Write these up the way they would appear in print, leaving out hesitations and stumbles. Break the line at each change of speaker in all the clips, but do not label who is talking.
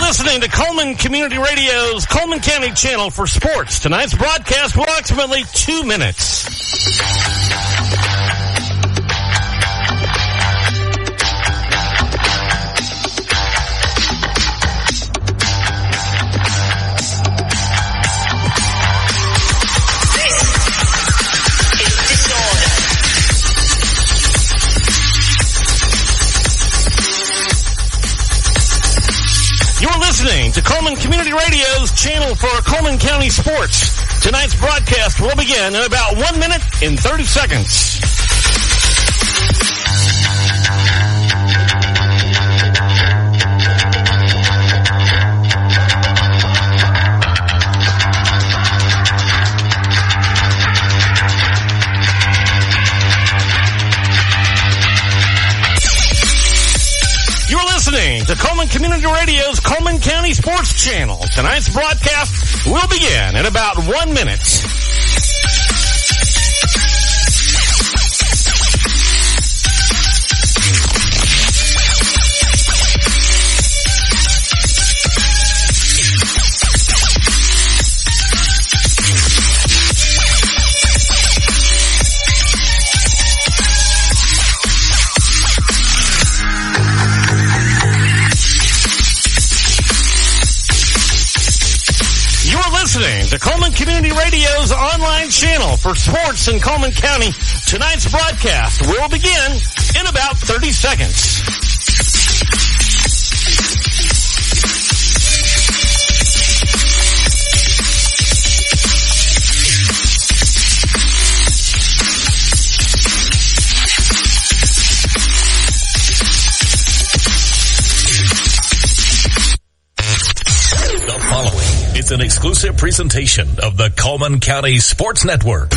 Listening to Coleman Community Radio's Coleman County channel for sports. Tonight's broadcast will approximately 2 minutes. Listening to Coleman Community Radio's channel for Coleman County sports. Tonight's broadcast will begin in about 1 minute and 30 seconds. Listening to Coleman Community Radio's Coleman County Sports Channel. Tonight's broadcast will begin in about 1 minute. Listening to Coleman Community Radio's online channel for sports in Coleman County. Tonight's broadcast will begin in about 30 seconds.
It's an exclusive presentation of the Coleman County Sports Network,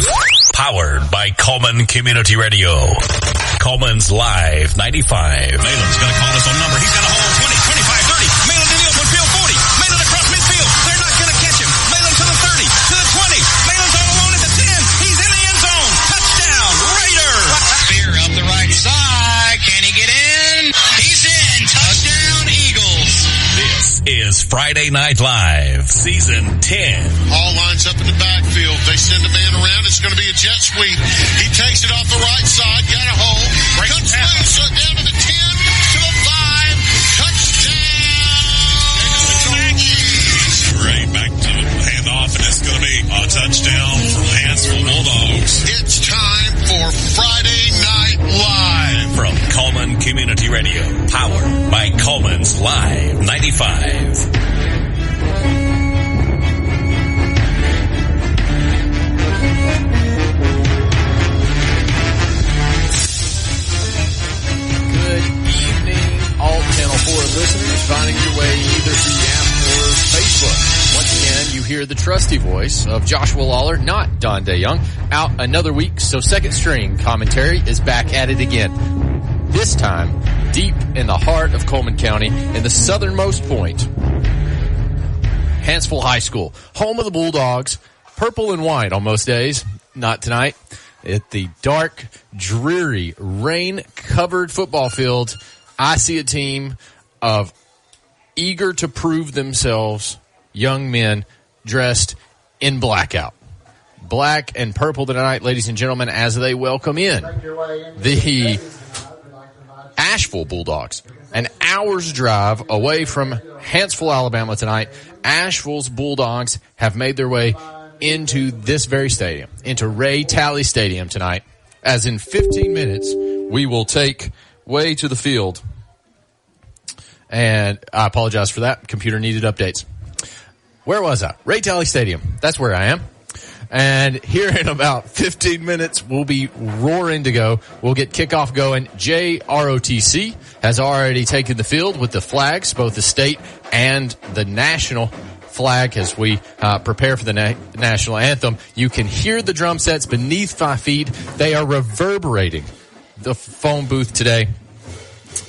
powered by Coleman Community Radio. Coleman's Live 95.
Malin's going to call us on number. He's got a hole 20, 25, 30. Malin in the open field 40. Malin across midfield. They're not going to catch him. Malin to the 30, to the 20. Malin's all alone at the 10. He's in the end zone. Touchdown, Raiders.
Spear up the right side. Can he get in? He's in. Touchdown, Eagles.
This is Friday Night Live, Season 10.
All lines up in the backfield. They send a man around. It's going to be a jet sweep. He takes it off the right side. Got a hole. Cuts loose. Down to the 10, to the 5. Touchdown.
Straight back to handoff, and it's going to be a touchdown from Hanceville Bulldogs.
It's time for Friday Night Live.
From Coleman Community Radio, powered by Coleman's Live 95.
All Channel 4 listeners finding your way either through the app or Facebook. Once again, you hear the trusty voice of Joshua Lawler, not Don DeYoung, out another week, so second string commentary is back at it again. This time, deep in the heart of Coleman County, in the southernmost point, Hanceville High School, home of the Bulldogs, purple and white on most days, not tonight, at the dark, dreary, rain-covered football field. I see a team of eager to prove themselves young men dressed in blackout. Black and purple tonight, ladies and gentlemen, as they welcome in the Ashville Bulldogs. An hour's drive away from Hanceville, Alabama tonight. Asheville's Bulldogs have made their way into this very stadium, into Ray Talley Stadium tonight, as in 15 minutes we will take way to the field. And I apologize for that. Computer needed updates. Where was I? Ray Talley Stadium. That's where I am. And here in about 15 minutes, we'll be roaring to go. We'll get kickoff going. JROTC has already taken the field with the flags, both the state and the national flag, as we prepare for the national anthem. You can hear the drum sets beneath my feet. They are reverberating the phone booth today,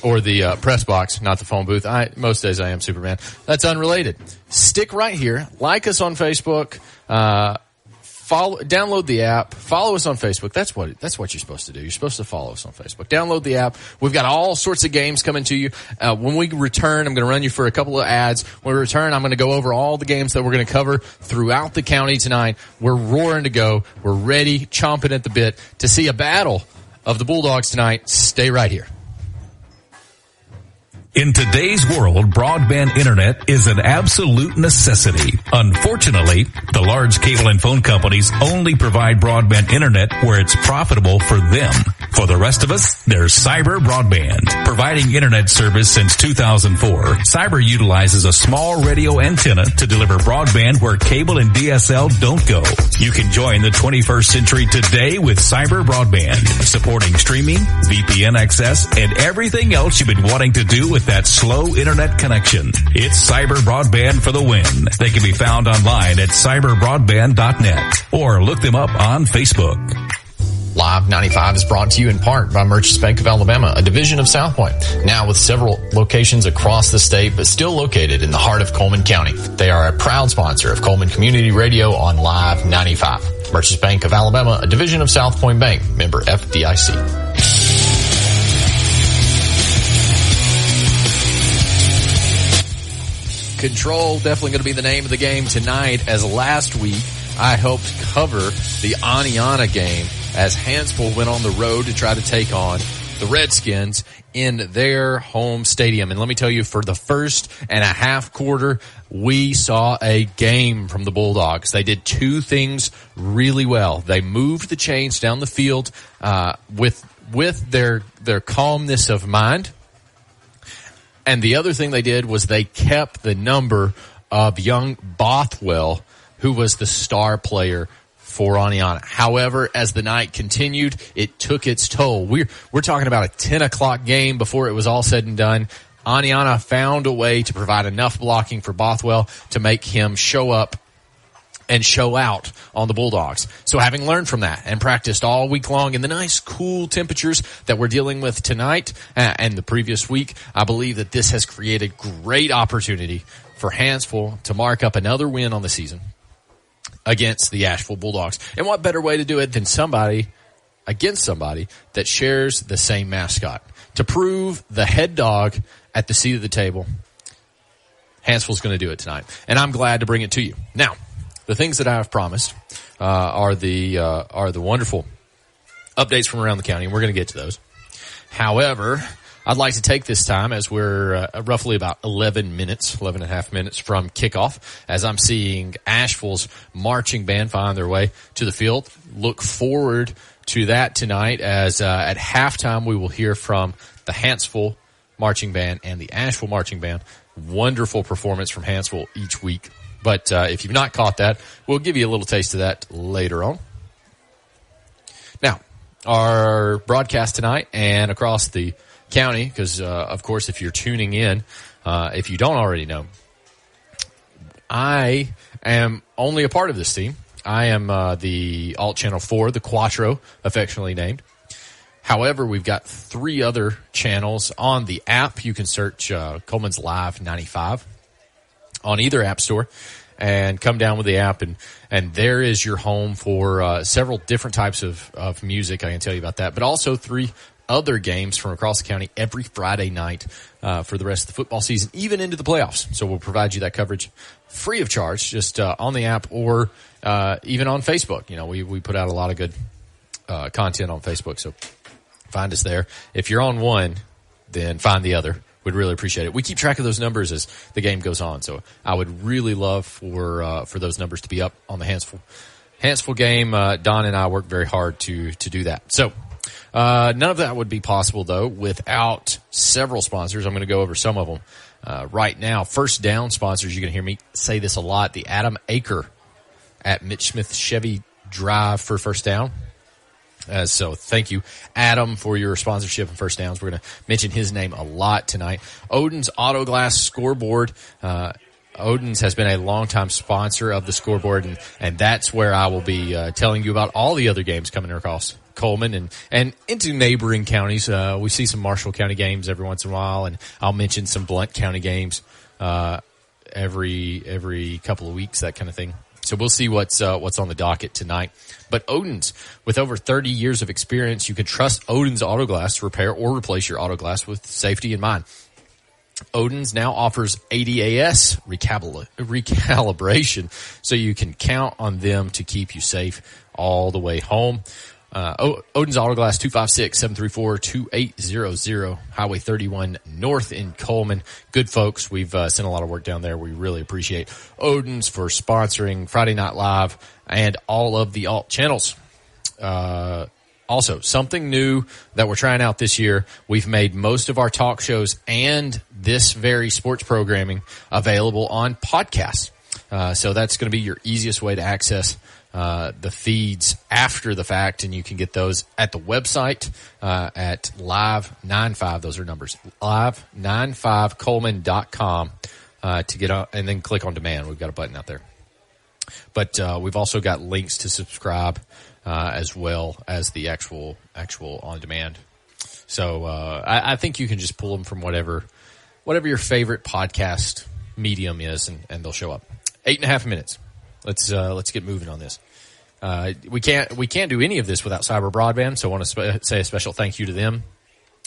or the press box, not the phone booth. Most days I am Superman. That's unrelated. Stick right here. Like us on Facebook. download the app, follow us on Facebook. That's what you're supposed to do. You're supposed to follow us on Facebook. Download the app. We've got all sorts of games coming to you. When we return, I'm going to run you for a couple of ads. When we return, I'm going to go over all the games that we're going to cover throughout the county tonight. We're roaring to go. We're ready, chomping at the bit to see a battle of the Bulldogs tonight. Stay right here.
In today's world, broadband internet is an absolute necessity. Unfortunately, the large cable and phone companies only provide broadband internet where it's profitable for them. For the rest of us, there's Cyber Broadband. Providing internet service since 2004, Cyber utilizes a small radio antenna to deliver broadband where cable and DSL don't go. You can join the 21st century today with Cyber Broadband, supporting streaming, VPN access, and everything else you've been wanting to do with that slow internet connection. It's Cyber Broadband for the win. They can be found online at cyberbroadband.net or look them up on Facebook.
Live 95 is brought to you in part by Merchants Bank of Alabama, a division of South Point, now with several locations across the state, but still located in the heart of Coleman County. They are a proud sponsor of Coleman Community Radio on Live 95. Merchants Bank of Alabama, a division of South Point Bank, member FDIC. Control, definitely going to be the name of the game tonight, as last week I helped cover the Aniana game as Hanceville went on the road to try to take on the Redskins in their home stadium. And let me tell you, for the first and a half quarter, we saw a game from the Bulldogs. They did two things really well. They moved the chains down the field with their calmness of mind. And the other thing they did was they kept the number of young Bothwell, who was the star player for Aniana. However, as the night continued, it took its toll. We're talking about a 10 o'clock game before it was all said and done. Aniana found a way to provide enough blocking for Bothwell to make him show up and show out on the Bulldogs. So having learned from that and practiced all week long in the nice cool temperatures that we're dealing with tonight and the previous week, I believe that this has created great opportunity for Hanceville to mark up another win on the season against the Ashville Bulldogs. And what better way to do it than against somebody that shares the same mascot? To prove the head dog at the seat of the table, Hanceville's going to do it tonight. And I'm glad to bring it to you. Now, the things that I have promised are the wonderful updates from around the county, and we're going to get to those. However, I'd like to take this time, as we're roughly about 11 and a half minutes from kickoff, as I'm seeing Asheville's marching band find their way to the field. Look forward to that tonight, as at halftime we will hear from the Hanceville marching band and the Asheville marching band. Wonderful performance from Hanceville each week. But if you've not caught that, we'll give you a little taste of that later on. Now, our broadcast tonight and across the county, because, of course, if you're tuning in, if you don't already know, I am only a part of this team. I am the Alt Channel 4, the Quattro, affectionately named. However, we've got 3 other channels on the app. You can search Coleman's Live 95 on either app store and come down with the app, and there is your home for several different types of music. I can tell you about that, but also 3 other games from across the county every Friday night for the rest of the football season, even into the playoffs. So we'll provide you that coverage free of charge, just on the app or even on Facebook. You know, we put out a lot of good content on Facebook, so find us there. If you're on one, then find the other. We'd really appreciate it. We keep track of those numbers as the game goes on, so I would really love for those numbers to be up on the Hanceville game. Don and I work very hard to do that. So none of that would be possible, though, without several sponsors. I'm going to go over some of them right now. First down sponsors, you're going to hear me say this a lot. The Adam Aker at Mitch Smith Chevy Drive for first down. So thank you, Adam, for your sponsorship and first downs. We're going to mention his name a lot tonight. Odin's Auto Glass Scoreboard. Odin's has been a longtime sponsor of the scoreboard, and that's where I will be telling you about all the other games coming across Coleman and into neighboring counties. We see some Marshall County games every once in a while, and I'll mention some Blount County games every couple of weeks, that kind of thing. So we'll see what's on the docket tonight. But Odin's, with over 30 years of experience, you can trust Odin's Auto Glass to repair or replace your auto glass with safety in mind. Odin's now offers ADAS recalibration, so you can count on them to keep you safe all the way home. Odin's Auto Glass, 256-734-2800, Highway 31 North in Coleman. Good folks. We've sent a lot of work down there. We really appreciate Odin's for sponsoring Friday Night Live and all of the alt channels. Also, something new that we're trying out this year, we've made most of our talk shows and this very sports programming available on podcasts. So that's going to be your easiest way to access the feeds after the fact, and you can get those at the website at Live95. Those are numbers. Live95Coleman.com to get on, and then click on demand. We've got a button out there. But we've also got links to subscribe as well as the actual on demand. So I think you can just pull them from whatever your favorite podcast medium is, and they'll show up. 8.5 minutes. Let's get moving on this. We can't do any of this without Cyber Broadband, so I want to say a special thank you to them.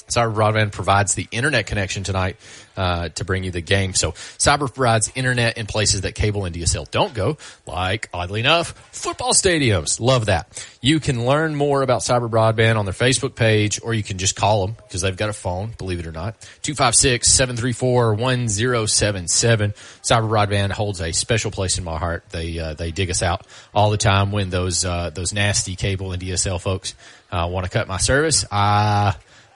Cyber Broadband provides the internet connection tonight to bring you the game. So Cyber provides internet in places that cable and DSL don't go, like, oddly enough, football stadiums. Love that. You can learn more about Cyber Broadband on their Facebook page, or you can just call them because they've got a phone, believe it or not. 256-734-1077. Cyber Broadband holds a special place in my heart. They dig us out all the time when those nasty cable and DSL folks want to cut my service.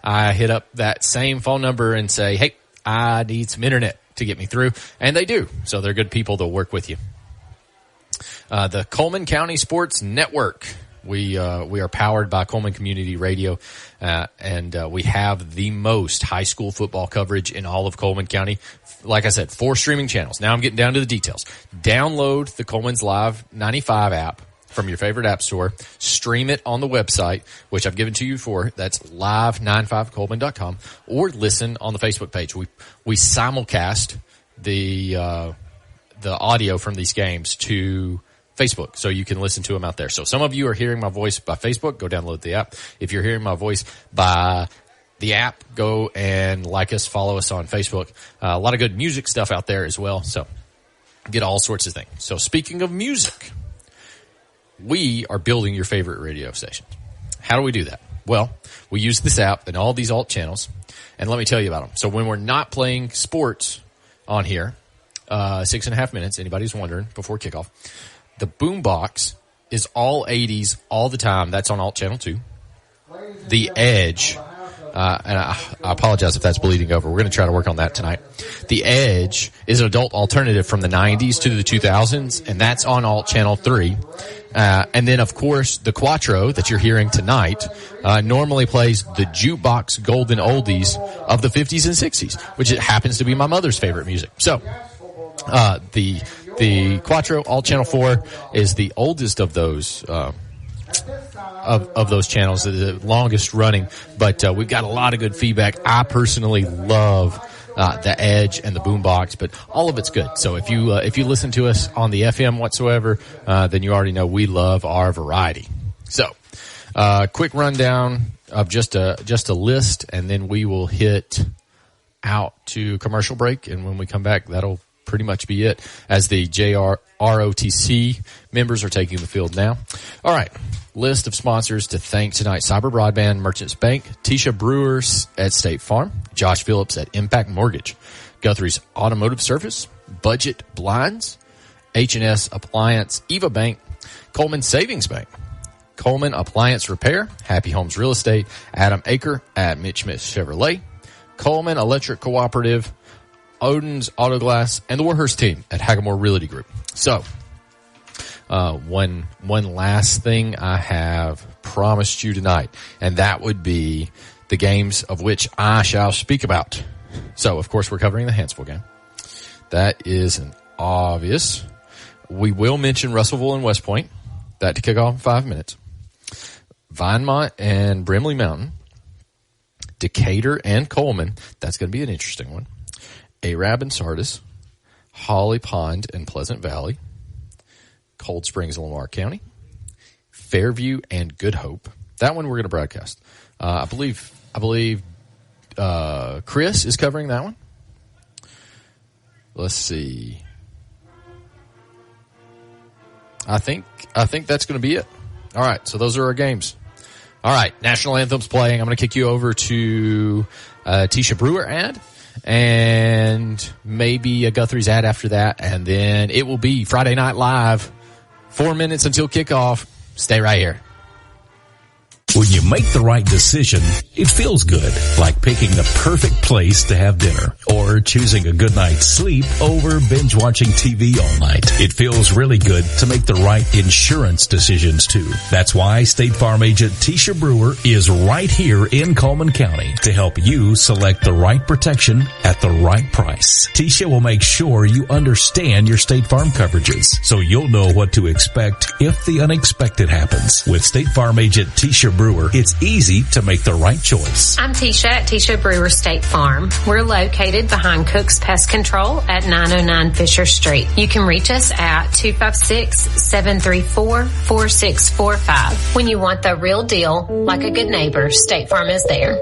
I hit up that same phone number and say, hey, I need some internet to get me through. And they do. So they're good people. They'll work with you. The Coleman County Sports Network. We are powered by Coleman Community Radio, and we have the most high school football coverage in all of Coleman County. Like I said, 4 streaming channels. Now I'm getting down to the details. Download the Coleman's Live 95 app from your favorite app store. Stream it on the website, which I've given to you for. That's live95coleman.com, or listen on the Facebook page. We simulcast the audio from these games to Facebook, so you can listen to them out there. So some of you are hearing my voice by Facebook. Go download the app. If you're hearing my voice by the app, go and like us, follow us on Facebook. A lot of good music stuff out there as well. So get all sorts of things. So speaking of music, we are building your favorite radio stations. How do we do that? Well, we use this app and all these alt channels, and let me tell you about them. So when we're not playing sports on here, 6.5 minutes, anybody's wondering, before kickoff, the boombox is all 80s all the time. That's on alt channel 2. The Edge, and I apologize if that's bleeding over. We're going to try to work on that tonight. The Edge is an adult alternative from the 90s to the 2000s, and that's on alt channel 3. And then, of course, the Quattro that you're hearing tonight normally plays the jukebox golden oldies of the 50s and 60s, which it happens to be my mother's favorite music. So the Quattro alt channel 4 is the oldest of those of those channels, the longest running. But we've got a lot of good feedback. I personally love the Edge and the Boombox, but all of it's good. So if you listen to us on the FM whatsoever, then you already know we love our variety. So, quick rundown of just a list, and then we will hit out to commercial break. And when we come back, that'll pretty much be it, as the JROTC members are taking the field now. All right. List of sponsors to thank tonight: Cyber Broadband, Merchants Bank, Tisha Brewers at State Farm, Josh Phillips at Impact Mortgage, Guthrie's Automotive Service, Budget Blinds, H&S Appliance, Eva Bank, Coleman Savings Bank, Coleman Appliance Repair, Happy Homes Real Estate, Adam Aker at Mitch Smith Chevrolet, Coleman Electric Cooperative, Odin's Auto Glass, and the Warhurst team at Hagamore Realty Group. So, one last thing I have promised you tonight, and that would be the games of which I shall speak about. So, of course, we're covering the Hanceville game. That is an obvious. We will mention Russellville and West Point. That to kick off in 5 minutes. Vinemont and Brimley Mountain. Decatur and Coleman. That's going to be an interesting one. Arab and Sardis. Holly Pond and Pleasant Valley. Cold Springs, Lamar County, Fairview, and Good Hope. That one we're going to broadcast. I believe Chris is covering that one. Let's see. I think that's going to be it. All right, so those are our games. All right, National Anthem's playing. I'm going to kick you over to Tisha Brewer ad and maybe a Guthrie's ad after that, and then it will be Friday Night Live. 4 minutes until kickoff. Stay right here.
When you make the right decision, it feels good, like picking the perfect place to have dinner or choosing a good night's sleep over binge watching TV all night. It feels really good to make the right insurance decisions too. That's why State Farm agent Tisha Brewer is right here in Coleman County to help you select the right protection at the right price. Tisha will make sure you understand your State Farm coverages so you'll know what to expect if the unexpected happens. With State Farm agent Tisha Brewer, it's easy to make the right choice.
I'm Tisha at Tisha Brewer State Farm. We're located behind Cook's Pest Control at 909 Fisher Street. You can reach us at 256-734-4645. When you want the real deal, like a good neighbor, State Farm is there.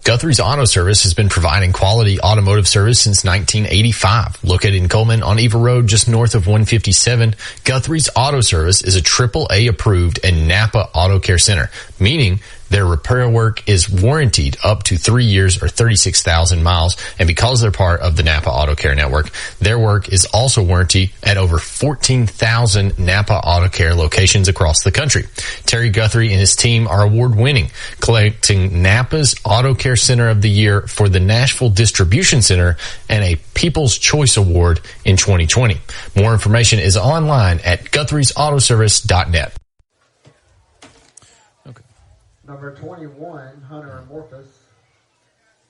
Guthrie's Auto Service has been providing quality automotive service since 1985. Located in Coleman on Eva Road, just north of 157, Guthrie's Auto Service is a AAA approved and Napa Auto Care Center, meaning their repair work is warranted up to 3 years or 36,000 miles. And because they're part of the Napa Auto Care Network, their work is also warranted at over 14,000 Napa Auto Care locations across the country. Terry Guthrie and his team are award-winning, collecting Napa's Auto Care Center of the Year for the Nashville Distribution Center and a People's Choice Award in 2020. More information is online at Guthrie'sAutoservice.net.
Number 21, Hunter and Morpheus.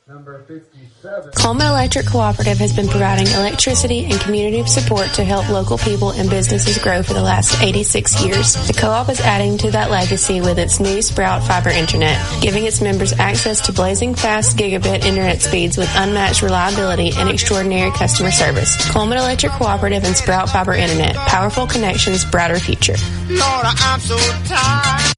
Number 57.
Coleman Electric Cooperative has been providing electricity and community support to help local people and businesses grow for the last 86 years. The co-op is adding to that legacy with its new Sprout Fiber Internet, giving its members access to blazing fast gigabit internet speeds with unmatched reliability and extraordinary customer service. Coleman Electric Cooperative and Sprout Fiber Internet. Powerful connections, brighter future.
Lord, I'm so tired.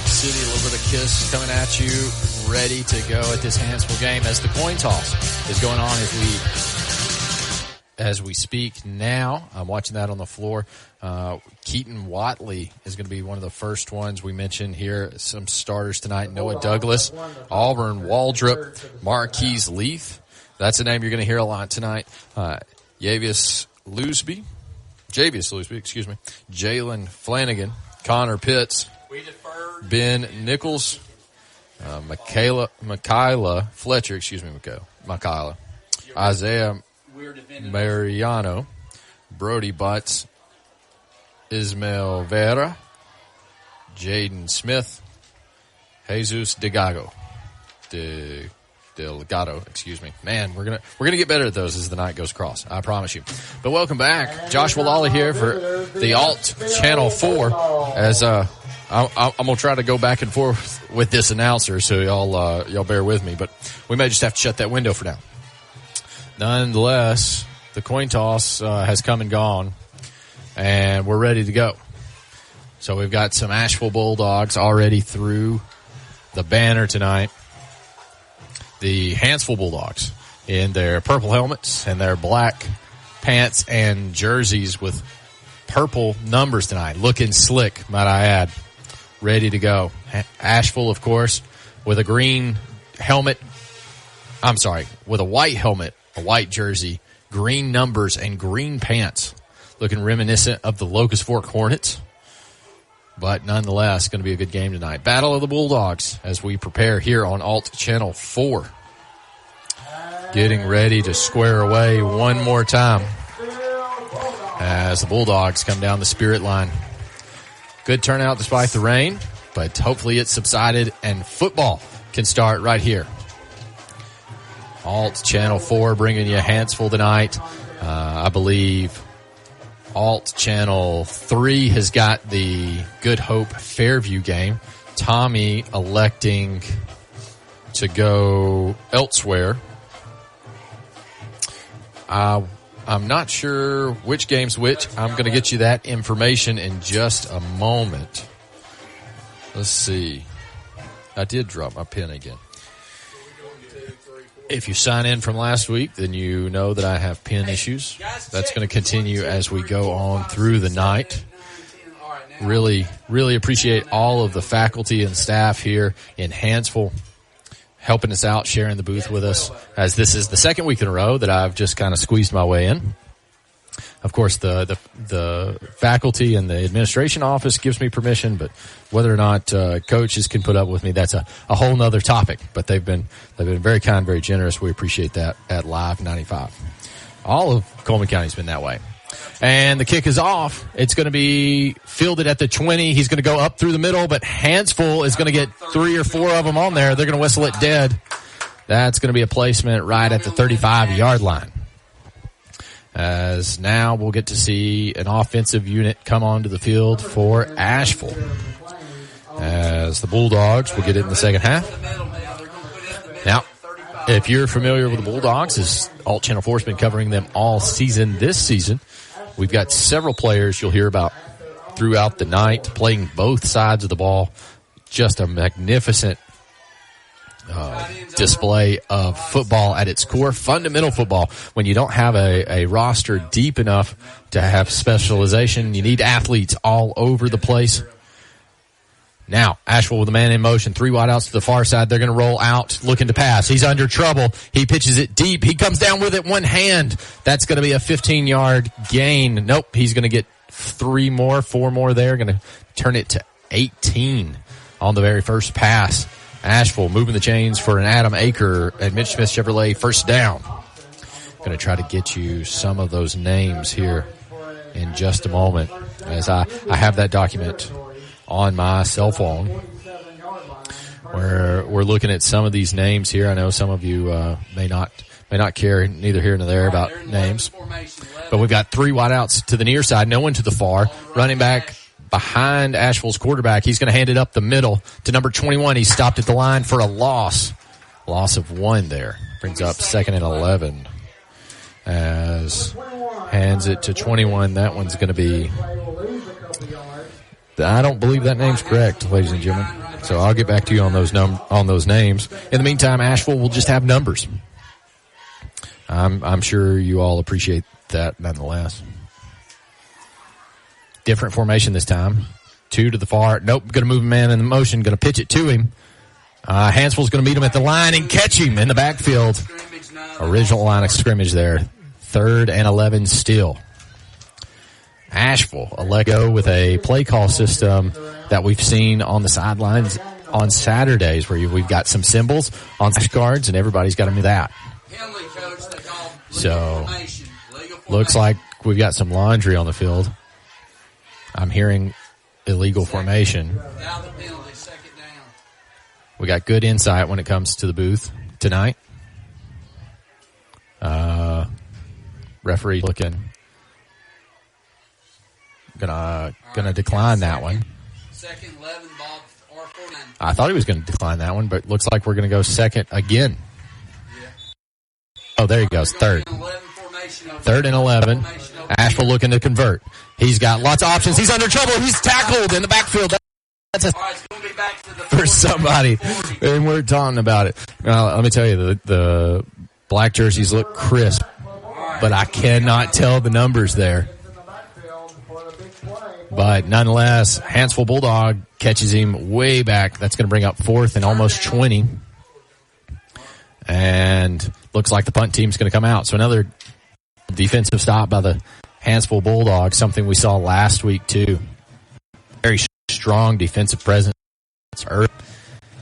City, a little bit of Kiss coming at you, ready to go at this Hanceville game as the coin toss is going on as we speak now. I'm watching that on the floor. Keaton Watley is going to be one of the first ones we mentioned here. Some starters tonight: Noah Douglas, Auburn Waldrop, Marquise Leaf. That's a name you're going to hear a lot tonight. Javius Lusby, Jalen Flanagan, Connor Pitts, Ben Nichols, Michaela Fletcher, Michaela, Isaiah Mariano, Brody Butts, Ismael Vera, Jaden Smith, Jesus Delgado. Man, we're gonna get better at those as the night goes across. I promise you. But welcome back, Joshua Lawley here for the Alt Channel 4. As I'm gonna try to go back and forth with this announcer, so y'all bear with me. But we may just have to shut that window for now. Nonetheless, the coin toss has come and gone, and we're ready to go. So we've got some Ashville Bulldogs already through the banner tonight. The Hanceville Bulldogs in their purple helmets and their black pants and jerseys with purple numbers tonight. Looking slick, might I add. Ready to go. Ashville, of course, with a green helmet. With a white helmet, a white jersey, green numbers, and green pants. Looking reminiscent of the Locust Fork Hornets. But nonetheless, going to be a good game tonight. Battle of the Bulldogs as we prepare here on Alt Channel 4. Getting ready to square away one more time as the Bulldogs come down the Spirit line. Good turnout despite the rain, but hopefully it's subsided and football can start right here. Alt Channel 4 bringing you Hanceville tonight. I believe Alt Channel 3 has got the Good Hope Fairview game. Tommy electing to go elsewhere. I'm not sure which game's which. I'm going to get you that information in just a moment. Let's see. I did drop my pen again. If you sign in from last week, then you know that I have pen issues. That's going to continue as we go on through the night. Really, really appreciate all of the faculty and staff here in Hanceville helping us out, sharing the booth with us, as this is the second week in a row that I've just kind of squeezed my way in. Of course, the faculty and the administration office gives me permission, but whether or not coaches can put up with me, that's a whole nother topic. But they've been very kind, very generous. We appreciate that at Live 95. All of Coleman County's been that way. And the kick is off. It's going to be fielded at the 20. He's going to go up through the middle, but Hanceville is going to get 3 or 4 of them on there. They're going to whistle it dead. That's going to be a placement right at the 35-yard line. As now we'll get to see an offensive unit come onto the field for Ashville. As the Bulldogs will get it in the second half. Now, if you're familiar with the Bulldogs, as Alt Channel 4 has been covering them all season this season, we've got several players you'll hear about throughout the night playing both sides of the ball. Just a magnificent display of football at its core, fundamental football. When you don't have a roster deep enough to have specialization, you need athletes all over the place. Now, Ashville with a man in motion, 3 wideouts to the far side. They're going to roll out, looking to pass. He's under trouble. He pitches it deep. He comes down with it one hand. That's going to be a 15-yard gain. Nope, he's going to get 4 more there. Going to turn it to 18 on the very first pass. Ashville moving the chains for an Adam Aker at Mitch Smith Chevrolet first down. Going to try to get you some of those names here in just a moment as I have that document on my cell phone where we're looking at some of these names here. I know some of you may not care, neither here nor there, about names. But we've got 3 wideouts to the near side, no one to the far. Running back behind Asheville's quarterback. He's going to hand it up the middle to number 21. He stopped at the line for a loss. Loss of 1 there. Brings up 2nd and 11. As hands it to 21. That one's going to be... I don't believe that name's correct, ladies and gentlemen. So I'll get back to you on those names. In the meantime, Ashville will just have numbers. I'm sure you all appreciate that nonetheless. Different formation this time. 2 to the far. Nope, going to move a man in the motion. Going to pitch it to him. Hanceville's going to meet him at the line and catch him in the backfield. Original line of scrimmage there. 3rd and 11 still. Ashville, a let go with a play call system that we've seen on the sidelines on Saturdays where we've got some symbols on flashcards and everybody's got to do that. So, looks like we've got some laundry on the field. I'm hearing illegal formation. We got good insight when it comes to the booth tonight. Referee looking. Gonna decline that one. I thought he was going to decline that one, but looks like we're going to go second again. Oh, there he goes. 3rd. 3rd and 11. Ashville looking to convert. He's got lots of options. He's under trouble. He's tackled in the backfield. That's for somebody. And we're talking about it. Now, let me tell you, the black jerseys look crisp, but I cannot tell the numbers there. But nonetheless, Hanceville Bulldog catches him way back. That's going to bring up 4th and almost 20. And looks like the punt team's going to come out. So another defensive stop by the Hanceville Bulldogs, something we saw last week too. Very strong defensive presence.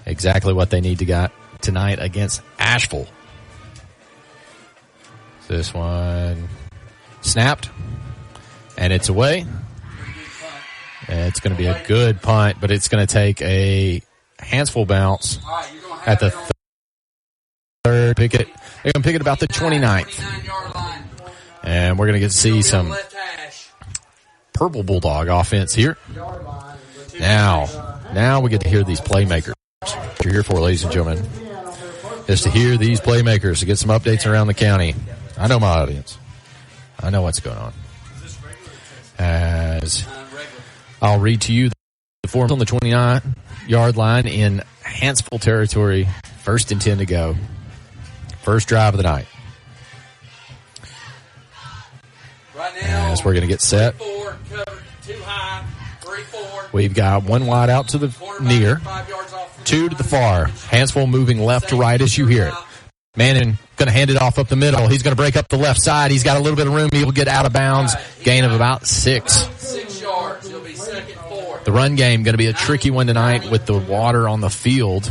Exactly what they need to get tonight against Ashville. This one snapped, and it's away. And it's going to be a good punt, but it's going to take a Hanceville bounce at the third. They're going to pick it about the 29th. And we're going to get to see some Purple Bulldog offense here. Now we get to hear these playmakers. What you're here for, ladies and gentlemen, is to hear these playmakers, to get some updates around the county. I know my audience. I know what's going on. As I'll read to you the form on the 29-yard line in Hanceville territory. 1st and 10 to go. First drive of the night. As we're going to get set. We've got one wide out to the near, 2 to the far. Hanceville moving left to right as you hear it. Manning going to hand it off up the middle. He's going to break up the left side. He's got a little bit of room. He will get out of bounds. Gain of about 6. The run game going to be a tricky one tonight with the water on the field.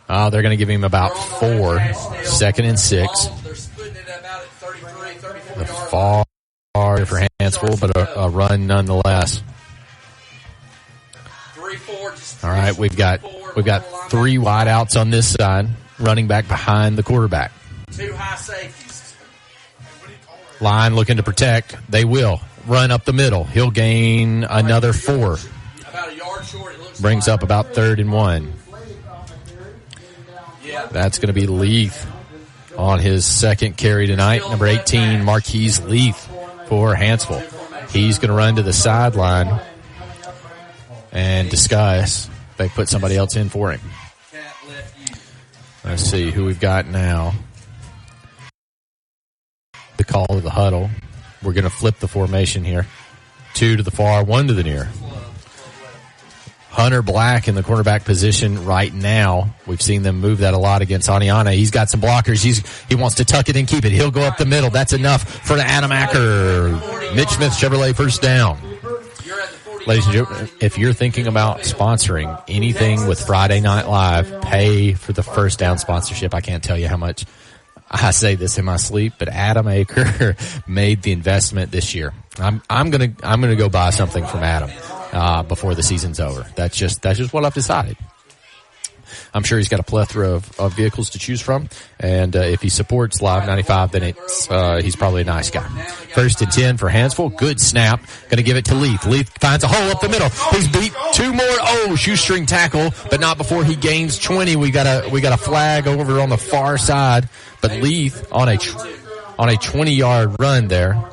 They're going to give him about 4. 2nd and 6. The far for Hanceville, but a run nonetheless. All right, we've got 3 wide outs on this side, running back behind the quarterback.
2 high safeties.
Line looking to protect. They will run up the middle. He'll gain another 4.
About a yard short, it looks
brings up about 3rd and 1. That's going to be Leith on his 2nd carry tonight. Number 18, Marquise Leith for Hanceville. He's going to run to the sideline and discuss. They put somebody else in for him. Let's see who we've got now. The call of the huddle. We're going to flip the formation here. 2 to the far, 1 to the near. Hunter Black in the cornerback position right now. We've seen them move that a lot against Aniana. He's got some blockers. He wants to tuck it and keep it. He'll go up the middle. That's enough for Adam Acker. Mitch Smith Chevrolet first down. Ladies and gentlemen, if you're thinking about sponsoring anything with Friday Night Live, pay for the first down sponsorship. I can't tell you how much I say this in my sleep, but Adam Acker made the investment this year. I'm gonna go buy something from Adam before the season's over. That's just what I've decided. I'm sure he's got a plethora of vehicles to choose from, and if he supports Live 95, then he's probably a nice guy. 1st and 10 for Hanceville. Good snap. Going to give it to Leith. Leith finds a hole up the middle. He's beat 2 more. Oh, shoestring tackle, but not before he gains 20. We got a flag over on the far side, but Leith on a 20-yard run there.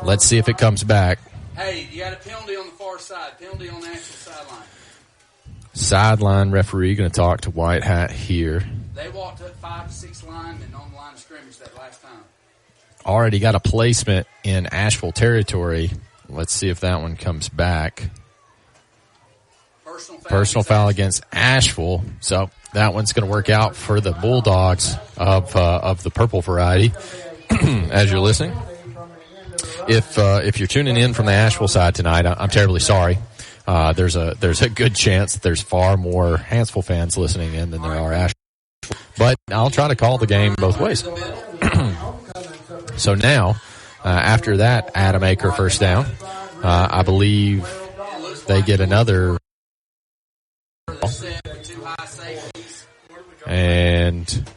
Let's see if it comes back.
Hey, you got a penalty on the far side. Penalty on the actual sideline.
Sideline referee going to talk to White Hat here.
They walked up 5 to 6 linemen on the line of scrimmage that last time.
Already got a placement in Ashville territory. Let's see if that one comes back. Personal foul against Ashville. So that one's going to work out for the Bulldogs of the purple variety. As you're listening, if you're tuning in from the Ashville side tonight, I'm terribly sorry. There's a good chance that there's far more Hanceville fans listening in than there are Ashville. But I'll try to call the game both ways. So now, after that Adam Acker first down, I believe they get another. And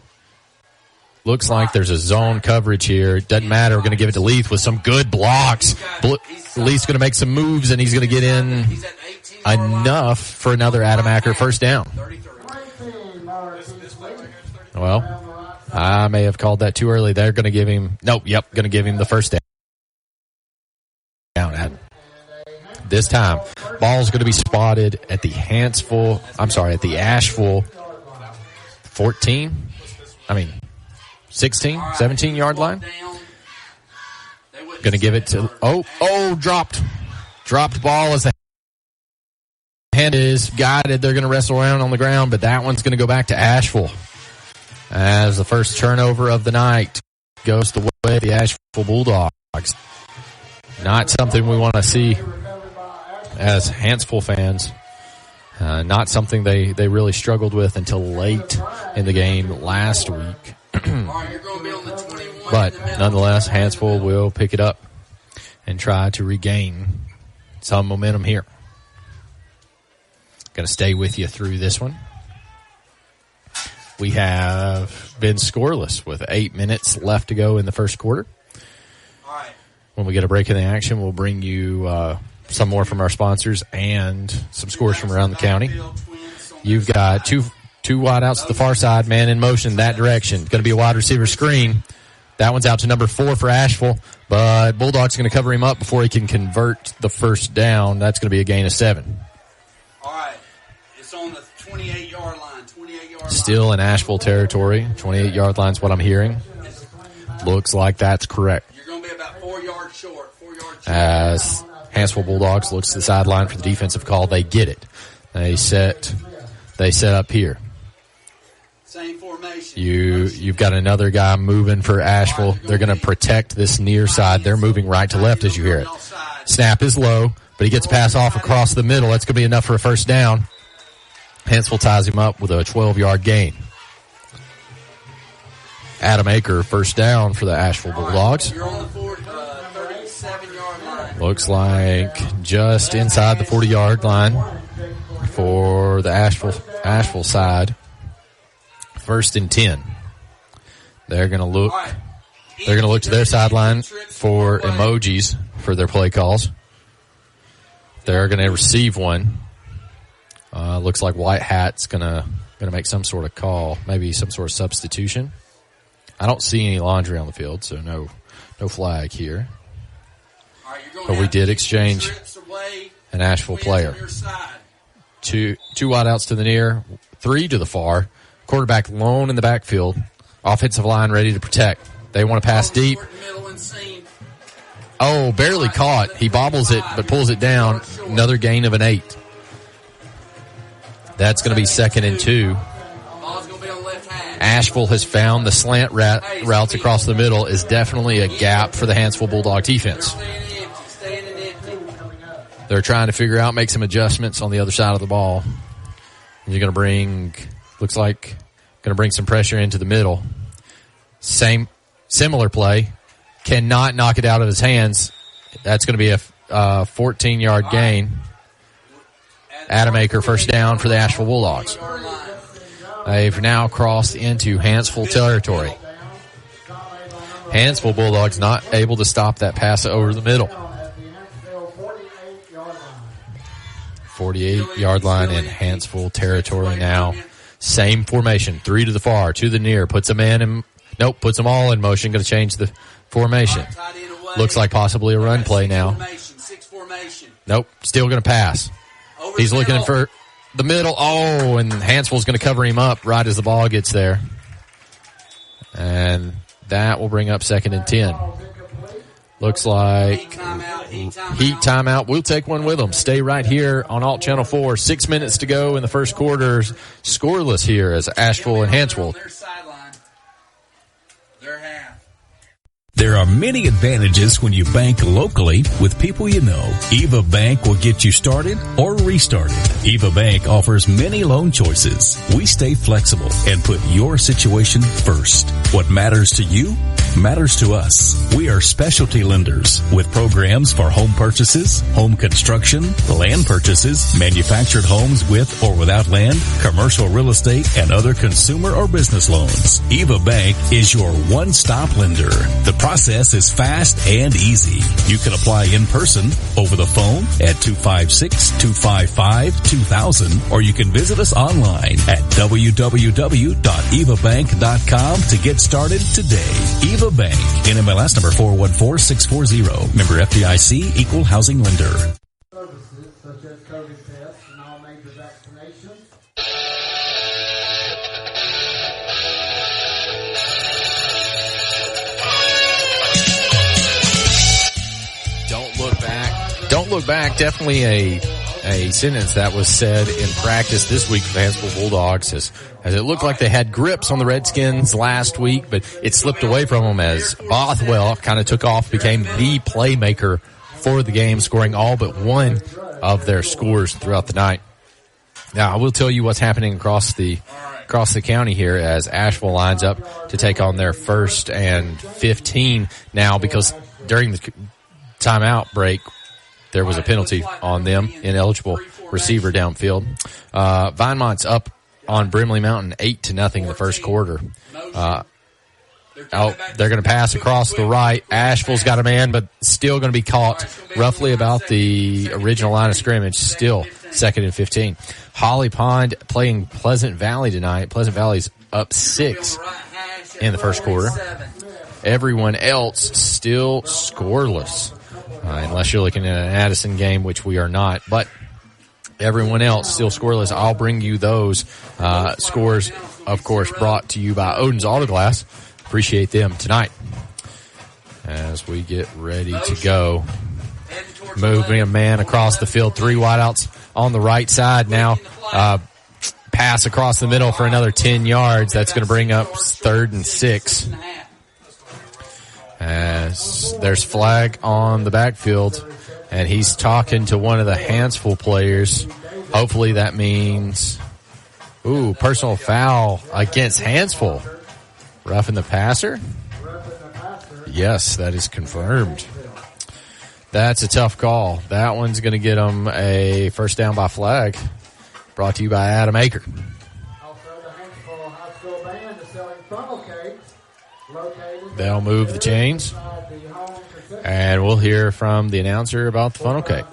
looks like there's a zone coverage here. Doesn't matter. We're going to give it to Leith with some good blocks. Leith's going to make some moves, and he's going to get in enough for another Adam Acker first down. Well, I may have called that too early. They're going to give him, going to give him the first down. This time, ball's going to be spotted at the Ashville 16, 17-yard line. Going to give it to, dropped ball as the hand is guided. They're going to wrestle around on the ground, but that one's going to go back to Ashville as the first turnover of the night goes the way of the Ashville Bulldogs. Not something we want to see as Hanceville fans. Not something they really struggled with until late in the game last week. But nonetheless, Hanceville will pick it up and try to regain some momentum here. Going to stay with you through this one. We have been scoreless with 8 minutes left to go in the first quarter. When we get a break in the action, we'll bring you some more from our sponsors and some scores from around the county. You've got two wideouts to the far side, man in motion that direction. Going to be a wide receiver screen. That one's out to number 4 for Ashville, but Bulldogs going to cover him up before he can convert the first down. That's going to be a gain of 7.
All right. It's on the 28-yard line. 28-yard line.
Still in Asheville territory. 28-yard line is what I'm hearing. Looks like that's correct.
You're going to be about 4 yards short. 4 yards short.
As Hanceville Bulldogs looks to the sideline for the defensive call, they get it. They set up here.
Same formation.
You've got another guy moving for Asheville. They're going to protect this near side. They're moving right to left as you hear it. Snap is low, but he gets a pass off across the middle. That's going to be enough for a first down. Hanceville ties him up with a 12-yard gain. Adam Aker, first down for the Asheville Bulldogs.
You're on the 37-yard line.
Looks like just inside the 40-yard line for the Asheville side. 1st and 10. They're going to look to their sideline for emojis for their play calls. They're going to receive one. Looks like White Hat's going to make some sort of call, maybe some sort of substitution. I don't see any laundry on the field, so no flag here. But we did exchange an Asheville player. 2 wideouts to the near, 3 to the far. Quarterback lone in the backfield. Offensive line ready to protect. They want to pass deep. Oh, barely caught. He bobbles it, but pulls it down. Another gain of an 8. That's going to be 2nd and 2. Asheville has found the slant routes across the middle is definitely a gap for the Hanceville Bulldog defense. They're trying to figure out, make some adjustments on the other side of the ball. And you're going to bring some pressure into the middle. Similar play. Cannot knock it out of his hands. That's going to be a 14-yard gain. Adam Aker, first down for the Asheville Bulldogs. They've now crossed into Hanceville territory. Hanceville Bulldogs not able to stop that pass over the middle. 48-yard line in Hanceville territory now. Same formation, 3 to the far, to the near. Puts them all in motion. Going to change the formation. Looks like possibly a run play now. Nope, still going to pass. He's looking for the middle. Oh, and Hanceville's going to cover him up right as the ball gets there. And that will bring up 2nd and 10. Looks like heat timeout. We'll take one with them. Stay right here on Alt Channel 4. 6 minutes to go in the first quarter. Scoreless here as Asheville and Hanceville.
There are many advantages when you bank locally with people you know. Eva Bank will get you started or restarted. Eva Bank offers many loan choices. We stay flexible and put your situation first. What matters to you matters to us. We are specialty lenders with programs for home purchases, home construction, land purchases, manufactured homes with or without land, commercial real estate, and other consumer or business loans. Eva Bank is your one-stop lender. The process is fast and easy. You can apply in person, over the phone at 256-255-2000, or you can visit us online at www.evabank.com to get started today. Eva Bank, NMLS number 414640, member FDIC, equal housing lender.
Services such as COVID tests and all major vaccinations.
Don't look back. Definitely a sentence that was said in practice this week for the Hanceville Bulldogs as it looked like they had grips on the Redskins last week, but it slipped away from them as Bothwell kind of took off, became the playmaker for the game, scoring all but one of their scores throughout the night. Now, I will tell you what's happening across the county here as Ashville lines up to take on their 1st and 15 now, because during the timeout break, there was a penalty on them, ineligible receiver downfield. Vinemont's up on Brimley Mountain 8-0 in the first quarter. They're going to pass across the right. Asheville's got a man, but still going to be caught roughly about the original line of scrimmage, still 2nd and 15. Holly Pond playing Pleasant Valley tonight. Pleasant Valley's up 6 in the first quarter. Everyone else still scoreless, unless you're looking at an Addison game, which we are not. But everyone else still scoreless. I'll bring you those scores, of course, brought to you by Odin's Auto Glass. Appreciate them tonight as we get ready to go. Moving a man across the field, 3 wideouts on the right side now. Pass across the middle for another 10 yards. That's going to bring up 3rd and 6. As there's flag on the backfield, and he's talking to one of the Hanceville players. Hopefully that means, personal foul against Hanceville. Roughing the passer? Yes, that is confirmed. That's a tough call. That one's going to get them a first down by flag. Brought to you by Adam Aker. They'll move the chains. And we'll hear from the announcer about the funnel cake.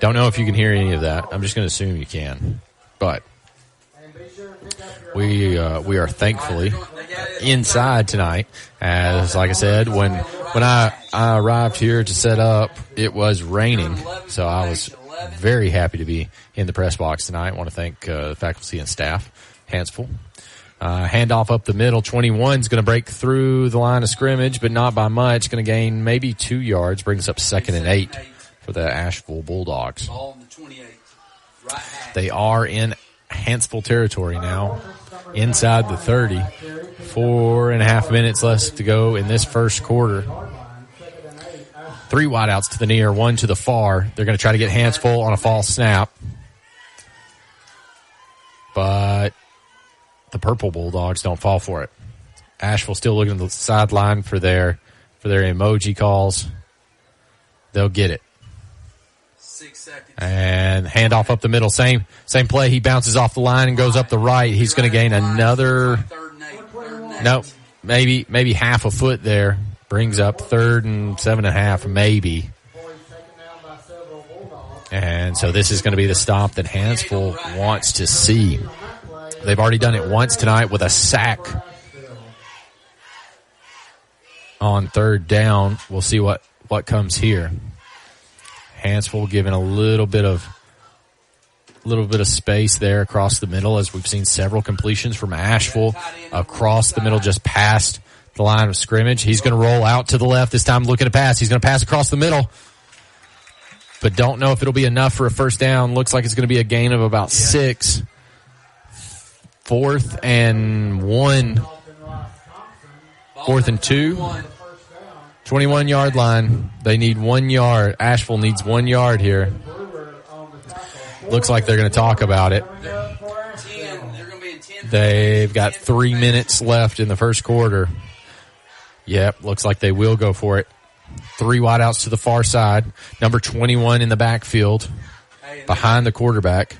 Don't know if you can hear any of that. I'm just going to assume you can. But we are thankfully inside tonight. As, like I said, when I arrived here to set up, it was raining. So I was very happy to be in the press box tonight. I want to thank the faculty and staff, Hanceville. Handoff up the middle. 21's going to break through the line of scrimmage, but not by much. Going to gain maybe 2 yards. Brings up 2nd and 8 for the Ashville Bulldogs. They are in Hanceville territory now, inside the 30. 4.5 minutes left to go in this first quarter. 3 wideouts to the near, 1 to the far. They're going to try to get Hanceville on a false snap. But the Purple Bulldogs don't fall for it. Asheville still looking at the sideline for their emoji calls. They'll get it.
6 seconds.
And handoff up the middle. Same play. He bounces off the line and goes up the right. He's going to gain another. No, maybe half a foot there. Brings up 3rd and 7.5, maybe. And so this is going to be the stop that Hanceville wants to see. They've already done it once tonight with a sack on 3rd down. We'll see what comes here. Hanceville giving a little bit of space there across the middle, as we've seen several completions from Asheville across the middle, just past the line of scrimmage. He's going to roll out to the left this time, looking to pass. He's going to pass across the middle, but don't know if it'll be enough for a first down. Looks like it's going to be a gain of about 6. 4th and 1. 4th and 2. 21-yard line. They need 1 yard. Asheville needs 1 yard here. Looks like they're going to talk about it. They've got 3 minutes left in the first quarter. Yep, looks like they will go for it. 3 wideouts to the far side. Number 21 in the backfield behind the quarterback.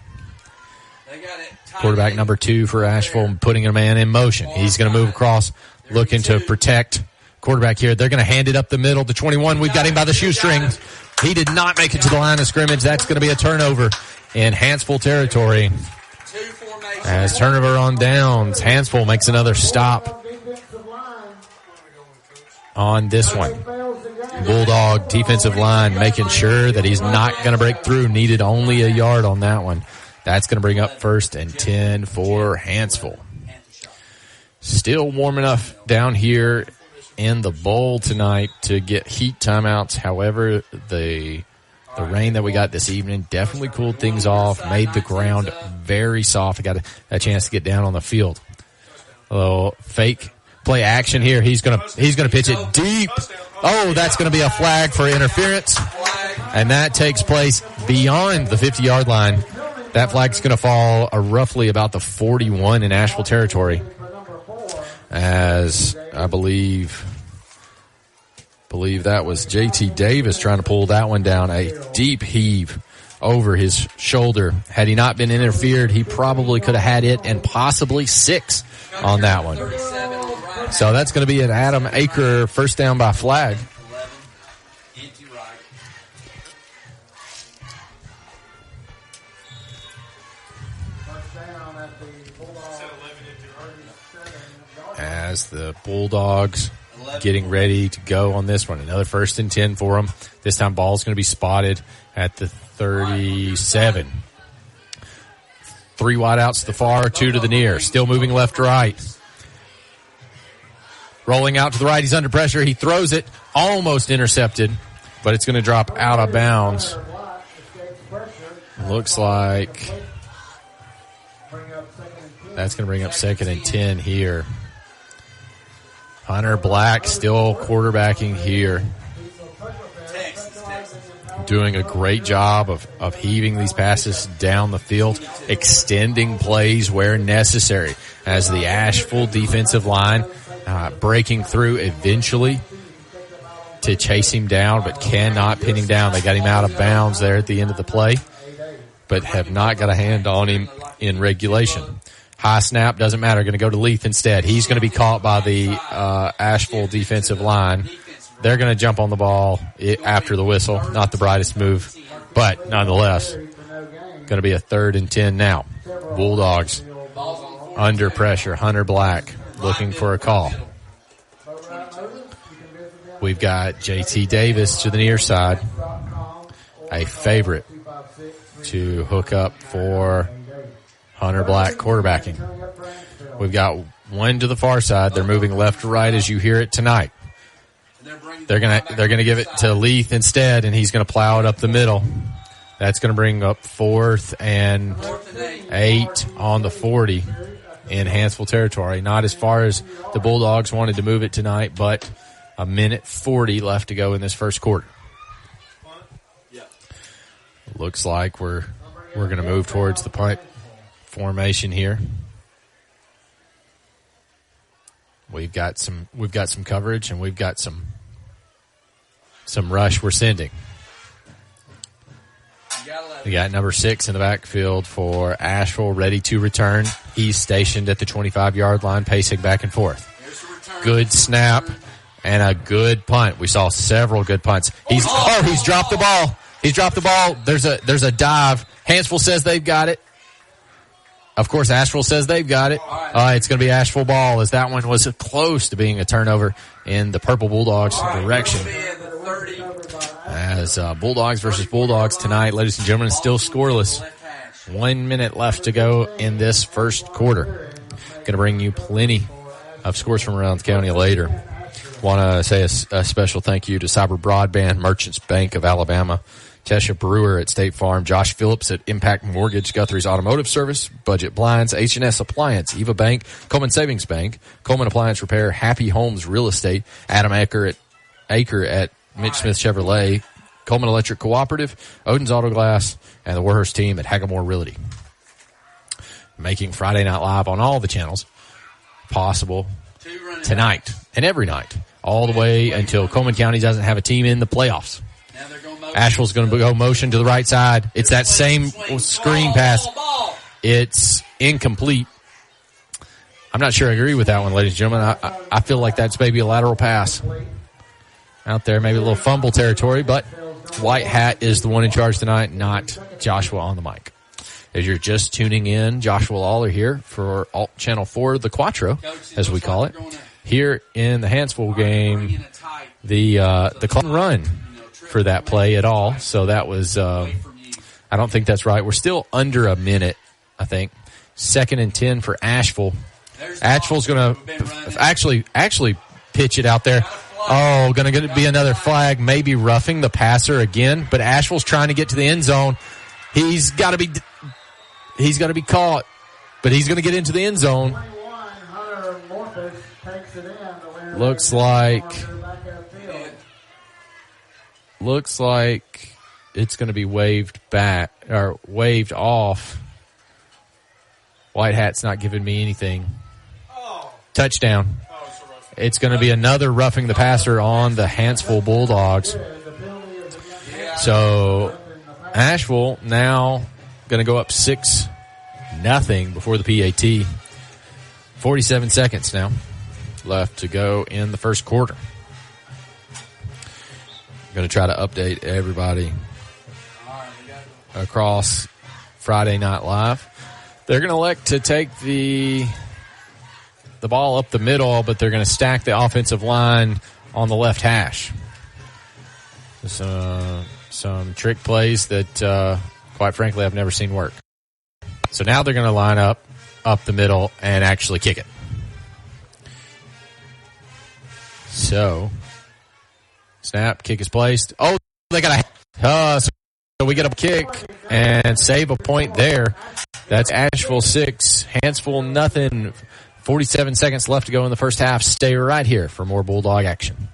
Quarterback number 2 for Asheville, putting a man in motion. He's going to move across, looking to protect quarterback here. They're going to hand it up the middle to 21. We've got him by the shoestrings. He did not make it to the line of scrimmage. That's going to be a turnover in Hanceville territory. As turnover on downs, Hanceville makes another stop on this one. Bulldog defensive line making sure that he's not going to break through. Needed only a yard on that one. That's going to bring up 1st and 10 for Hanceville. Still warm enough down here in the bowl tonight to get heat timeouts. However, the rain that we got this evening definitely cooled things off, made the ground very soft. I got a chance to get down on the field. A little fake play action here. He's gonna pitch it deep. Oh, that's going to be a flag for interference, and that takes place beyond the 50-yard line. That flag's going to fall roughly about the 41 in Ashville territory, as I believe that was J.T. Davis trying to pull that one down. A deep heave over his shoulder. Had he not been interfered, he probably could have had it and possibly 6 on that one. So that's going to be an Adam Aker first down by flag. As the Bulldogs getting ready to go on this one. Another 1st and 10 for them. This time ball's going to be spotted at the 37. 3 wide outs to the far, 2 to the near. Still moving left to right. Rolling out to the right. He's under pressure. He throws it. Almost intercepted, but it's going to drop out of bounds. Looks like that's going to bring up 2nd and 10 here. Hunter Black still quarterbacking here. Doing a great job of heaving these passes down the field, extending plays where necessary as the Asheville defensive line breaking through eventually to chase him down, but cannot pin him down. They got him out of bounds there at the end of the play, but have not got a hand on him in regulation. High snap, doesn't matter, going to go to Leith instead. He's going to be caught by the Asheville defensive line. They're going to jump on the ball after the whistle. Not the brightest move, but nonetheless, going to be a 3rd and 10 now. Bulldogs under pressure. Hunter Black looking for a call. We've got J.T. Davis to the near side, a favorite to hook up for Hunter Black quarterbacking. We've got one to the far side. They're moving left to right as you hear it tonight. They're gonna give it to Leith instead, and he's gonna plow it up the middle. That's gonna bring up 4th and 8 on the 40 in Hanceville territory. Not as far as the Bulldogs wanted to move it tonight, but a minute 40 left to go in this first quarter. Looks like we're gonna move towards the punt formation here. We've got some coverage, and we've got some rush we're sending. We got number 6 in the backfield for Asheville, ready to return. He's stationed at the 25-yard line, pacing back and forth. Good snap and a good punt. We saw several good punts. He's dropped the ball. He's dropped the ball. There's a dive. Hanceville says they've got it. Of course, Asheville says they've got it. It's going to be Asheville ball, as that one was close to being a turnover in the Purple Bulldogs direction. As Bulldogs versus Bulldogs tonight, ladies and gentlemen, still scoreless. 1 minute left to go in this first quarter. Going to bring you plenty of scores from around the county later. Want to say a special thank you to Cyber Broadband, Merchants Bank of Alabama, Tesha Brewer at State Farm, Josh Phillips at Impact Mortgage, Guthrie's Automotive Service, Budget Blinds, H&S Appliance, Eva Bank, Coleman Savings Bank, Coleman Appliance Repair, Happy Homes Real Estate, Adam Aker at Mitch Smith Chevrolet, Coleman Electric Cooperative, Odin's Auto Glass, and the Warhurst team at Hagamore Realty. Making Friday Night Live on all the channels possible tonight and every night, all the way until Coleman County doesn't have a team in the playoffs. Asheville's going to go motion to the right side. It's that same screen pass. It's incomplete. I'm not sure I agree with that one, ladies and gentlemen. I feel like that's maybe a lateral pass out there, maybe a little fumble territory, but White Hat is the one in charge tonight, not Joshua on the mic. As you're just tuning in, Joshua Lawler here for Channel 4, the Quattro, as we call it. Here in the Hanceville game, the clock run for that play at all. So that was, I don't think that's right. We're still under a minute, I think. 2nd and 10 for Asheville. Asheville's going to actually pitch it out there. Oh, going to be another flag, maybe roughing the passer again. But Asheville's trying to get to the end zone. He's got to be caught, but he's going to get into the end zone.
Hunter Morpheus takes it in.
Looks like it's going to be waved back or waved off. White Hat's not giving me anything. Touchdown. It's going to be another roughing the passer on the Hanceville Bulldogs. So Ashville now going to go up 6-0 before the PAT. 47 seconds now left to go in the first quarter. I'm going to try to update everybody across Friday Night Live. They're going to elect to take the ball up the middle, but they're going to stack the offensive line on the left hash. Some trick plays that, quite frankly, I've never seen work. So now they're going to line up the middle and actually kick it. So, snap, kick is placed. Oh, they got so we get a kick and save a point there. That's Asheville 6, Hanceville nothing. 47 seconds left to go in the first half. Stay right here for more Bulldog action.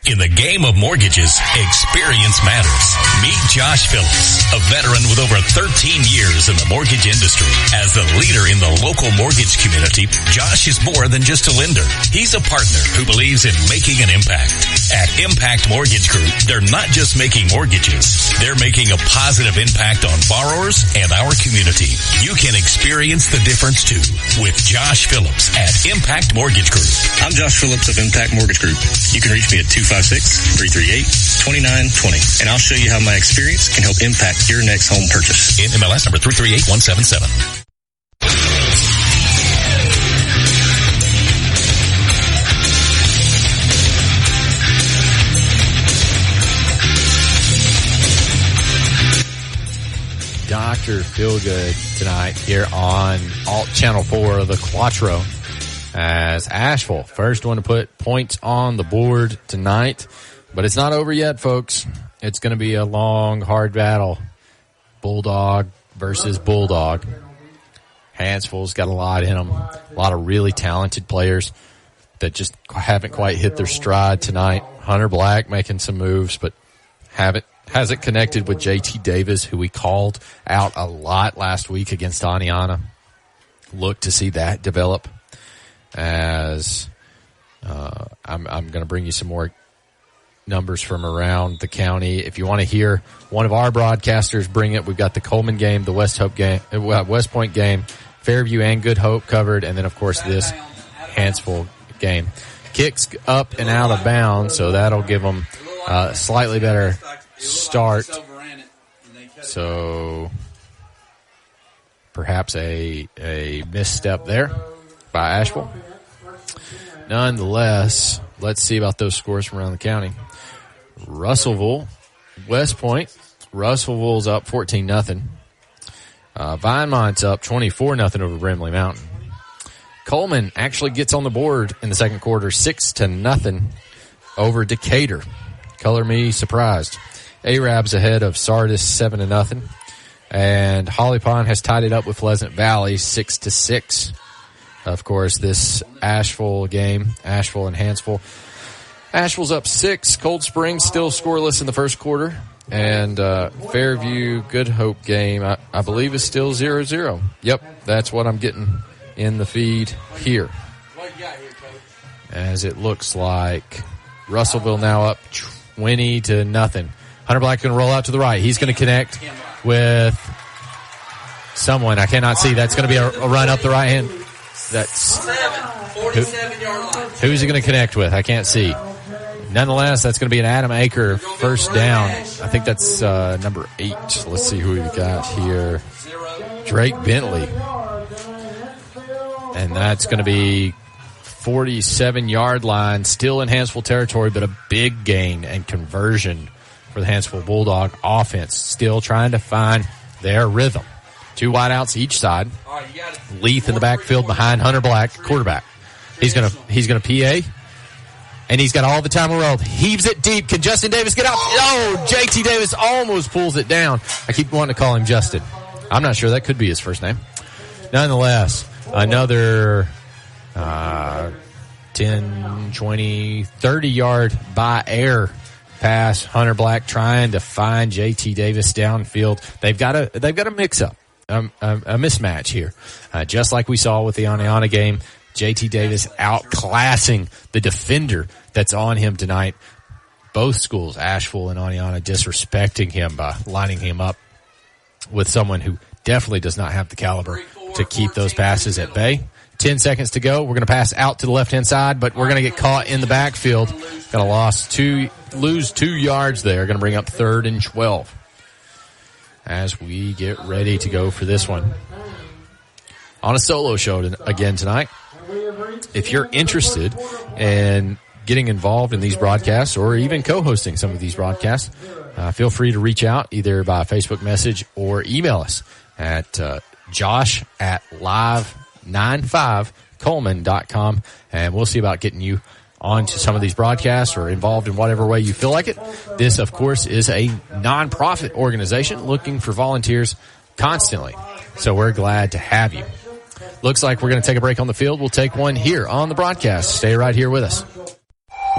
In the game of mortgages, experience matters. Meet Josh Phillips, a veteran with over 13 years in the mortgage industry. As the leader in the local mortgage community, Josh is more than just a lender. He's a partner who believes in making an impact. At Impact Mortgage Group, they're not just making mortgages. They're making a positive impact on borrowers and our community. You can experience the difference too with Josh Phillips at Impact Mortgage Group.
I'm Josh Phillips of Impact Mortgage Group. You can reach me at 256-338-2920, and I'll show you how my experience can help impact your next home purchase.
In MLS number 338177.
Dr. Feelgood tonight here on Alt Channel 4 of the Quattro. As Asheville, first one to put points on the board tonight. But it's not over yet, folks. It's going to be a long, hard battle. Bulldog versus Bulldog. Hanceville's got a lot in them. A lot of really talented players that just haven't quite hit their stride tonight. Hunter Black making some moves, but hasn't connected with JT Davis, who we called out a lot last week against Aniana. Look to see that develop. As I'm going to bring you some more numbers from around the county. If you want to hear one of our broadcasters bring it, we've got the Coleman game, the West Point game, Fairview and Good Hope covered, and then, of course, this Hanceville game. Kicks up and out of bounds, so that'll give them a slightly better start. So perhaps a misstep there by Asheville. Nonetheless, let's see about those scores from around the county. Russellville, West Point. Russellville's up 14-0. Vinemont's up 24-0 over Brimley Mountain. Coleman actually gets on the board in the second quarter, 6-0 over Decatur. Color me surprised. Arabs ahead of Sardis 7-0. And Holly Pond has tied it up with Pleasant Valley 6-6. Of course, this Asheville game, Asheville and Hanceville. Asheville's up 6. Cold Springs still scoreless in the first quarter. And Fairview Good Hope game, I believe, is still 0-0. Yep, that's what I'm getting in the feed here. As it looks like Russellville now up 20-0. Hunter Black going to roll out to the right. He's going to connect with someone. I cannot see. That's going to be a run up the right hand. That's
47-yard line.
Who's he going to connect with? I can't see. Nonetheless, that's going to be an Adam Aker first down. I think that's number 8. Let's see who we got here. Drake Bentley. And that's going to be 47-yard line, still in Hanceville territory, but a big gain and conversion for the Hanceville Bulldog offense. Still trying to find their rhythm. 2 wideouts each side. Leith in the backfield behind Hunter Black, quarterback. He's gonna PA, and he's got all the time in the world. Heaves it deep. Can Justin Davis get out? Oh, JT Davis almost pulls it down. I keep wanting to call him Justin. I'm not sure. That could be his first name. Nonetheless, another 10, 20, 30-yard by air pass. Hunter Black trying to find J.T. Davis downfield. They've got a mix-up, a mismatch here. Just like we saw with the Aniana game, J.T. Davis outclassing the defender that's on him tonight. Both schools, Ashville and Aniana, disrespecting him by lining him up with someone who definitely does not have the caliber to keep those passes at bay. 10 seconds to go. We're going to pass out to the left-hand side, but we're going to get caught in the backfield. Going to lose 2 yards there. Going to bring up 3rd and 12 as we get ready to go for this one. On a solo show again tonight. If you're interested in getting involved in these broadcasts or even co-hosting some of these broadcasts, feel free to reach out either by Facebook message or email us at josh@live95coleman.com, and we'll see about getting you onto some of these broadcasts or involved in whatever way you feel like it. This, of course, is a nonprofit organization looking for volunteers constantly, so we're glad to have you. Looks like we're going to take a break on the field. We'll take one here on the broadcast. Stay right here with us.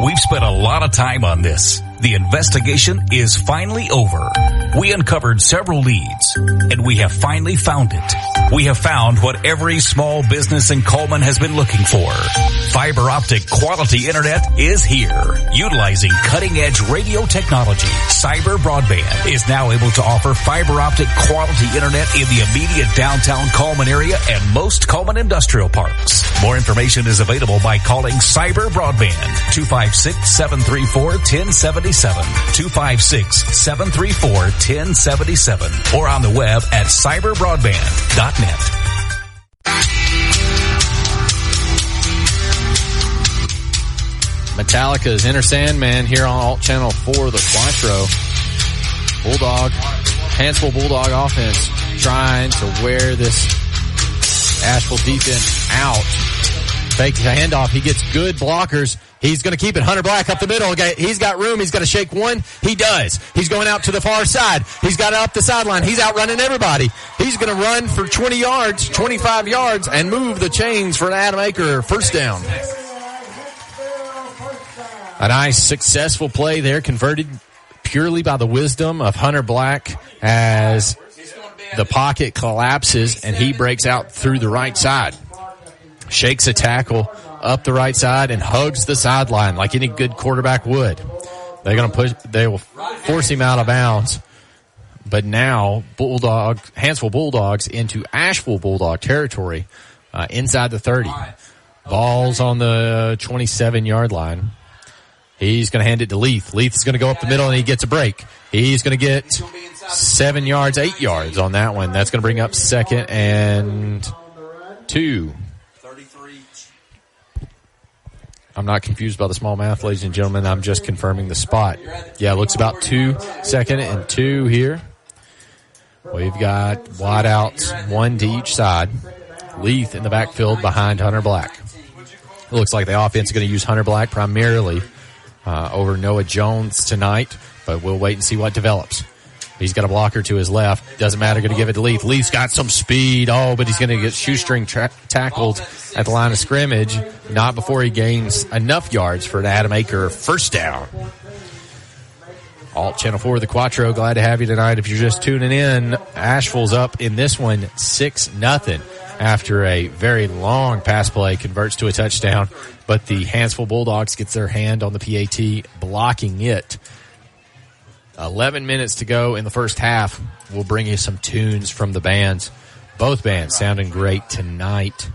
We've spent a lot of time on this. The investigation is finally over. We uncovered several leads, and we have finally found it. We have found what every small business in Coleman has been looking for. Fiber optic quality internet is here. Utilizing cutting-edge radio technology, Cyber Broadband is now able to offer fiber optic quality internet in the immediate downtown Coleman area and most Coleman industrial parks. More information is available by calling Cyber Broadband, 256-734-1077, 256-734-1077, or on the web at cyberbroadband.net.
Metallica's Inner Sandman here on Alt Channel 4, the Quattro. Hanceville Bulldog offense trying to wear this Asheville defense out. Fakes the handoff. He gets good blockers. He's going to keep it. Hunter Black up the middle. He's got room. He's got to shake one. He does. He's going out to the far side. He's got it up the sideline. He's outrunning everybody. He's going to run for 20 yards, 25 yards, and move the chains for an Adam Aker first down. A nice, successful play there, converted purely by the wisdom of Hunter Black as the pocket collapses and he breaks out through the right side. Shakes a tackle up the right side and hugs the sideline like any good quarterback would. They will force him out of bounds. But now Hanceville Bulldogs into Asheville Bulldog territory inside the 30. Ball's on the 27-yard line. He's going to hand it to Leith. Leith is going to go up the middle and he gets a break. He's going to get 7 yards, 8 yards on that one. That's going to bring up 2nd and 2. I'm not confused by the small math, ladies and gentlemen. I'm just confirming the spot. Yeah, it looks about 2nd and 2 here. We've got wideouts, 1 to each side. Leith in the backfield behind Hunter Black. It looks like the offense is going to use Hunter Black primarily over Noah Jones tonight, but we'll wait and see what develops. He's got a blocker to his left. Doesn't matter. Going to give it to Leith. Leith's got some speed. Oh, but he's going to get shoestring tackled at the line of scrimmage. Not before he gains enough yards for an Adam Aker first down. Alt Channel 4, the Quattro. Glad to have you tonight. If you're just tuning in, Asheville's up in this one 6-0 after a very long pass play converts to a touchdown. But the Hanceville Bulldogs gets their hand on the PAT, blocking it. 11 minutes to go in the first half. We'll bring you some tunes from the bands. Both bands sounding great tonight.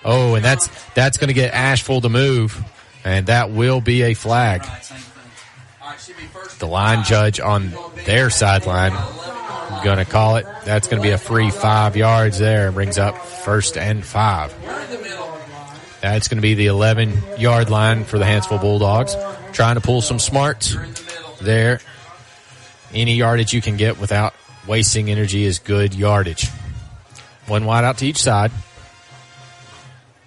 Oh, and that's going to get Asheville to move, and that will be a flag. The line judge on their sideline going to call it. That's going to be a free 5 yards there and brings up 1st and 5. That's going to be the 11-yard line for the Hanceville Bulldogs. Trying to pull some smarts there. Any yardage you can get without wasting energy is good yardage. 1 wide out to each side.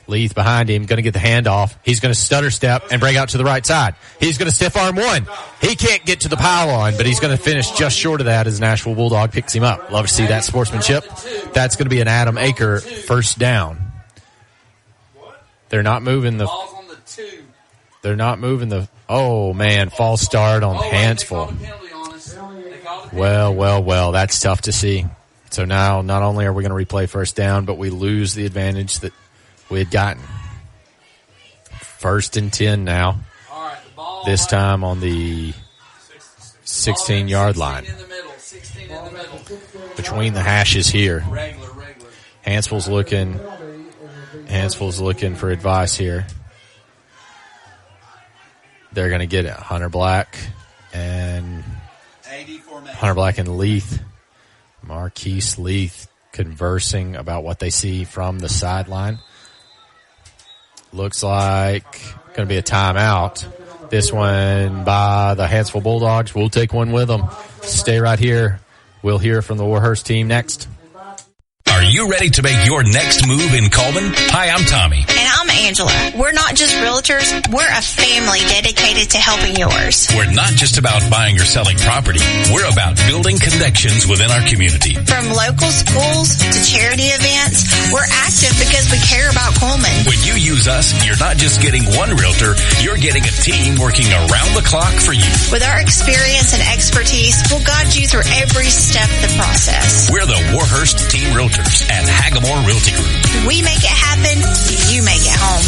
Leith behind him, going to get the handoff. He's going to stutter step and break out to the right side. He's going to stiff arm one. He can't get to the pylon, but he's going to finish just short of that as an Asheville Bulldog picks him up. Love to see that sportsmanship. That's going to be an Adam Aker first down. They're not moving the...
Ball's on the 2.
They're not moving the... Oh, man, false start on Hanceville. Well, that's tough to see. So now not only are we going to replay first down, but we lose the advantage that we had gotten. 1st and 10 now. This time on the 16-yard line. Between the hashes here. Hanceville's looking for advice here. They're going to get it. Hunter Black and Leith. Marquise Leith conversing about what they see from the sideline. Looks like going to be a timeout. This one by the Hanceville Bulldogs. We'll take one with them. Stay right here. We'll hear from the Warhurst team next.
Are you ready to make your next move in Coleman? Hi, I'm Tommy.
And I'm Angela. We're not just realtors, we're a family dedicated to helping yours.
We're not just about buying or selling property. We're about building connections within our community.
From local schools to charity events, we're active because we care about Coleman.
When you use us, you're not just getting one realtor, you're getting a team working around the clock for you.
With our experience and expertise, we'll guide you through every step of the process.
We're the Warhurst Team Realtors at Hagamore Realty Group.
We make it happen, you make it home.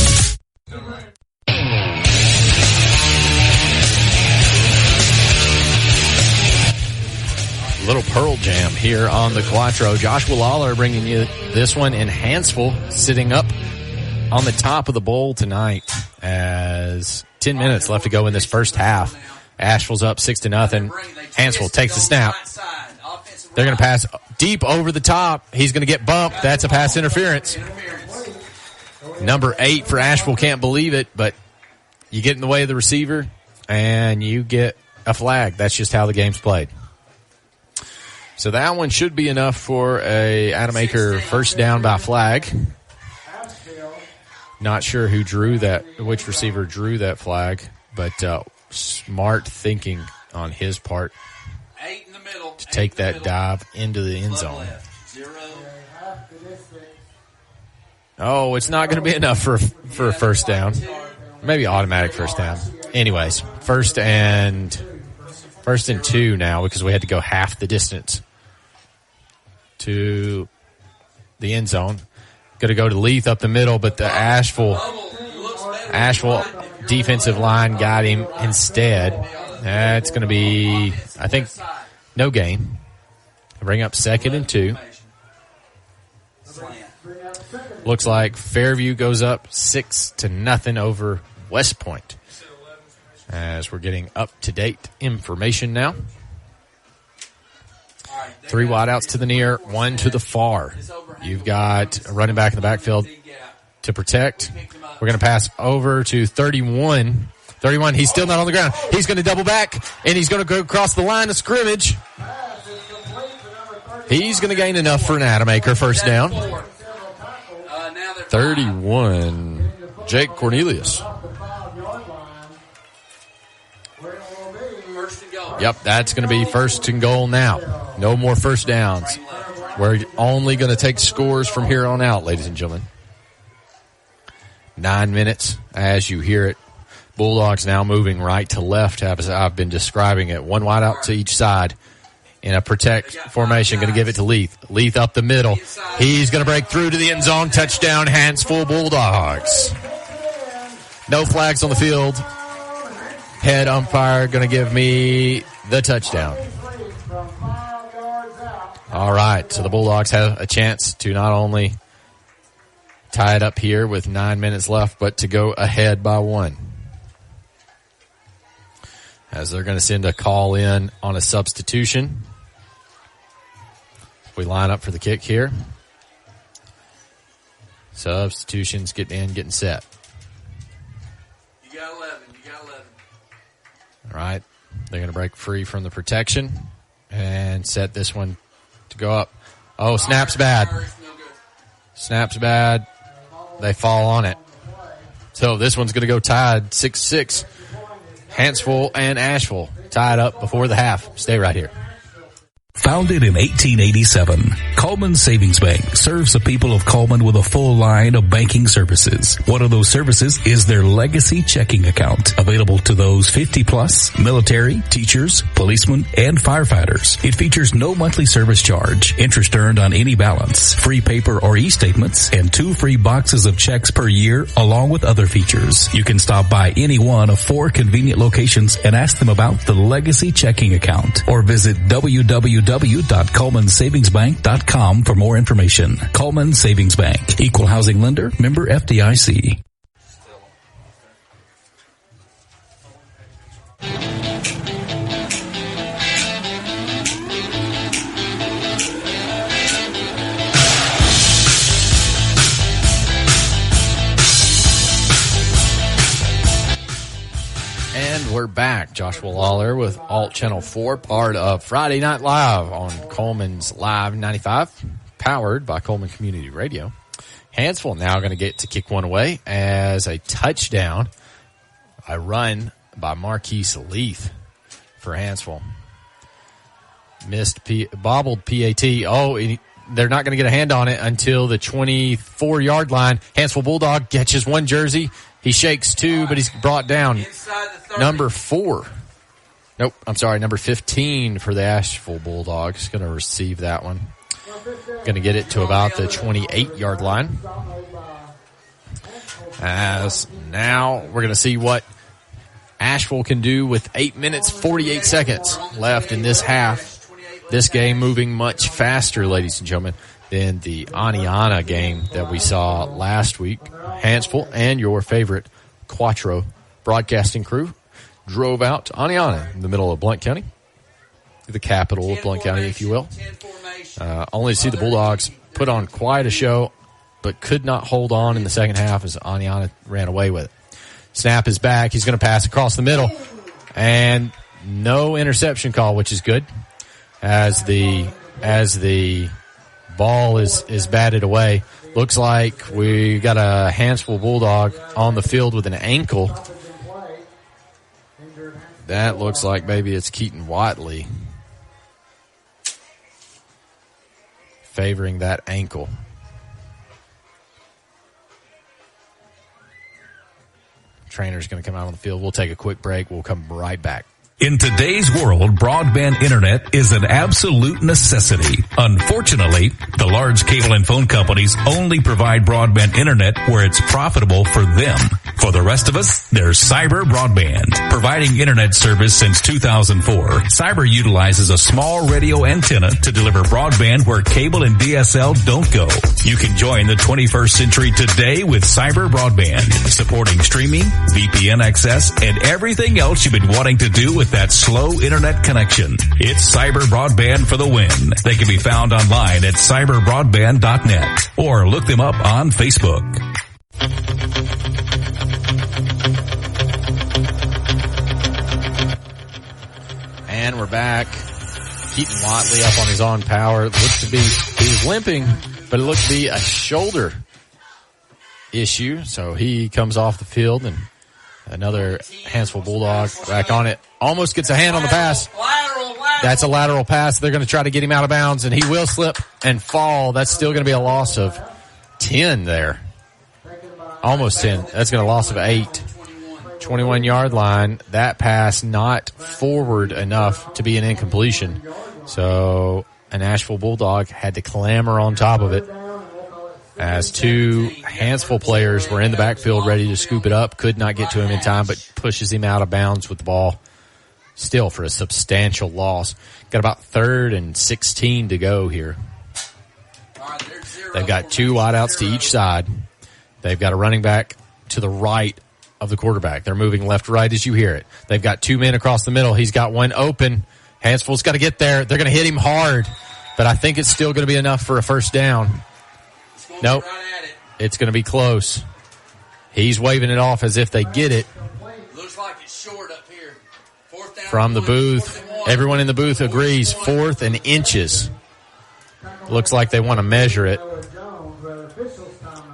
Little Pearl Jam here on the Quattro. Joshua Lawler bringing you this one in Hanceville, sitting up on the top of the bowl tonight as 10 minutes left to go in this first half. Asheville's up 6-0. Hanceville takes the snap. They're going to pass deep over the top. He's going to get bumped. That's a pass interference. Number 8 for Asheville can't believe it, but you get in the way of the receiver and you get a flag. That's just how the game's played. So that one should be enough for a Adam Aker first down by flag. Not sure who drew that, which receiver drew that flag, but smart thinking on his part to take that dive into the end zone. Oh, it's not going to be enough for a first down. Maybe automatic first down. Anyways, first and 2 now because we had to go half the distance to the end zone. Going to go to Leith up the middle, but the Asheville defensive line got him instead. That's going to be, I think, no gain. Bring up 2nd and 2. Looks like Fairview goes up 6-0 over West Point. As we're getting up-to-date information now. 3 wideouts to the near, 1 to the far. You've got a running back in the backfield to protect. We're going to pass over to 31. 31, he's still not on the ground. He's going to double back, and he's going to go across the line of scrimmage. He's going to gain enough for an Adam Aker first down. 31, Jake Cornelius. Yep, that's going to be 1st and goal now. No more first downs. We're only going to take scores from here on out, ladies and gentlemen. 9 minutes as you hear it. Bulldogs now moving right to left, as I've been describing it. 1 wide out to each side in a protect formation. Going to give it to Leith. Leith up the middle. He's going to break through to the end zone. Touchdown, Hanceville Bulldogs. No flags on the field. Head umpire going to give me the touchdown. All right, so the Bulldogs have a chance to not only tie it up here with 9 minutes left, but to go ahead by 1. As they're going to send a call in on a substitution. We line up for the kick here. Substitutions getting in, getting set.
You got 11.
All right, they're going to break free from the protection and set this one to go up. Oh, snap's bad. Snap's bad. They fall on it. So this one's going to go tied 6-6. Hanceville and Asheville tied up before the half. Stay right here.
Founded in 1887, Coleman Savings Bank serves the people of Coleman with a full line of banking services. One of those services is their legacy checking account, available to those 50 plus, military, teachers, policemen, and firefighters. It features no monthly service charge, interest earned on any balance, free paper or e-statements, and 2 free boxes of checks per year, along with other features. You can stop by any one of 4 convenient locations and ask them about the legacy checking account, or visit www.colemansavingsbank.com for more information. Coleman Savings Bank, equal housing lender, member FDIC.
We're back. Joshua Lawler with Alt Channel 4, part of Friday Night Live on Coleman's Live 95, powered by Coleman Community Radio. Hanceville now going to get to kick one away as a touchdown. A run by Marquise Leith for Hanceville. Bobbled PAT. They're not going to get a hand on it until the 24-yard line. Hanceville Bulldog catches one jersey. He shakes 2, but he's brought down. Number 4. Nope, I'm sorry, number 15 for the Ashville Bulldogs. Going to receive that one. Going to get it to about the 28-yard line. As now we're going to see what Ashville can do with 8 minutes, 48 seconds left in this half. This game moving much faster, ladies and gentlemen, than the Aniana game that we saw last week. Hanceville and your favorite Quattro broadcasting crew drove out to Aniana in the middle of Blount County, the capital of Blount County, if you will. Only to see the Bulldogs put on quite a show, but could not hold on in the second half as Aniana ran away with it. Snap is back. He's going to pass across the middle, and no interception call, which is good, as the ball is batted away. Looks like we got a Hanceville Bulldog on the field with an ankle. That looks like maybe it's Keaton Watley favoring that ankle. Trainer's going to come out on the field. We'll take a quick break. We'll come right back.
In today's world, broadband internet is an absolute necessity. Unfortunately, the large cable and phone companies only provide broadband internet where it's profitable for them. For the rest of us, there's Cyber Broadband. Providing internet service since 2004, Cyber utilizes a small radio antenna to deliver broadband where cable and DSL don't go. You can join the 21st century today with Cyber Broadband, supporting streaming, VPN access, and everything else you've been wanting to do with that slow internet connection. It's Cyber Broadband for the win. They can be found online at cyberbroadband.net or look them up on Facebook.
And we're back. Keaton Watley up on his own power. It looked to be, he was limping, but it looked to be a shoulder issue. So he comes off the field, and another Hanceville Bulldog back on it. Almost gets a hand on the pass. That's a lateral pass. They're going to try to get him out of bounds, and he will slip and fall. That's still going to be a loss of 10 there. Almost 10. That's going to be a loss of 8. 21-yard line. That pass not forward enough to be an incompletion. So an Asheville Bulldog had to clamber on top of it, as 2 Hanceville players were in the backfield ready to scoop it up. Could not get to him in time, but pushes him out of bounds with the ball. Still for a substantial loss. Got about 3rd and 16 to go here. They've got 2 wideouts to each side. They've got a running back to the right of the quarterback. They're moving left-right as you hear it. They've got 2 men across the middle. He's got one open. Hanceville's got to get there. They're going to hit him hard, but I think it's still going to be enough for a first down. Nope. It's going to be close. He's waving it off as if they get it.
Looks like it's short up here.
From the booth. Everyone in the booth agrees. 4th and inches. Looks like they want to measure it.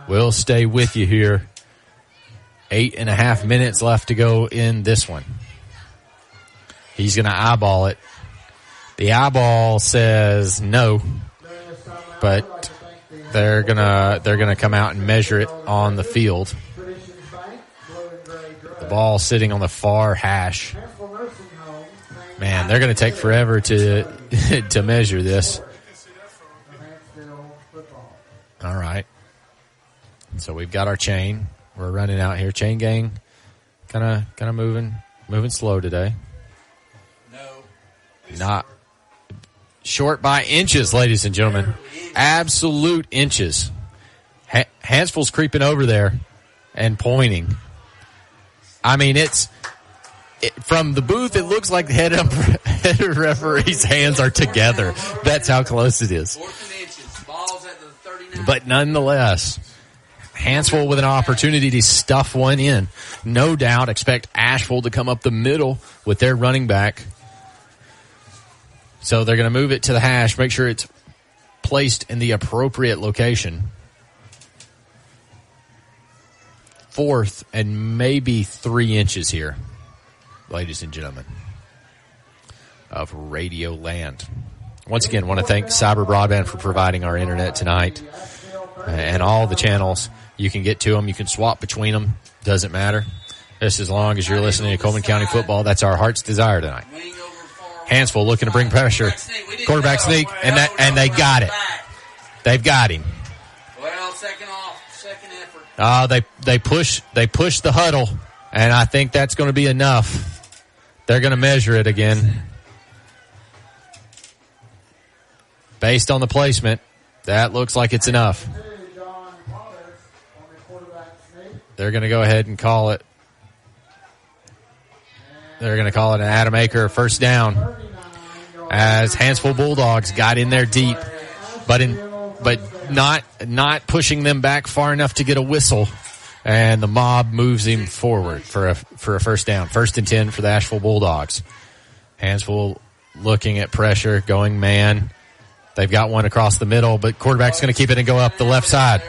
We'll stay with you here. 8.5 minutes left to go in this one. He's going to eyeball it. The eyeball says no, but they're gonna come out and measure it on the field. The ball sitting on the far hash. Man, they're going to take forever to to measure this. All right. So we've got our chain. We're running out here. Chain gang kind of moving slow today. Not short by inches, ladies and gentlemen. Absolute inches. Hanceville's creeping over there and pointing. I mean, from the booth, it looks like the head referee's hands are together. That's how close it is. But nonetheless, Hanceville with an opportunity to stuff one in. No doubt expect Ashville to come up the middle with their running back. So they're going to move it to the hash, make sure it's placed in the appropriate location. 4th and maybe 3 inches here, ladies and gentlemen, of Radio Land. Once again, want to thank Cyber Broadband for providing our internet tonight and all the channels. You can get to them. You can swap between them. Doesn't matter. Just as long as you're listening to Coleman County football, that's our heart's desire tonight. Hanceville looking to bring pressure. Quarterback sneak, and they got it. They've got him.
Well, second effort.
They push the huddle, and I think that's going to be enough. They're going to measure it again. Based on the placement, that looks like it's enough. They're going to go ahead and call it. They're going to call it an Adam Aker first down as Hanceville Bulldogs got in there deep, but not pushing them back far enough to get a whistle, and the mob moves him forward for a first down. 1st and 10 for the Asheville Bulldogs. Hanceville looking at pressure, going man. They've got one across the middle, but quarterback's going to keep it and go up the left side.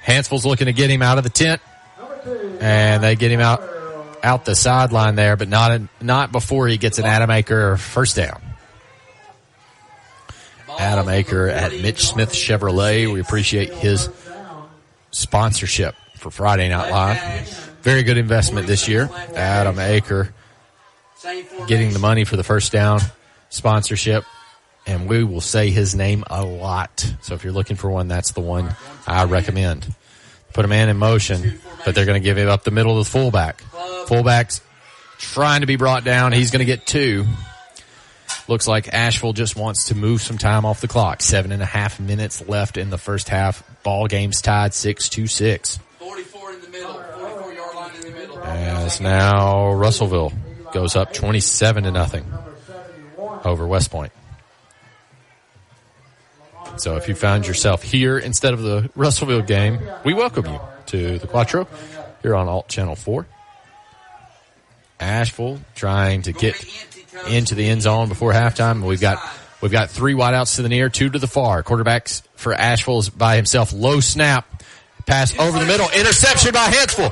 Hanceville's looking to get him out of the tent, and they get him out the sideline there, but not before he gets an Adam Aker first down. Adam Aker at Mitch Smith Chevrolet. We appreciate his sponsorship for Friday Night Live. Very good investment this year. Adam Aker getting the money for the first down sponsorship. And we will say his name a lot. So if you're looking for one, that's the one I recommend. Put a man in motion, but they're going to give it up the middle of the fullback. Fullback's trying to be brought down. He's going to get 2. Looks like Asheville just wants to move some time off the clock. 7.5 minutes left in the first half. Ball game's tied 6-6.
44 in the middle. 44-yard line in the middle.
As now Russellville goes up 27-0 over West Point. So if you found yourself here instead of the Russellville game, we welcome you to the Quattro here on Alt Channel 4. Asheville trying to get into the end zone before halftime. We've got 3 wideouts to the near, 2 to the far. Quarterbacks for Asheville is by himself. Low snap. Pass over the middle. Interception by Hanceville.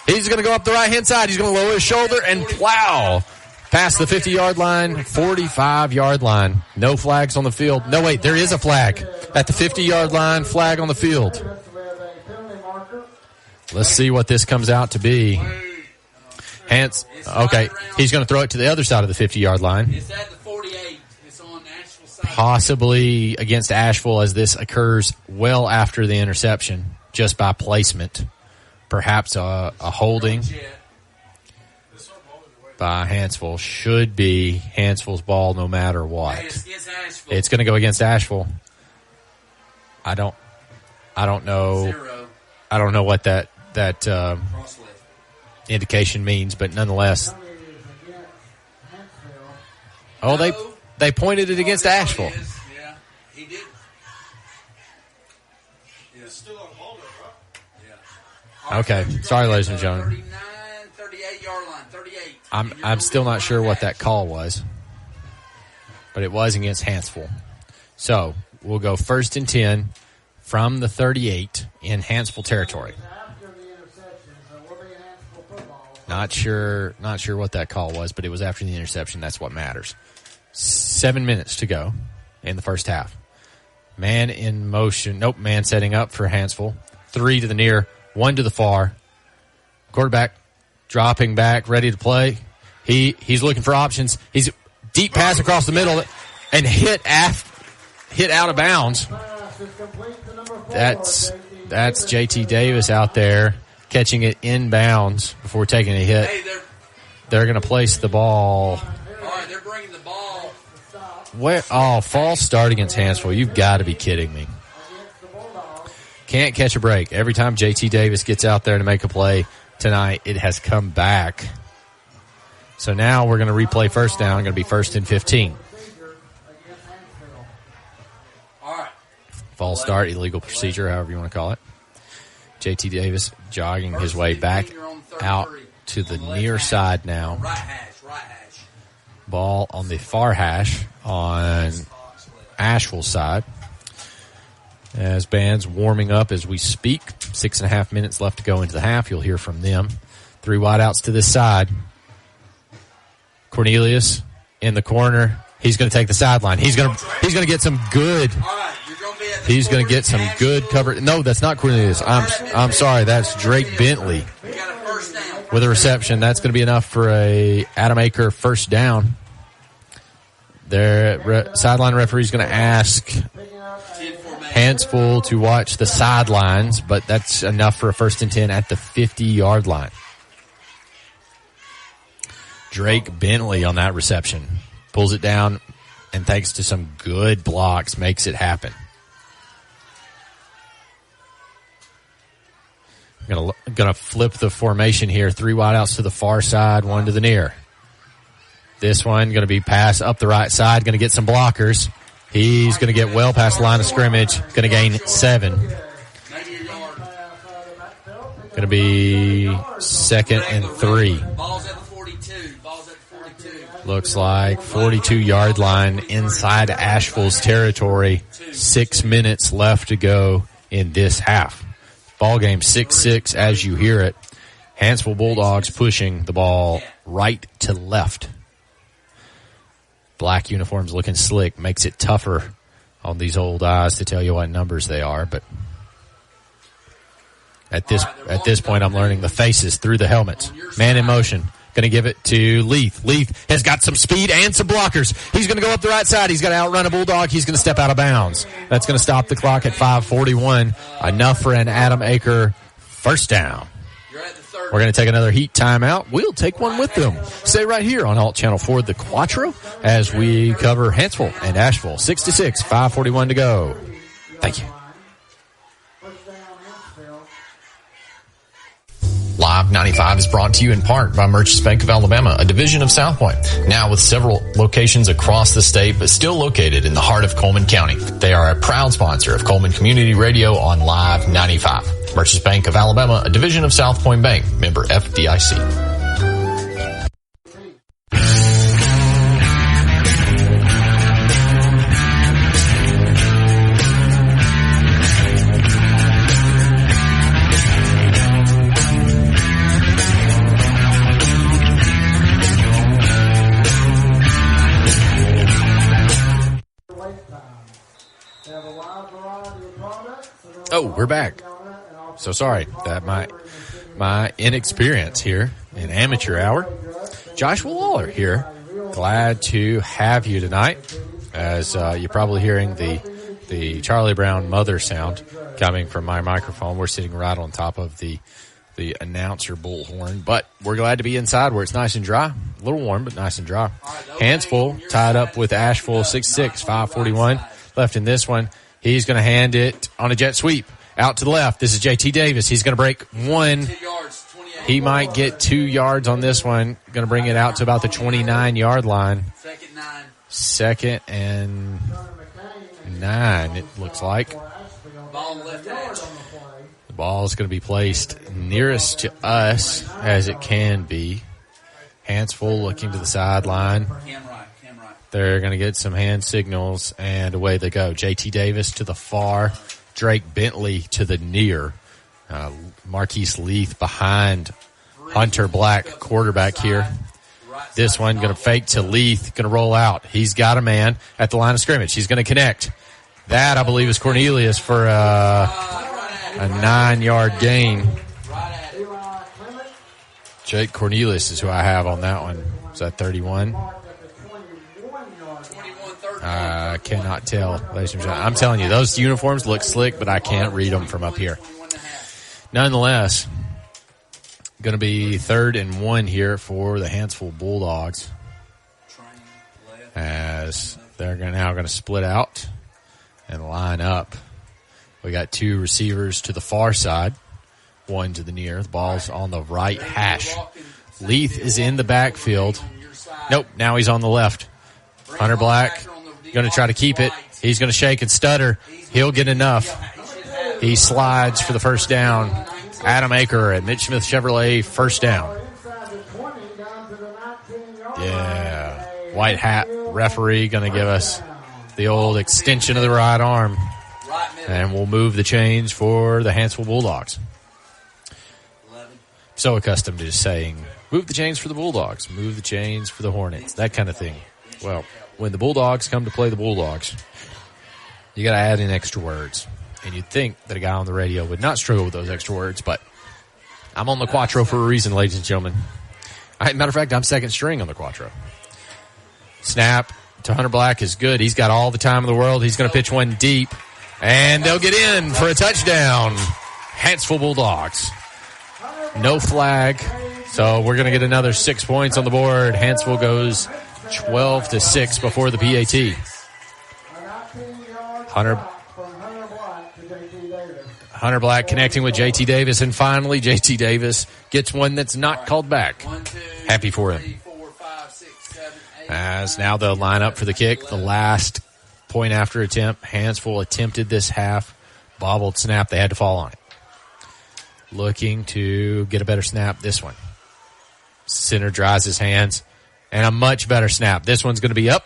He's going to go up the right-hand side. He's going to lower his shoulder and plow past the 50-yard line, 45-yard line. No flags on the field. No, wait, there is a flag at the 50-yard line, flag on the field. Let's see what this comes out to be. Okay, he's going to throw it to the other side of the 50-yard line.
It's at the 48. It's on Asheville side.
Possibly against Asheville, as this occurs well after the interception, just by placement. Perhaps a holding by Hanceville. Should be Hanceville's ball no matter what. It's going to go against Asheville. I don't know.
0.
I don't know what that indication means, but nonetheless. Oh, they pointed it against Asheville.
Yeah, he did.
Yeah, still on hold, right? Yeah.
Okay, sorry, ladies and gentlemen.
38-yard line, 38.
I'm still not sure what that call was, but it was against Hanceville. So we'll go 1st and 10 from the 38 in Hanceville territory. Not sure what that call was, but it was after the interception. That's what matters. 7 minutes to go in the first half. Man in motion. Nope, man setting up for Hanceville. 3 to the near, 1 to the far. Quarterback dropping back, ready to play. He's looking for options. He's deep pass across the middle and hit out of bounds. That's JT Davis out there catching it inbounds before taking a hit. They're going to place the ball.
All right, they're bringing the ball.
False start against Hanceville. You've got to be kidding me. Can't catch a break. Every time JT Davis gets out there to make a play tonight, it has come back. So now we're going to replay first down. Going to be 1st and 15.
All right.
False start, illegal procedure, however you want to call it. JT Davis jogging his way back out to the near side now.
Right hash.
Ball on the far hash on Ashville side. As band's warming up as we speak. 6.5 minutes left to go into the half. You'll hear from them. 3 wideouts to this side. Cornelius in the corner. He's going to take the sideline. He's going to get some good. He's going to get some good cover. No, that's not Cornelius. I'm sorry. That's Drake Bentley with a reception. That's going to be enough for a Adam Aker first down. Their sideline referee is going to ask Hanceville to watch the sidelines, but that's enough for a 1st and 10 at the 50-yard line. Drake Bentley on that reception. Pulls it down, and thanks to some good blocks, makes it happen. Gonna flip the formation here. 3 wideouts to the far side, 1 to the near. This one going to be pass up the right side. Going to get some blockers. He's going to get well past the line of scrimmage. Going to gain 7. Going to be 2nd and 3. Looks like 42-yard line inside Asheville's territory. 6 minutes left to go in this half. Ball game 6-6 as you hear it. Hanceville Bulldogs pushing the ball right to left. Black uniforms looking slick. Makes it tougher on these old eyes to tell you what numbers they are. But at this point, I'm learning the faces through the helmets. Man in motion. Going to give it to Leith. Leith has got some speed and some blockers. He's going to go up the right side. He's going to outrun a Bulldog. He's going to step out of bounds. That's going to stop the clock at 5:41. Enough for an Adam Aker first down. We're going to take another heat timeout. We'll take one with them. Stay right here on Alt Channel 4, the Quattro, as we cover Hanceville and Asheville. 6-6, 5:41 to go. Thank you.
Live 95 is brought to you in part by Merchants Bank of Alabama, a division of South Point, now with several locations across the state, but still located in the heart of Coleman County. They are a proud sponsor of Coleman Community Radio on Live 95. Merchants Bank of Alabama, a division of South Point Bank, member FDIC.
Oh, we're back. So sorry that my inexperience here in amateur hour. Joshua Lawler here. Glad to have you tonight. As you're probably hearing the Charlie Brown mother sound coming from my microphone. We're sitting right on top of the announcer bullhorn, but we're glad to be inside where it's nice and dry. A little warm, but nice and dry. Hanceville tied up with Asheville 6-6, 5:41 left in this one. He's going to hand it on a jet sweep out to the left. This is JT Davis. He's going to break 1. He might get 2 yards on this one. Going to bring it out to about the 29-yard line. 2nd and 9, it looks like. The ball is going to be placed nearest to us as it can be. Hanceville looking to the sideline. They're going to get some hand signals, and away they go. JT Davis to the far, Drake Bentley to the near. Marquise Leith behind Hunter Black, quarterback here. This one going to fake to Leith, going to roll out. He's got a man at the line of scrimmage. He's going to connect. That, I believe, is Cornelius for a 9-yard gain. Jake Cornelius is who I have on that one. Is that 31? I cannot tell, ladies and gentlemen. I'm telling you, those uniforms look slick, but I can't read them from up here. Nonetheless, going to be 3rd and 1 here for the Hanceville Bulldogs, as they're now going to split out and line up. We got 2 receivers to the far side, 1 to the near. The ball's on the right hash. Leith is in the backfield. Nope, now he's on the left. Hunter Black going to try to keep it. He's going to shake and stutter. He'll get enough. He slides for the first down. Adam Aker at Mitch Smith Chevrolet, first down. Yeah. White hat referee going to give us the old extension of the right arm. And we'll move the chains for the Hanceville Bulldogs. So accustomed to saying, move the chains for the Bulldogs, move the chains for the Hornets, that kind of thing. Well, when the Bulldogs come to play the Bulldogs, you got to add in extra words. And you'd think that a guy on the radio would not struggle with those extra words, but I'm on the Quattro for a reason, ladies and gentlemen. Matter of fact, I'm second string on the Quattro. Snap to Hunter Black is good. He's got all the time in the world. He's going to pitch one deep, and they'll get in for a touchdown. Hanceville Bulldogs. No flag, so we're going to get another 6 points on the board. Hanceville goes 12-6 before the PAT. Hunter Black connecting with JT Davis, and finally JT Davis gets one that's not called back. Happy for him. As now they'll line up for the kick. The last point after attempt. Hanceville attempted this half. Bobbled snap. They had to fall on it. Looking to get a better snap this one. Center dries his hands. And a much better snap. This one's going to be up.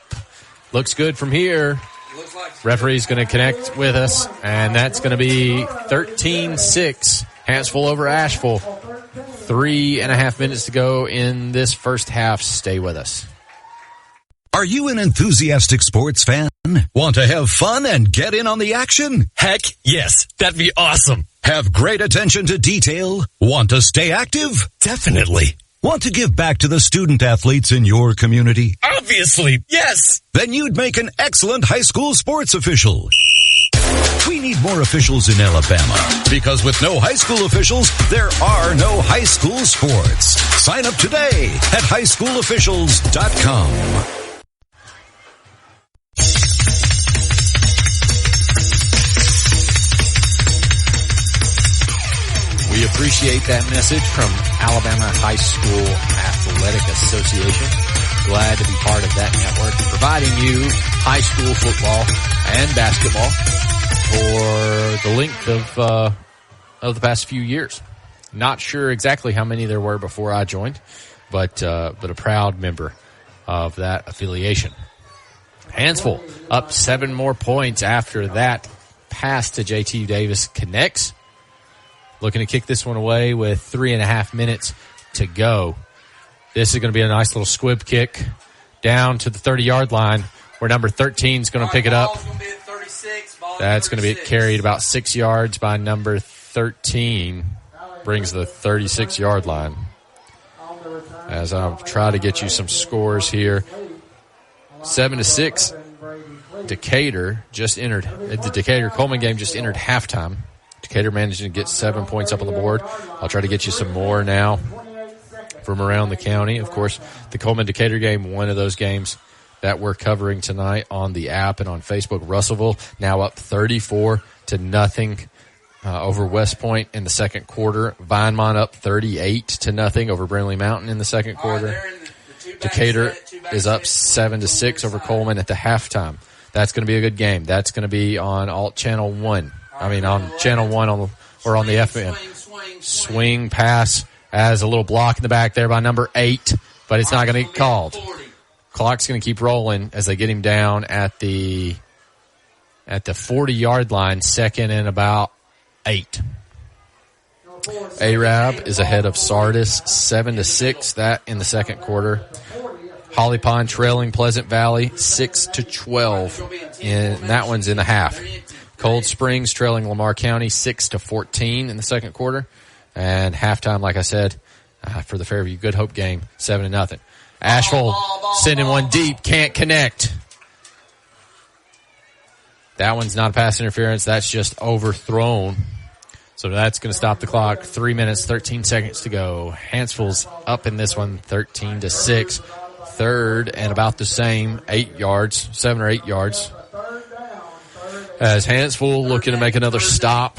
Looks good from here. Referee's going to connect with us. And that's going to be 13-6. Hanceville over Ashville. 3.5 minutes to go in this first half. Stay with us.
Are you an enthusiastic sports fan? Want to have fun and get in on the action?
Heck, yes. That'd be awesome.
Have great attention to detail? Want to stay active?
Definitely.
Want to give back to the student athletes in your community?
Obviously, yes.
Then you'd make an excellent high school sports official. We need more officials in Alabama, because with no high school officials, there are no high school sports. Sign up today at highschoolofficials.com.
We appreciate that message from Alabama High School Athletic Association. Glad to be part of that network, providing you high school football and basketball for the length of the past few years. Not sure exactly how many there were before I joined, but a proud member of that affiliation. Hanceville up 7 more points after that pass to JT Davis connects. Looking to kick this one away with 3.5 minutes to go. This is going to be a nice little squib kick down to the 30-yard line where number 13 is going to pick it up. That's going to be carried about 6 yards by number 13. Brings the 36-yard line. As I'll try to get you some scores here. 7-6. Decatur just entered. The Decatur-Coleman game just entered halftime. Decatur managed to get 7 points up on the board. I'll try to get you some more now from around the county. Of course, the Coleman-Decatur game, one of those games that we're covering tonight on the app and on Facebook. Russellville now up 34-0 over West Point in the second quarter. Vinemont up 38-0 over Brindley Mountain in the second quarter. Decatur is up 7-6 over Coleman at the halftime. That's going to be a good game. That's going to be on Alt Channel 1. On Channel 1 on the FM. Swing pass as a little block in the back there by number 8, but it's not going to get called. Clock's going to keep rolling as they get him down at the 40-yard line, second and about 8. Arab is ahead of Sardis 7-6. That in the second quarter. Holly Pond trailing Pleasant Valley 6-12. And that one's in the half. Cold Springs trailing Lamar County 6-14 in the second quarter. And halftime, like I said, for the Fairview Good Hope game, 7-0. Ashville sending one deep, can't connect. That one's not a pass interference. That's just overthrown. So that's going to stop the clock. 3 minutes, 13 seconds to go. Hanceville's up in this one, 13-6. Third and about the same, 8 yards, 7 or 8 yards. As Hanceville looking to make another stop.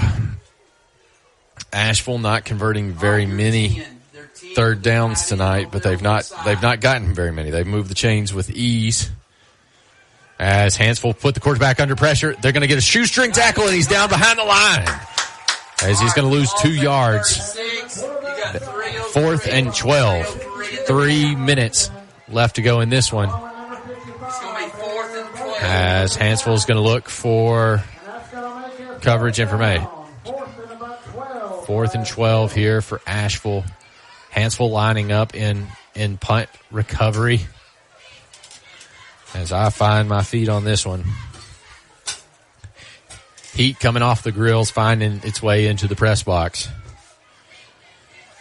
Ashville not converting very many third downs tonight, but they've not gotten very many. They've moved the chains with ease. As Hanceville put the quarterback under pressure, they're going to get a shoestring tackle, and he's down behind the line. As he's going to lose 2 yards. 4th and 12. 3 minutes left to go in this one. As Hanceville's going to look for coverage information. 4th and 12 here for Ashville. Hanceville lining up in punt recovery. As I find my feet on this one. Heat coming off the grills, finding its way into the press box.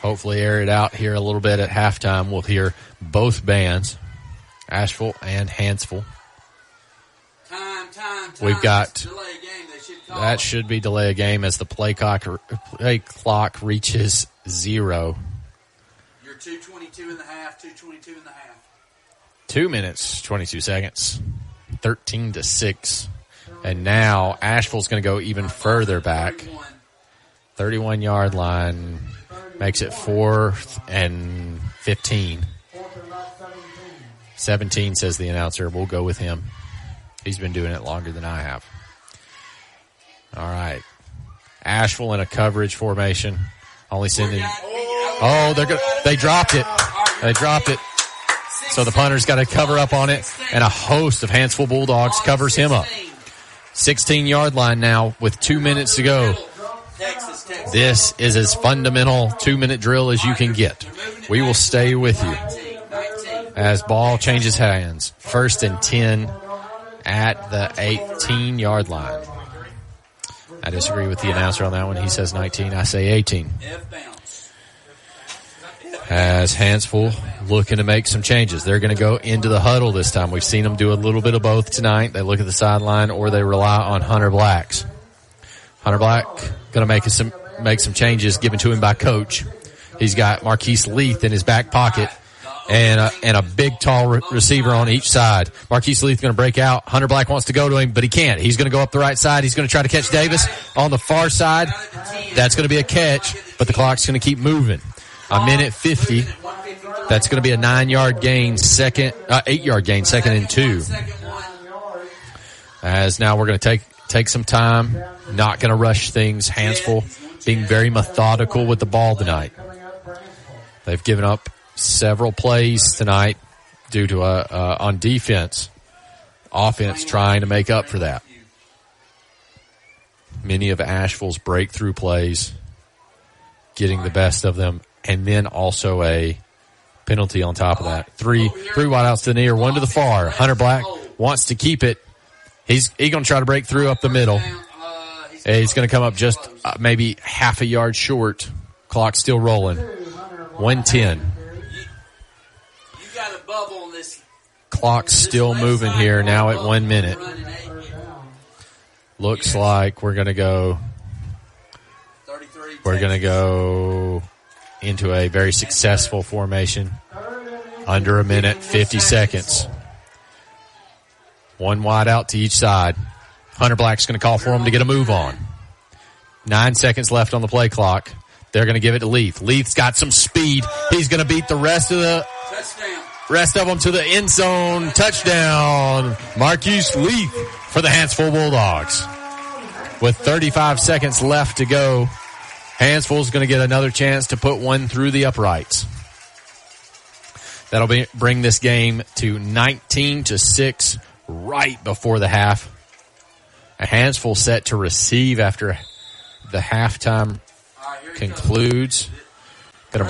Hopefully air it out here a little bit at halftime. We'll hear both bands, Ashville and Hanceville. We've got, that should be delay a game as the play clock reaches 0.
You're 2:22 and a half, 2:22 and a half.
2 minutes, 22 seconds, 13-6. And now Asheville's going to go even further back. 31-yard line makes it 4th and 15. 17, says the announcer. We'll go with him. He's been doing it longer than I have. All right. Asheville in a coverage formation. Only sending. They dropped it. They dropped it. So the punter's got to cover up on it, and a host of Hanceville Bulldogs covers him up. 16-yard line now with 2 minutes to go. This is as fundamental 2-minute drill as you can get. We will stay with you as ball changes hands. 1st and 10 at the 18-yard line. I disagree with the announcer on that one. He says 19. I say 18. As Hanceville looking to make some changes. They're going to go into the huddle this time. We've seen them do a little bit of both tonight. They look at the sideline or they rely on Hunter Blacks. Hunter Black going to make some changes given to him by Coach. He's got Marquise Leith in his back pocket and a big, tall receiver on each side. Marquise Leith going to break out. Hunter Black wants to go to him, but he can't. He's going to go up the right side. He's going to try to catch Davis on the far side. That's going to be a catch, but the clock's going to keep moving. A minute 50. That's going to be a 9-yard gain, 8-yard gain, 2nd and 2. As now we're going to take some time, not going to rush things. Hanceville being very methodical with the ball tonight. They've given up several plays tonight due to on defense. Offense trying to make up for that. Many of Asheville's breakthrough plays getting the best of them. And then also a penalty on top of that. Three wideouts to the near, one to the far. Hunter Black wants to keep it. He's going to try to break through up the middle. He's going to come up just maybe half a yard short. Clock still rolling. 1:10. Clock still moving here now at 1 minute. Looks like we're going to go into a very successful formation. Under a minute, 50 seconds. One wide out to each side. Hunter Black's going to call for him to get a move on. 9 seconds left on the play clock. They're going to give it to Leith. Leith's got some speed. He's going to beat the rest of them to the end zone. Touchdown. Marquise Leith for the Hanceville Bulldogs. With 35 seconds left to go, Hanceville's going to get another chance to put one through the uprights. That'll bring this game to 19-6 right before the half. A Hanceville set to receive after the halftime concludes. Gonna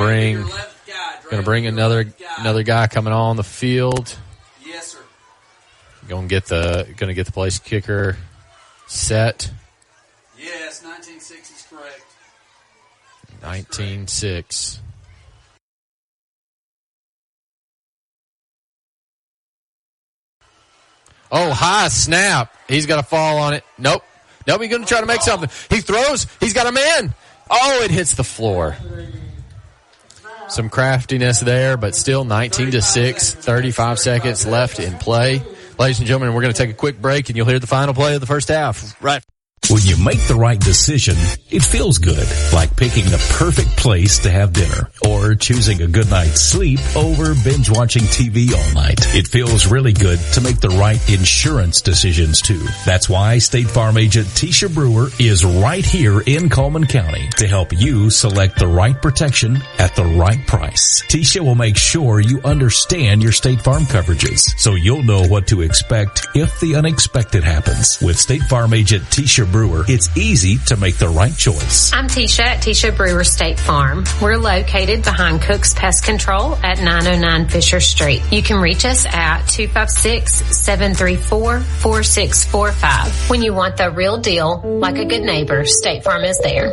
bring another guy coming on the field.
Yes, sir.
Gonna get the place kicker set.
Yes, 19-6 is correct.
19-6. Oh, high snap. He's got to fall on it. Nope. He's going to try to make something. He throws. He's got a man. Oh, it hits the floor. Some craftiness there, but still 19-6, 35 seconds left in play. Ladies and gentlemen, we're going to take a quick break, and you'll hear the final play of the first half. Right.
When you make the right decision, it feels good, like picking the perfect place to have dinner or choosing a good night's sleep over binge watching TV all night. It feels really good to make the right insurance decisions too. That's why State Farm agent Tisha Brewer is right here in Coleman County to help you select the right protection at the right price. Tisha will make sure you understand your State Farm coverages so you'll know what to expect if the unexpected happens. With State Farm agent Tisha Brewer, it's easy to make the right choice.
I'm Tisha at Tisha Brewer State Farm. We're located behind Cook's Pest Control at 909 Fisher Street. You can reach us at 256-734-4645. When you want the real deal, like a good neighbor, State Farm is there.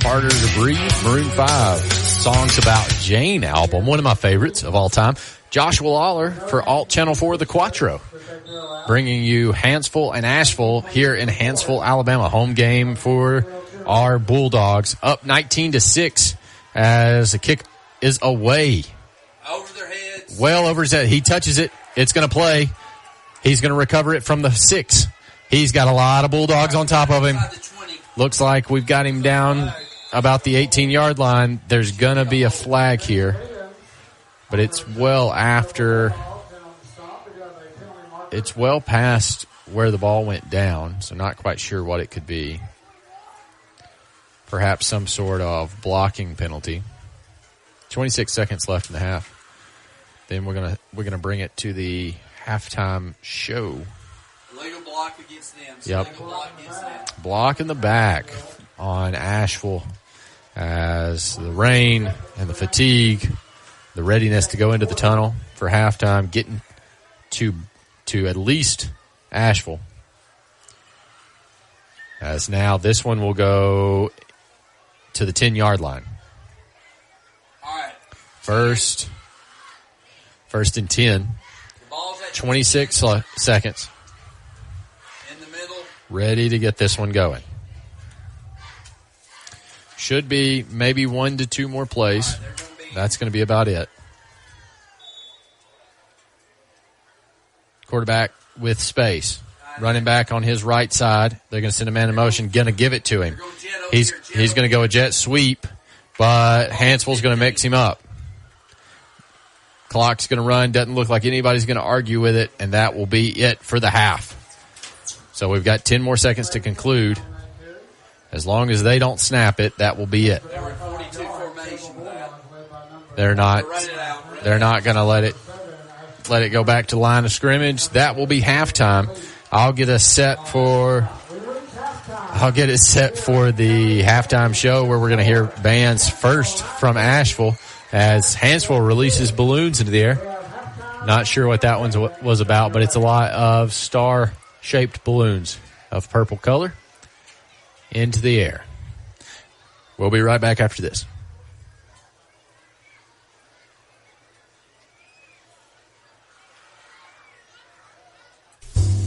Harder to Breathe, Maroon 5. Songs About Jane album, one of my favorites of all time. Joshua Lawler for Alt Channel 4, The Quattro, bringing you Hanceville and Ashville here in Hanceville, Alabama. Home game for our Bulldogs, up 19-6 as the kick is away.
Over their heads.
Well over his head. He touches it. It's going to play. He's going to recover it from the 6. He's got a lot of Bulldogs on top of him. Looks like we've got him down about the 18-yard line. There's going to be a flag here, but it's well past where the ball went down, so not quite sure what it could be. Perhaps some sort of blocking penalty. 26 seconds left in the half. Then we're gonna bring it to the halftime show.
Illegal block against them.
Yep. Block in the back on Ashville as the rain and the fatigue, the readiness to go into the tunnel for halftime, getting to at least Ashville. As now this one will go to the 10-yard line.
All right.
First and 10. 26 seconds.
In the middle.
Ready to get this one going. Should be maybe 1 to 2 more plays. That's going to be about it. Quarterback with space. Running back on his right side. They're going to send a man in motion. Going to give it to him. He's going to go a jet sweep, but Hanceville's going to mix him up. Clock's going to run. Doesn't look like anybody's going to argue with it, and that will be it for the half. So we've got 10 more seconds to conclude. As long as they don't snap it, that will be it. They're not going to let it go back to line of scrimmage. That will be halftime. I'll get it set for the halftime show where we're going to hear bands first from Ashville as Hanceville releases balloons into the air. Not sure what that one was about, but it's a lot of star-shaped balloons of purple color into the air. We'll be right back after this.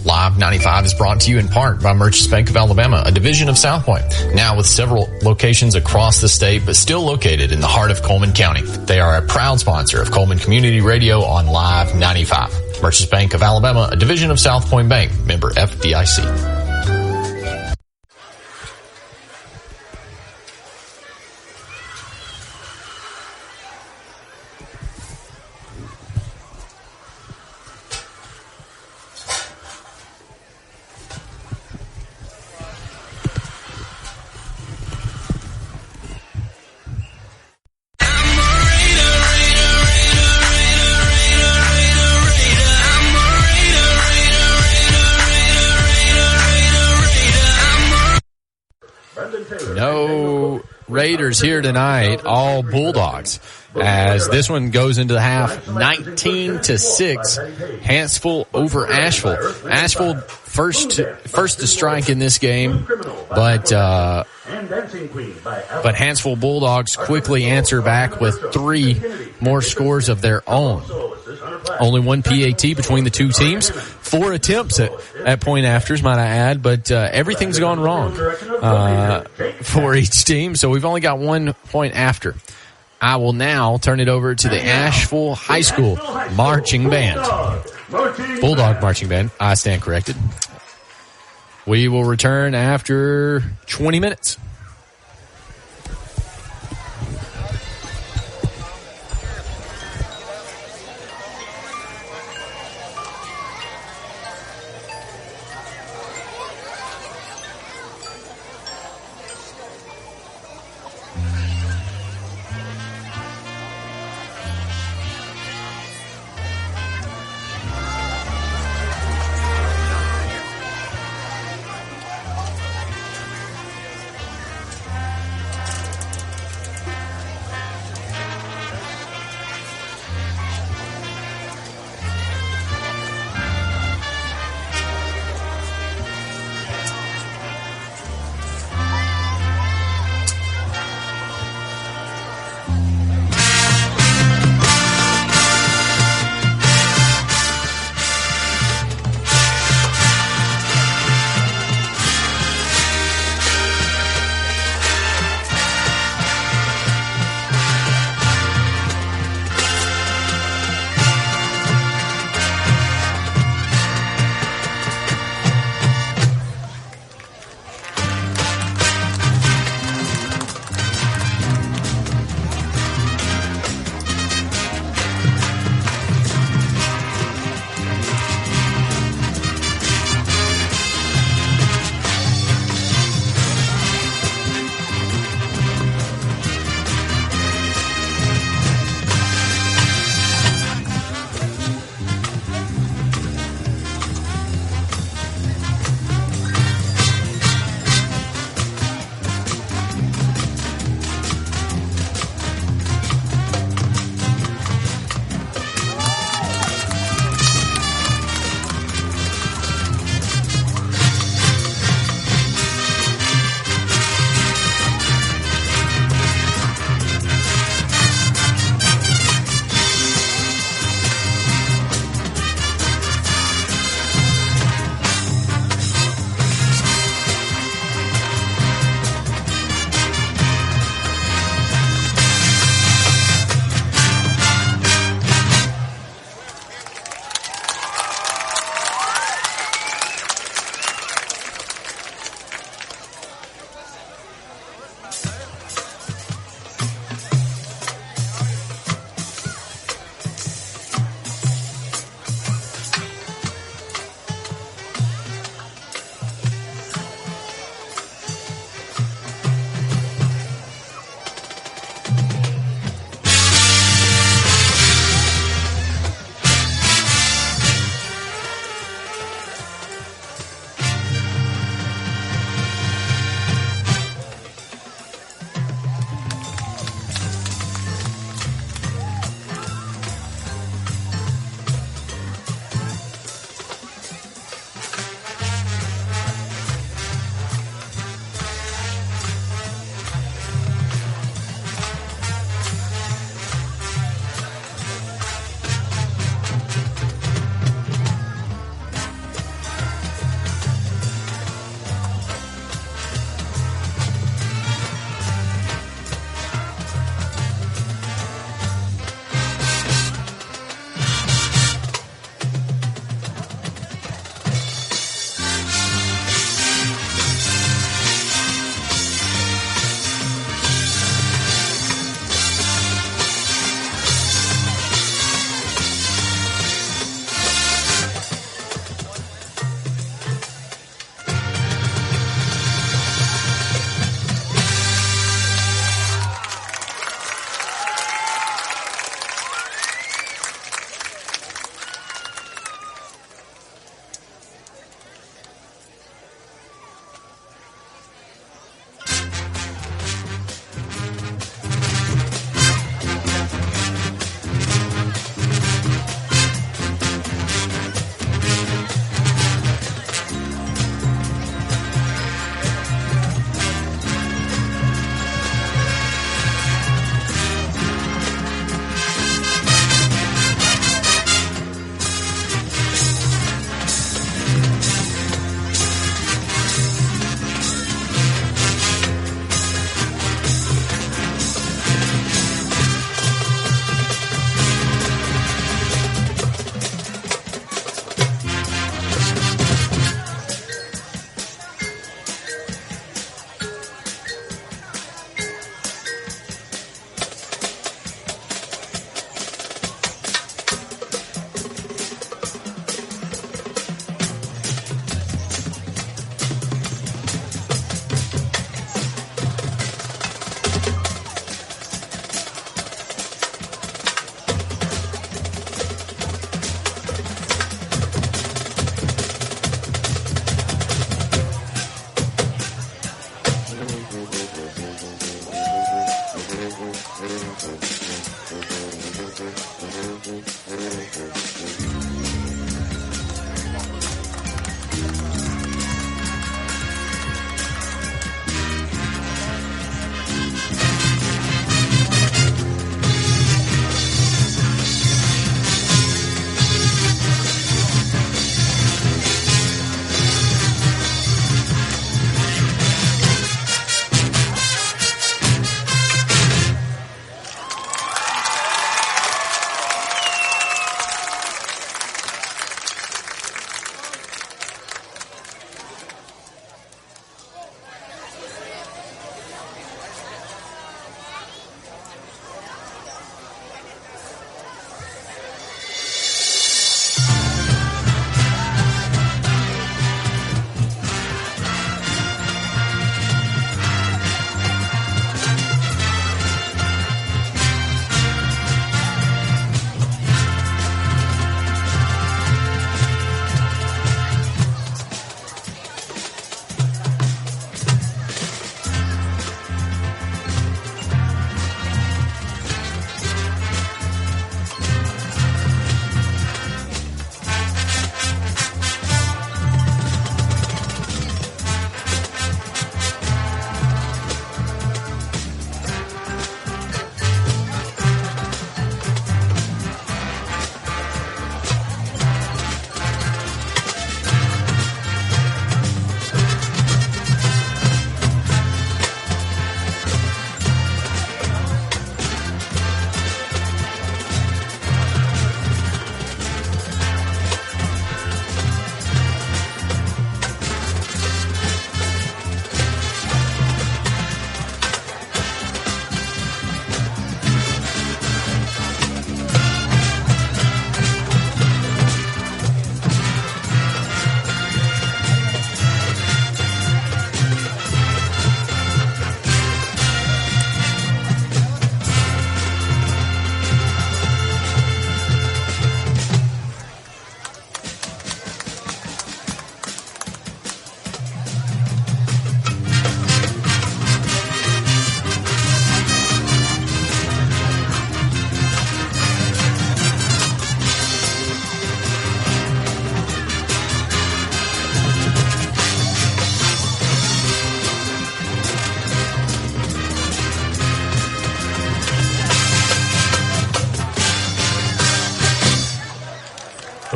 Live 95 is brought to you in part by Merchants Bank of Alabama, a division of South Point, now with several locations across the state, but still located in the heart of Coleman County. They are a proud sponsor of Coleman Community Radio on Live 95. Merchants Bank of Alabama, a division of South Point Bank, member FDIC.
no Raiders here tonight, all Bulldogs. As this one goes into the half, 19-6, Hanceville over Ashville. Ashville first to strike in this game, but Hanceville Bulldogs quickly answer back with 3 more scores of their own. Only 1 PAT between the two teams. 4 attempts at point afters, might I add, but everything's gone wrong for each team, so we've only got 1 point after. I will now turn it over to the Ashville High School Marching Band. Bulldog Marching Band. I stand corrected. We will return after 20 minutes.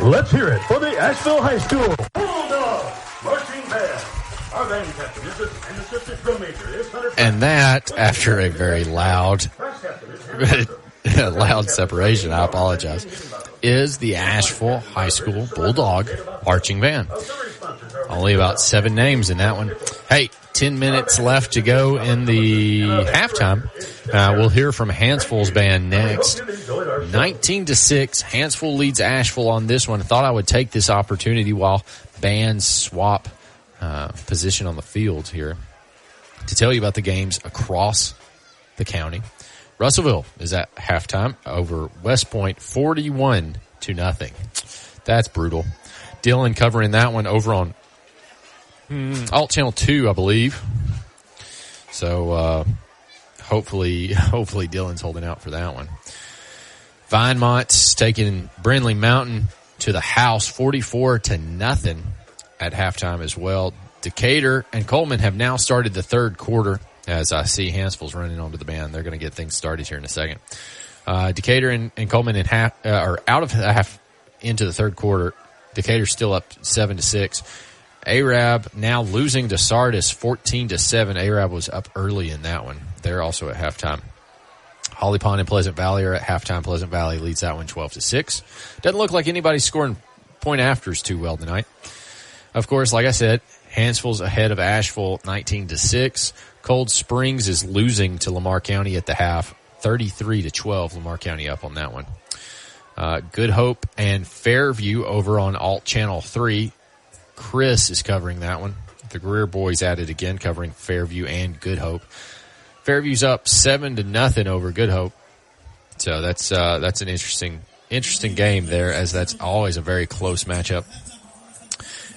Let's hear it for the Ashville High School Bulldog Marching Band. Our band captain is and assistant drum major is Hunter.
And that, after a very loud separation, I apologize, is the Ashville High School Bulldog Marching Band. Only about 7 names in that one. Hey, 10 minutes left to go in the halftime. We'll hear from Hanceville's band next. 19-6, Hanceville leads Ashville on this one. I thought I would take this opportunity while bands swap position on the field here to tell you about the games across the county. Russellville is at halftime over West Point, 41-0. That's brutal. Dillon covering that one over on Alt Channel 2, I believe. So hopefully Dillon's holding out for that one. Vinemont's taking Brindley Mountain to the house, 44-0 at halftime as well. Decatur and Coleman have now started the third quarter. As I see Hanceville's running onto the band, they're going to get things started here in a second. Decatur and Coleman are out of half into the third quarter. Decatur's still up 7-6. Arab now losing to Sardis 14-7. Arab was up early in that one. They're also at halftime. Holly Pond and Pleasant Valley are at halftime. Pleasant Valley leads that one 12-6. Doesn't look like anybody's scoring point afters too well tonight. Of course, like I said, Hanceville's ahead of Asheville 19-6. Cold Springs is losing to Lamar County at the half, 33-12. Lamar County up on that one. Good Hope and Fairview over on Alt Channel 3. Chris is covering that one. The Greer boys at it again, covering Fairview and Good Hope. Fairview's up 7-0 over Good Hope. So that's an interesting game there, as that's always a very close matchup.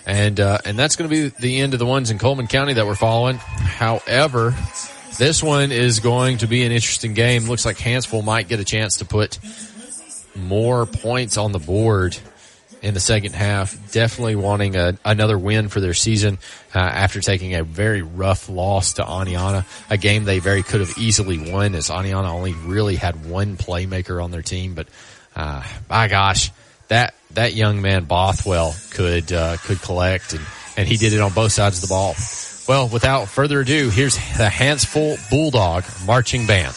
And that's going to be the end of the ones in Coleman County that we're following. However, this one is going to be an interesting game. Looks like Hanceville might get a chance to put more points on the board in the second half. Definitely wanting another win for their season after taking a very rough loss to Aniana, a game they very could have easily won, as Aniana only really had one playmaker on their team. But my gosh, that young man Bothwell could collect, and he did it on both sides of the ball. Well, without further ado, here's the Hanceville Bulldog Marching Band.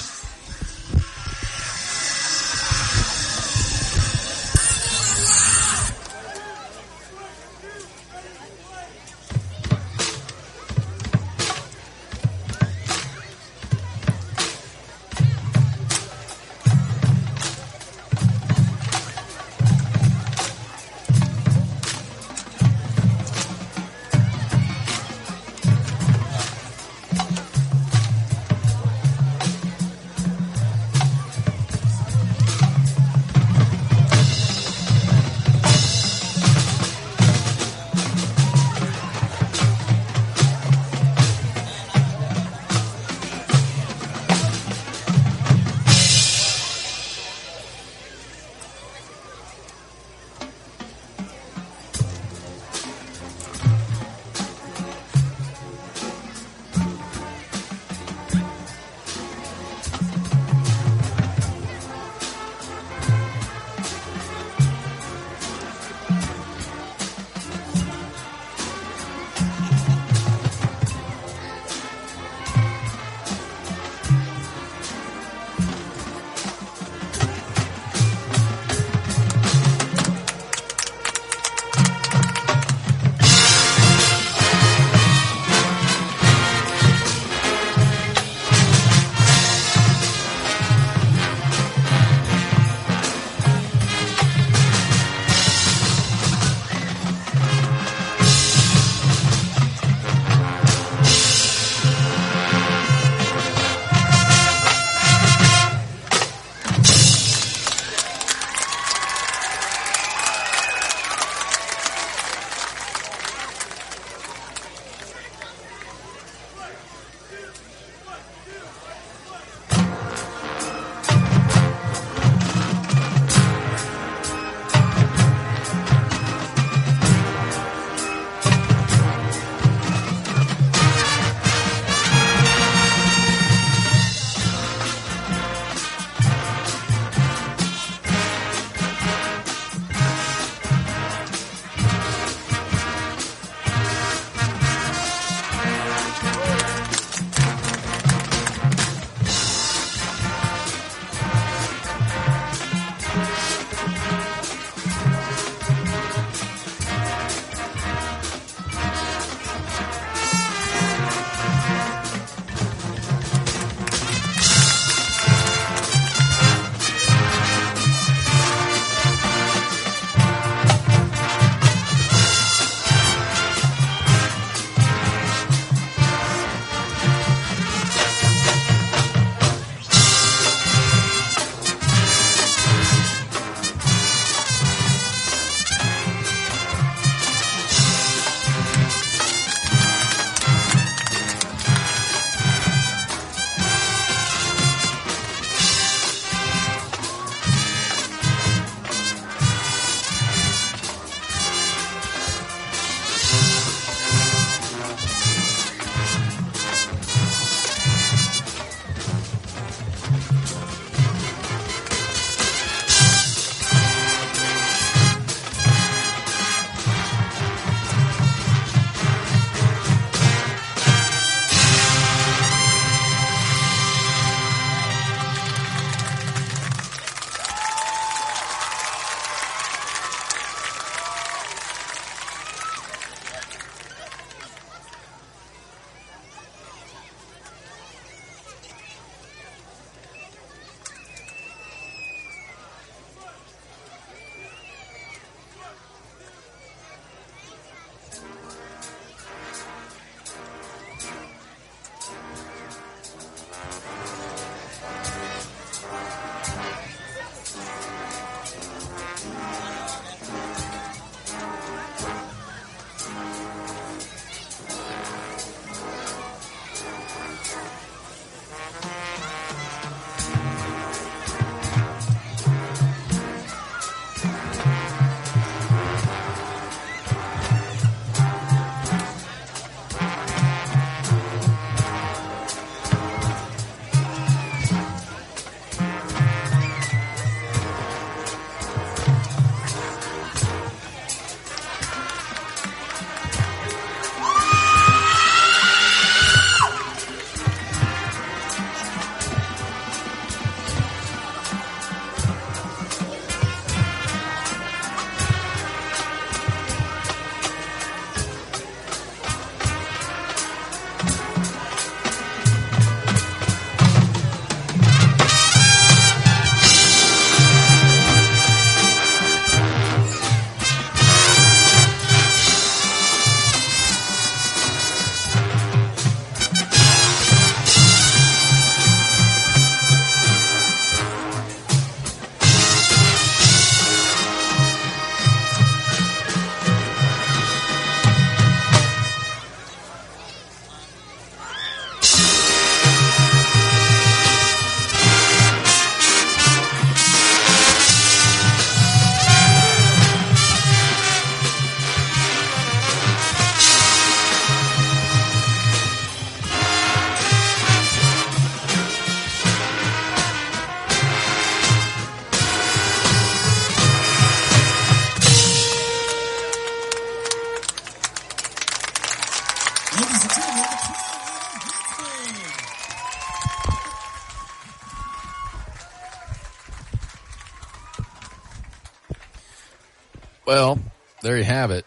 Well, there you have it.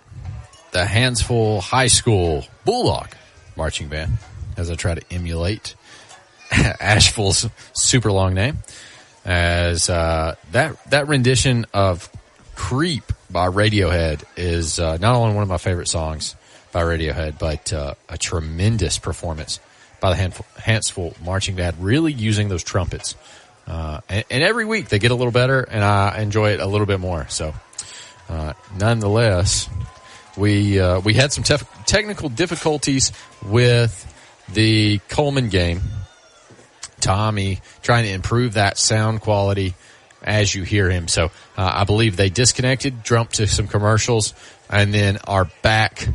The Hanceville High School Bulldog Marching Band, as I try to emulate Asheville's super long name. As that rendition of Creep by Radiohead is not only one of my favorite songs by Radiohead, but a tremendous performance by the Hanceville Marching Band, really using those trumpets. And every week they get a little better, and I enjoy it a little bit more. So, nonetheless, we had some technical difficulties with the Coleman game. Tommy trying to improve that sound quality as you hear him. So I believe they disconnected, jumped to some commercials, and then are back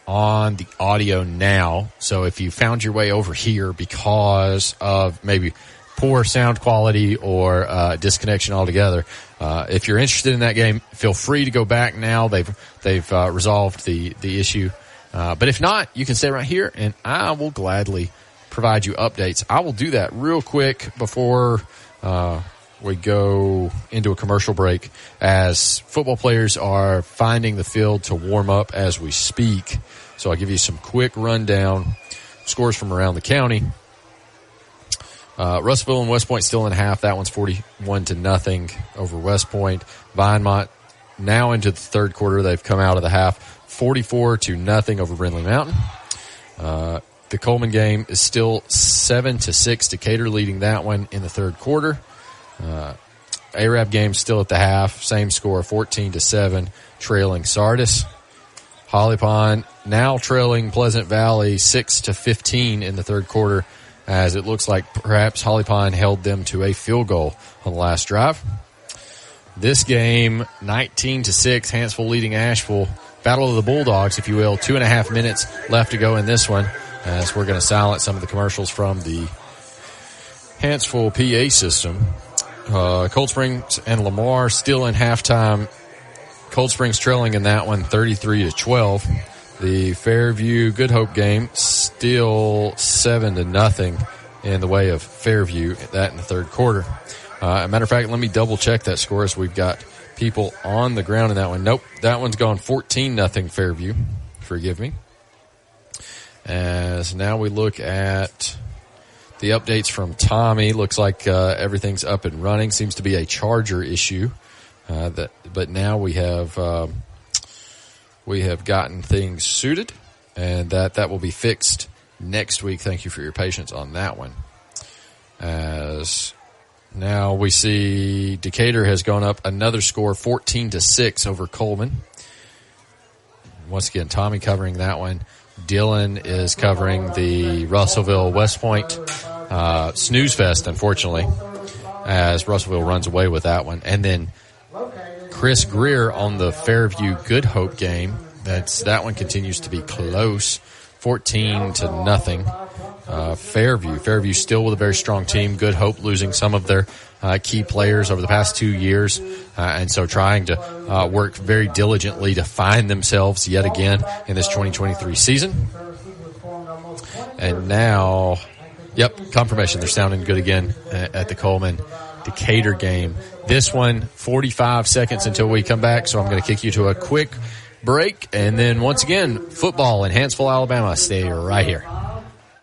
on the audio now. So if you found your way over here because of maybe poor sound quality or disconnection altogether, if you're interested in that game, feel free to go back now. They've resolved the issue. But if not, you can stay right here, and I will gladly provide you updates. I will do that real quick before we go into a commercial break, as football players are finding the field to warm up as we speak. So I'll give you some quick rundown scores from around the county. Russellville and West Point still in half. That one's 41-0 over West Point. Vinemont now into the third quarter. They've come out of the half 44-0 over Brindley Mountain. The Coleman game is still 7-6. Decatur leading that one in the third quarter. Arab game still at the half. Same score, 14-7, trailing Sardis. Holly Pond now trailing Pleasant Valley 6-15 in the third quarter, as it looks like perhaps Holly Pond held them to a field goal on the last drive. This game, 19-6, Hanceville leading Asheville. Battle of the Bulldogs, if you will. 2.5 minutes left to go in this one, as we're going to silence some of the commercials from the Hanceville PA system. Cold Springs and Lamar still in halftime. Cold Springs trailing in that one 33-12. The Fairview Good Hope game still 7-0 in the way of Fairview, that in the third quarter. As a matter of fact, let me double check that score, as we've got people on the ground in that one. Nope, that one's gone 14-0 Fairview. Forgive me. As now we look at the updates from Tommy. Looks like everything's up and running. Seems to be a charger issue. But now we have gotten things suited, and that will be fixed next week. Thank you for your patience on that one. As now we see Decatur has gone up another score, 14-6 over Coleman. Once again, Tommy covering that one. Dylan is covering the Russellville West Point snooze fest, unfortunately, as Russellville runs away with that one. And then Chris Greer on the Fairview Good Hope game. That one continues to be close, 14-0. Fairview still with a very strong team. Good Hope losing some of their key players over the past 2 years, and so trying to work very diligently to find themselves yet again in this 2023 season. And now, confirmation. They're sounding good again at the Coleman Decatur game. This one, 45 seconds until we come back, so I'm going to kick you to a quick break. And then once again, football in Hanceville, Alabama. Stay right here.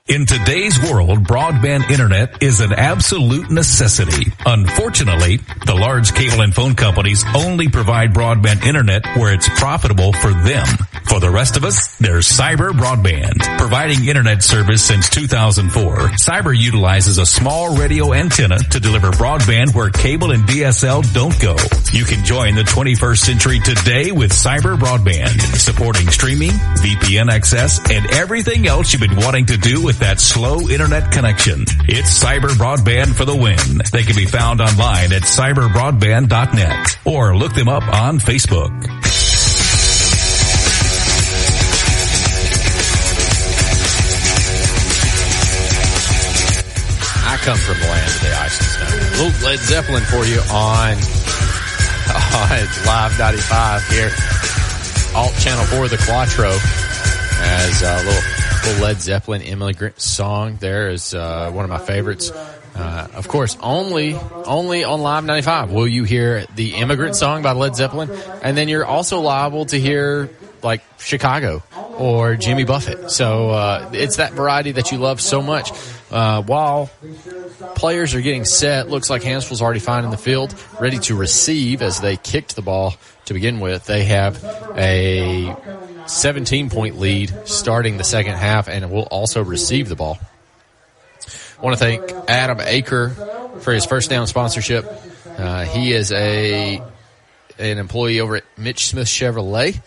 In today's world, broadband internet is an absolute necessity. Unfortunately, the large cable and phone companies only provide broadband internet where it's profitable for them. For the rest of us, there's Cyber Broadband. Providing internet service since 2004, Cyber utilizes a small radio antenna to deliver broadband where cable and DSL don't go. You can join the 21st century today with Cyber Broadband, supporting streaming, VPN access, and everything else you've been wanting to do with that slow internet connection. It's Cyber Broadband for the win. They can be found online at cyberbroadband.net or look them up on Facebook.
I come from the land of the ice and snow. A little Led Zeppelin for you on Live 95 here. Alt Channel 4, the Quattro, as a little The Led Zeppelin Immigrant Song there is one of my favorites. Of course, only on Live 95 will you hear the Immigrant Song by Led Zeppelin, and then you're also liable to hear like Chicago or Jimmy Buffett. So it's that variety that you love so much. While players are getting set, looks like Hanceville's already finding the field, ready to receive as they kicked the ball to begin with. They have a 17-point lead starting the second half, and will also receive the ball. I want to thank Adam Aker for his first down sponsorship. He is an employee over at Mitch Smith Chevrolet.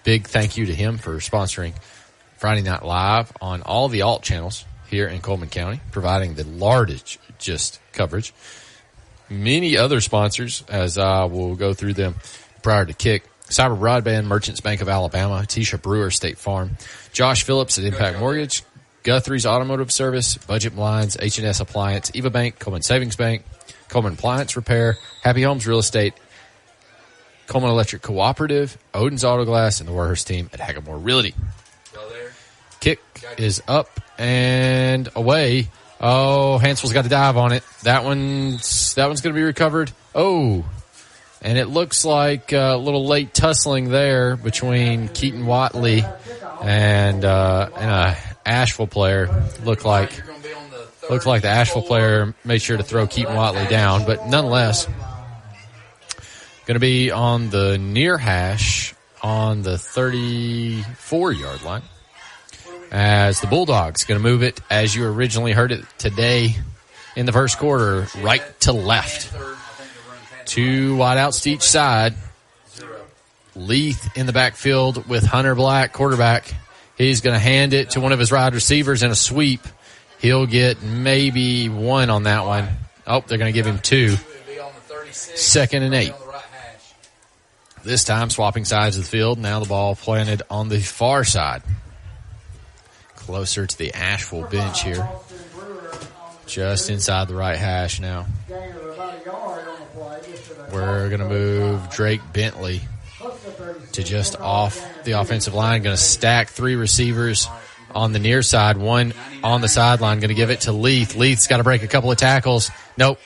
Big thank you to him for sponsoring Friday Night Live on all the alt channels here in Coleman County, providing the largest coverage. Many other sponsors, as I will go through them prior to kick. Cyber Broadband, Merchants Bank of Alabama, Tisha Brewer, State Farm, Josh Phillips at Impact Mortgage, Guthrie's Automotive Service, Budget Blinds, H&S Appliance, Eva Bank, Coleman Savings Bank, Coleman Appliance Repair, Happy Homes Real Estate, Coleman Electric Cooperative, Odin's Auto Glass, and the Warhurst team at Hagamore Realty. Kick is up and away. Oh, Hanceville's got to dive on it. That one's going to be recovered. Oh, and it looks like a little late tussling there between Keaton Watley and a Ashville player. Looked like the Asheville player made sure to throw Keaton Watley down, but nonetheless, going to be on the near hash on the 34-yard line, as the Bulldogs going to move it, as you originally heard it today in the first quarter, right to left. 2 wideouts to each side. Leith in the backfield with Hunter Black, quarterback. He's going to hand it to one of his wide receivers in a sweep. He'll get maybe 1 on that one. Oh, they're going to give him 2. 2nd and 8. This time swapping sides of the field. Now the ball planted on the far side. Closer to the Asheville bench here. Just inside the right hash now. We're going to move Drake Bentley to just off the offensive line. Going to stack 3 receivers on the near side. 1 on the sideline. Going to give it to Leith. Leith's got to break a couple of tackles. Nope.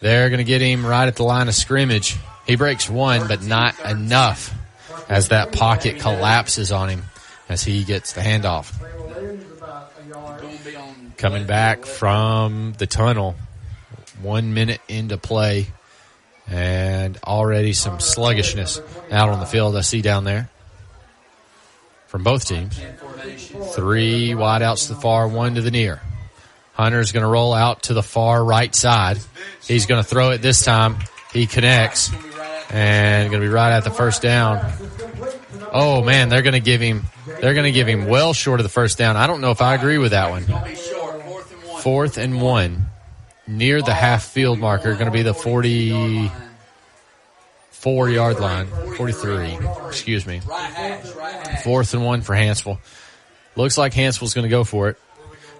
They're going to get him right at the line of scrimmage. He breaks 1, but not enough, as that pocket collapses on him as he gets the handoff. Coming back from the tunnel, 1 minute into play, and already some sluggishness out on the field I see down there from both teams. 3 wideouts to the far, 1 to the near. Hunter's going to roll out to the far right side. He's going to throw it this time. He connects, and going to be right at the first down. Oh man, they're going to give him well short of the first down. I don't know if I agree with that one. 4th and 1 near the half field marker. Going to be the 44-yard line. 43, excuse me. 4th and 1 for Hanceville. Looks like Hanceville's going to go for it.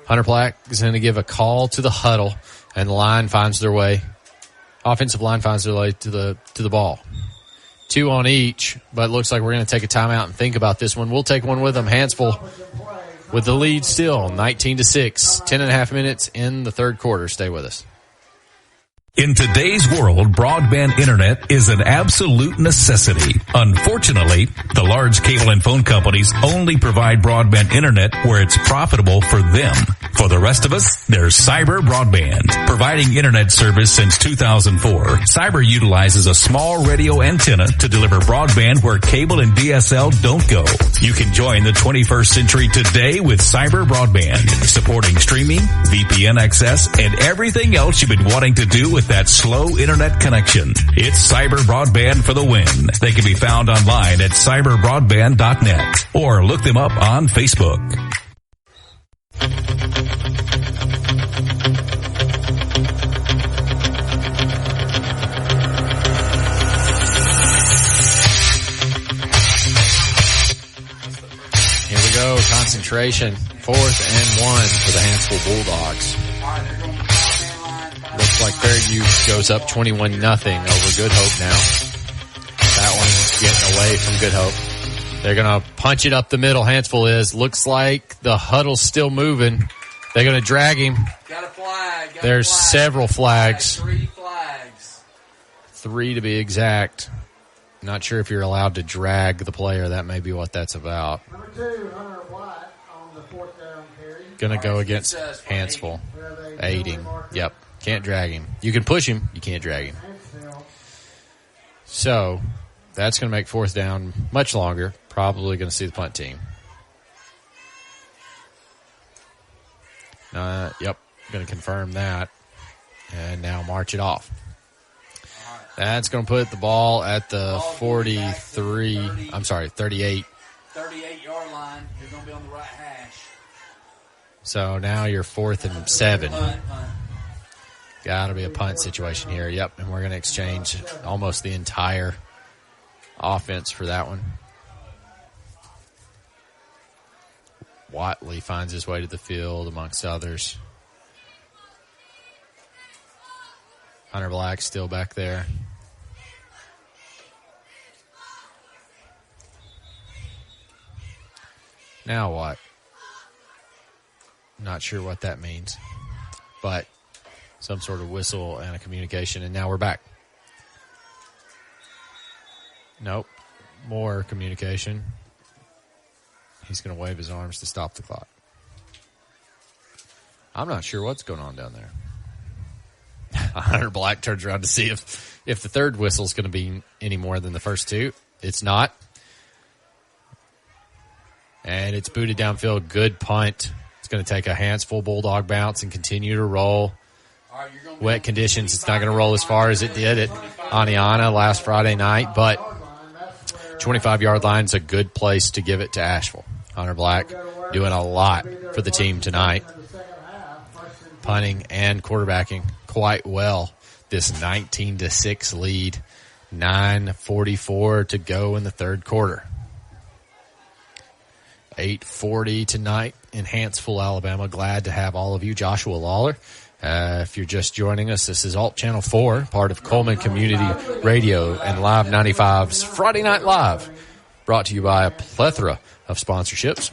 Hunter Black is going to give a call to the huddle, and the line finds their way. Offensive line finds their way to the ball. 2 on each, but it looks like we're going to take a timeout and think about this one. We'll take one with them. Hanceville with the lead still, 19-6. 10.5 minutes in the third quarter. Stay with us.
In today's world, broadband internet is an absolute necessity. Unfortunately, the large cable and phone companies only provide broadband internet where it's profitable for them. For the rest of us, there's Cyber Broadband. Providing internet service since 2004, Cyber utilizes a small radio antenna to deliver broadband where cable and DSL don't go. You can join the 21st century today with Cyber Broadband, supporting streaming, VPN access, and everything else you've been wanting to do with that slow internet connection. It's Cyber Broadband for the win. They can be found online at cyberbroadband.net or look them up on Facebook.
Here we go. Concentration. 4th and 1 for the Hanceville Bulldogs. Looks like Fairview goes up 21-0 over Good Hope now. That one getting away from Good Hope. They're going to punch it up the middle. Hanceville is. Looks like the huddle's still moving. They're going to drag him.
Got a flag.
There's several flags.
3 flags.
3 to be exact. Not sure if you're allowed to drag the player. That may be what that's about.
Number 2, Hunter Black on the 4th down carry.
Going to go against Hanceville. Aiding. Yep. Can't drag him. You can push him. You can't drag him. So that's going to make 4th down much longer. Probably going to see the punt team. Yep. Going to confirm that. And now march it off. That's going to put the ball at the 38.
38-yard line. You're going to be on the right hash.
So now you're 4th and 7. Got to be a punt situation here. Yep, and we're going to exchange almost the entire offense for that one. Watley finds his way to the field amongst others. Hunter Black still back there. Now what? Not sure what that means, but some sort of whistle and a communication, and now we're back. Nope. More communication. He's going to wave his arms to stop the clock. I'm not sure what's going on down there. Hunter Black turns around to see if the third whistle is going to be any more than the first 2. It's not. And it's booted downfield. Good punt. It's going to take a Hanceville Bulldog bounce and continue to roll. Wet conditions, it's not going to roll as far as it did at Aniana last Friday night, but 25-yard line is a good place to give it to Ashville. Hunter Black doing a lot for the team tonight. Punting and quarterbacking quite well. This 19-6 lead. 9:44 to go in the third quarter. 8:40 tonight in Hanceville, Alabama. Glad to have all of you. Joshua Lawler. If you're just joining us, this is Alt Channel 4, part of Coleman Community Radio and Live 95's Friday Night Live, brought to you by a plethora of sponsorships.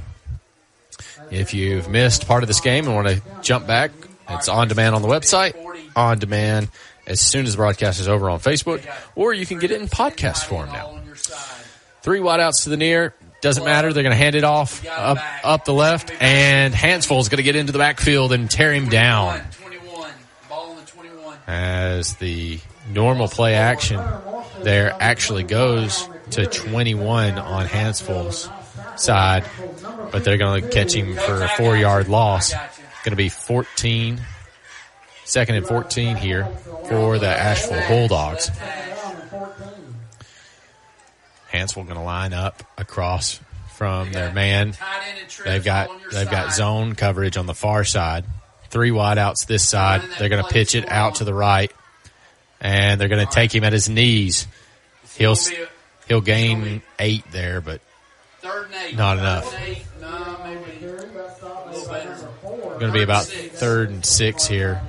If you've missed part of this game and want to jump back, it's on demand on the website, on demand as soon as the broadcast is over on Facebook, or you can get it in podcast form now. 3 wideouts to the near. Doesn't matter. They're going to hand it off up the left, and Hanceville is going to get into the backfield and tear him down. As the normal play action there actually goes to 21 on Hanceville's side, but they're going to catch him for a 4-yard loss. Going to be 2nd and 14 here for the Ashville Bulldogs. Hanceville going to line up across from their man. They've got zone coverage on the far side. 3 wideouts this side. They're going to pitch it out to the right, and they're going to take him at his knees. He'll gain 8 there, but not enough. Going to be about 3rd and 6 here.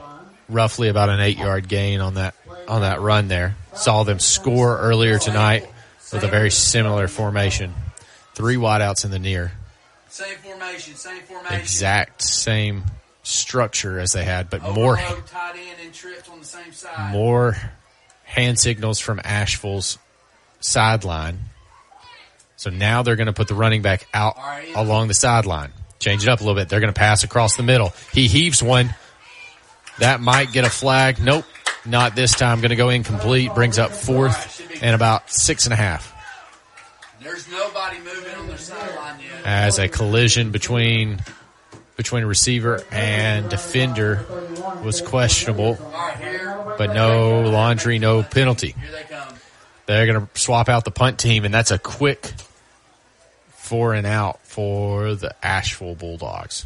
Roughly about an 8-yard gain on that run there. Saw them score earlier tonight with a very similar formation. 3 wideouts in the near.
Same formation.
Exact same structure as they had, but more hand signals from Asheville's sideline. So now they're going to put the running back out along the sideline. Change it up a little bit. They're going to pass across the middle. He heaves one. That might get a flag. Nope, not this time. Going to go incomplete. Brings up 4th and about 6.5.
There's nobody moving on their sideline yet.
As a collision between receiver and defender was questionable, but no laundry, no penalty. They're going to swap out the punt team, and that's a quick 4 and out for the Ashville Bulldogs.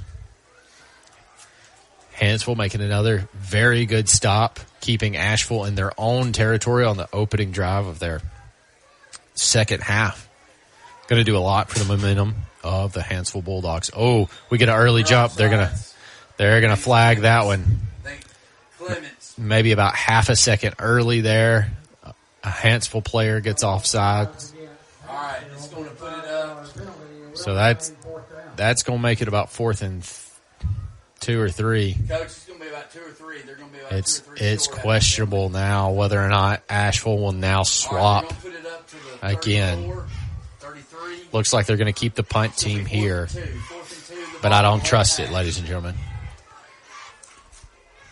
Hanceville making another very good stop, keeping Ashville in their own territory on the opening drive of their second half. Going to do a lot for the momentum of the Hanceville Bulldogs. Oh, we get an early jump. They're gonna flag that one. Maybe about half a second early there. A Hanceville player gets offside.
All right, it's going to put it up.
So that's going to make it about 4th and 2 or 3.
Coach, it's going to be about 2 or 3. They're going to be about 2 or 3.
It's questionable now whether or not Asheville will now swap again.
33.
Looks like they're going to keep the punt team here, but I don't trust it, ladies and gentlemen.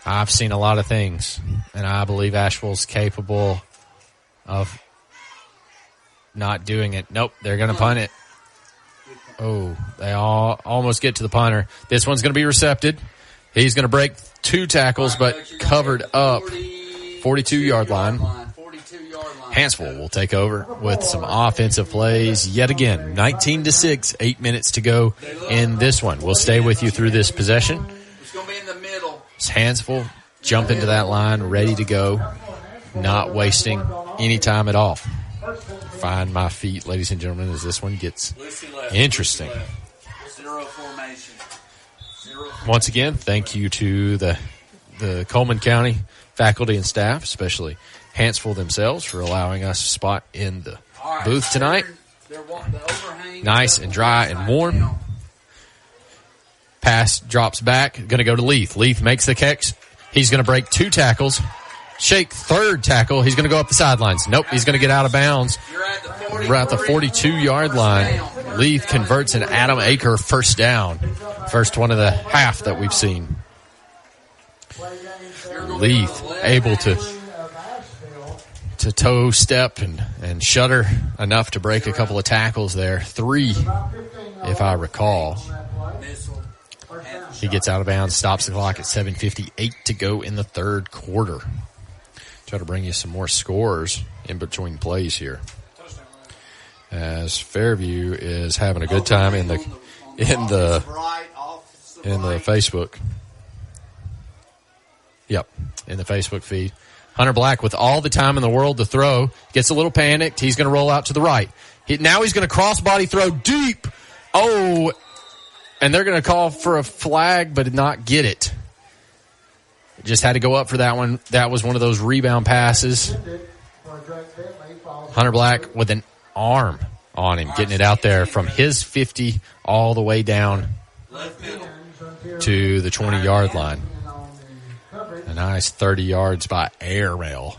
I've seen a lot of things, and I believe Asheville's capable of not doing it. Nope, they're going to punt it. Oh, they all almost get to the punter. This one's going to be recepted. He's going to break 2 tackles, but covered up 42-yard line. Hanceville will take over with some offensive plays yet again. 19-6, 8 minutes to go in this one. We'll stay with you through this possession.
It's going to be in the middle.
Hanceville jump into that line, ready to go, not wasting any time at all. Find my feet, ladies and gentlemen, as this one gets interesting.
Zero formation.
Once again, thank you to the Coleman County faculty and staff, especially Hanceville themselves, for allowing us a spot in the booth tonight. Nice and dry and warm. Pass drops back, going to go to Leith. Leith makes the catch. He's going to break 2 tackles. Shake 3rd tackle. He's going to go up the sidelines. Nope, he's going to get out of bounds. We're at the 42-yard line. Leith converts an Adam Aker first down. First one of the half that we've seen. Leith able to toe step and shudder enough to break a couple of tackles there. 3, if I recall. He gets out of bounds, stops the clock at 7:58 to go in the 3rd quarter. Try to bring you some more scores in between plays here, as Fairview is having a good time in the Facebook. Yep, in the Facebook feed. Hunter Black with all the time in the world to throw. Gets a little panicked. He's going to roll out to the right. Now he's going to cross-body throw deep. Oh, and they're going to call for a flag but not get it. Just had to go up for that one. That was one of those rebound passes. Hunter Black with an arm on him, getting it out there from his 50 all the way down to the 20-yard line. A nice 30 yards by air rail.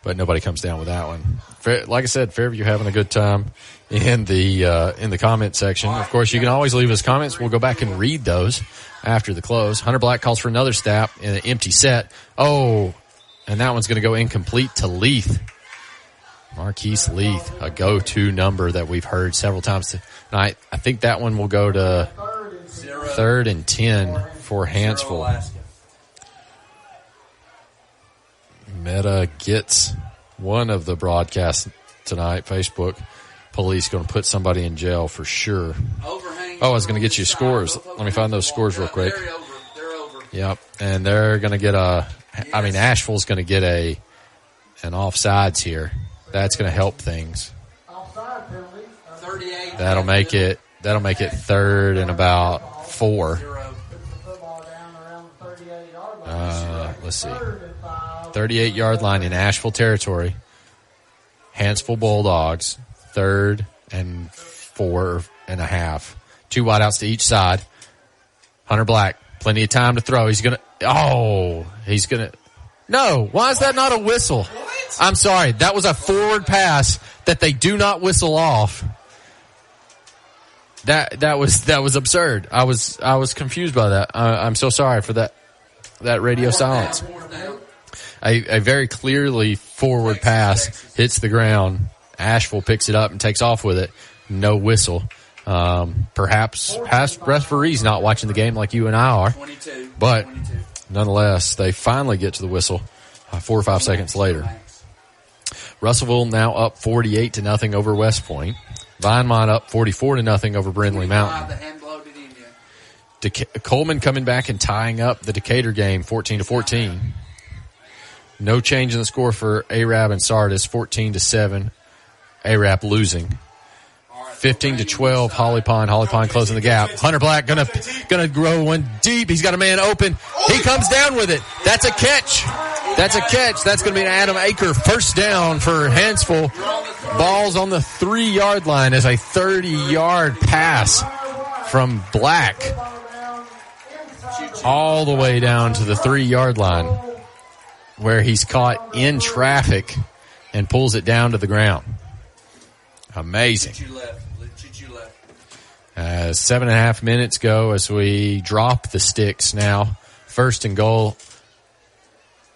But nobody comes down with that one. Like I said, Fairview having a good time in the comment section. Of course, you can always leave us comments. We'll go back and read those after the close. Hunter Black calls for another snap in an empty set. Oh, and that one's going to go incomplete to Leith. Marquise Leith, a go-to number that we've heard several times tonight. I think that one will go to 3rd and 10 for Hanceville. Meta gets one of the broadcasts tonight. Facebook police going to put somebody in jail for sure. Oh, I was going to get you scores. Let me find those scores real quick. Yep, and they're going to get Asheville's going to get an offsides here. That's going to help things. That'll make it 3rd and about 4. Let's see. 38-yard line in Asheville territory. Hanceville Bulldogs, 3rd and 4.5. 2 wideouts to each side. Hunter Black, plenty of time to throw. No, why is that not a whistle? I'm sorry, that was a forward pass that they do not whistle off. That was absurd. I was confused by that. I'm so sorry for that radio silence. A very clearly forward pass hits the ground. Asheville picks it up and takes off with it. No whistle. Perhaps past referees not watching the game like you and I are. But nonetheless, they finally get to the whistle 4 or 5 seconds later. Russellville now up 48-0 over West Point. Vinemont up 44-0 over Brindley Mountain. Coleman coming back and tying up the Decatur game 14-14. No change in the score for Arab and Sardis, 14-7. Arab losing. 15-12, Holly Pond closing the gap. Hunter Black gonna grow one deep. He's got a man open. He comes down with it. That's a catch. That's a catch. That's going to be an Adam Aker first down for Hanceville. Ball's on the 3-yard line as a 30-yard pass from Black all the way down to the 3-yard line where he's caught in traffic and pulls it down to the ground. Amazing. 7.5 minutes go as we drop the sticks now. First and goal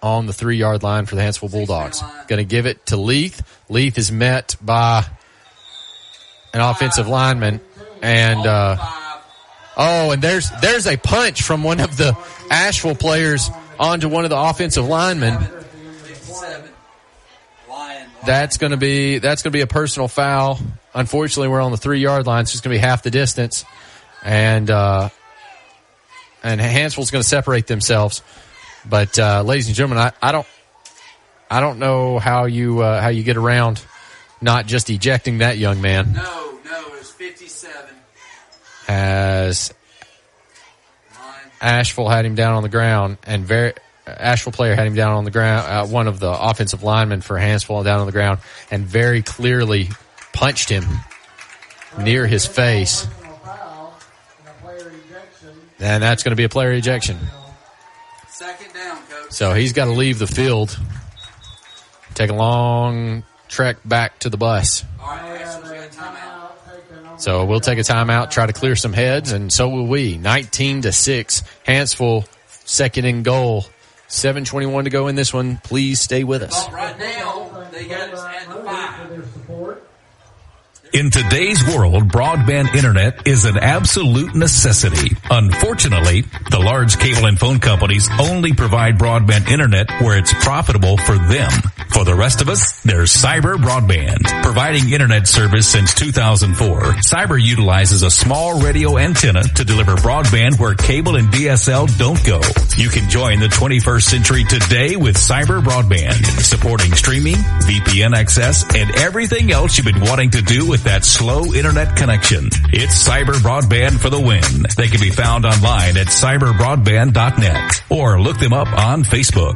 on the 3-yard line for the Hanceville Bulldogs. Going to give it to Leith. Leith is met by an offensive lineman. And, and there's a punch from one of the Asheville players onto one of the offensive linemen. That's going to be a personal foul. Unfortunately, we're on the 3-yard line, so it's going to be half the distance. And Hanceville's going to separate themselves. But ladies and gentlemen, I don't know how you get around not just ejecting that young man.
No, it's 57.
As Asheville had him down on the ground, and Asheville player had him down on the ground. One of the offensive linemen for Hanceville down on the ground, and very clearly punched him near his face. And that's going to be a player ejection.
Second down, coach.
So he's got to leave the field, take a long trek back to the bus.
All right, Asheville's got a timeout.
So we'll take a timeout, try to clear some heads, and so will we. 19-6, Hanceville, second and goal. 7:21 to go in this one. Please stay with us.
Right now, they got us at the 5.
In today's world, broadband internet is an absolute necessity. Unfortunately, the large cable and phone companies only provide broadband internet where it's profitable for them. For the rest of us, there's Cyber Broadband. Providing internet service since 2004, Cyber utilizes a small radio antenna to deliver broadband where cable and DSL don't go. You can join the 21st century today with Cyber Broadband, supporting streaming, VPN access, and everything else you've been wanting to do with that slow internet connection. It's Cyber Broadband for the win. They can be found online at cyberbroadband.net or look them up on Facebook.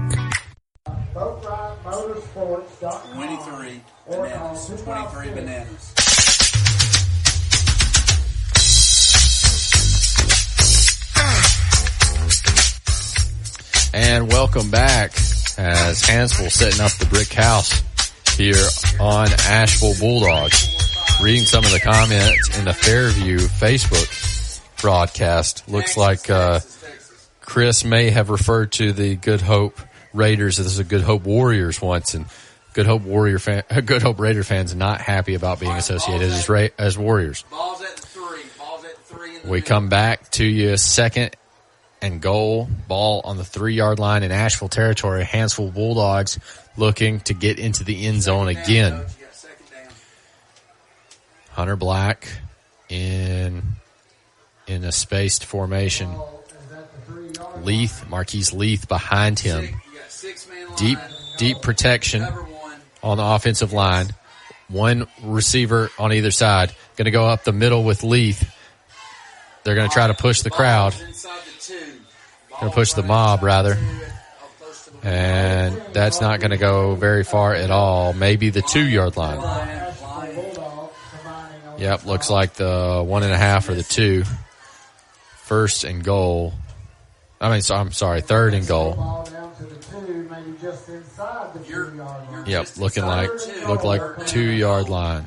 23 bananas. 23 bananas.
And welcome back as Hanceville setting up the brick house here on Asheville Bulldogs. Reading some of the comments in the Fairview Facebook broadcast. Looks like Chris may have referred to the Good Hope Raiders as the Good Hope Warriors once, and Good Hope Raider fans not happy about being associated as Warriors.
Ball's at 3.
We come back to you, second and goal. Ball on the 3-yard line in Asheville territory. Hanceville Bulldogs looking to get into the end zone again. Hunter Black in a spaced formation. Marquise Leith behind him. Deep protection on the offensive line. One receiver on either side. Going to go up the middle with Leith. They're going to try to push the crowd. Going to push the mob, rather. And that's not going to go very far at all. Maybe the 2-yard line. Yep, looks like the 1.5 or the 2. First and goal. I'm sorry, third and goal. Yep, look like 2-yard line.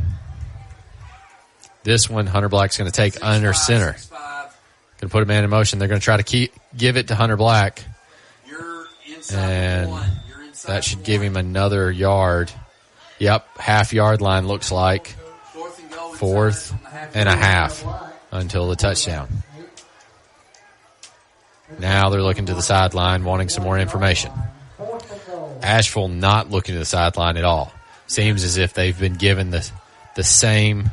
This one, Hunter Black's going to take under center. Going to put a man in motion. They're going to try to give it to Hunter Black. And that should give him another yard. Yep, half-yard line looks like. 4th and a half until the touchdown. Now they're looking to the sideline, wanting some more information. Asheville not looking to the sideline at all. Seems as if they've been given the same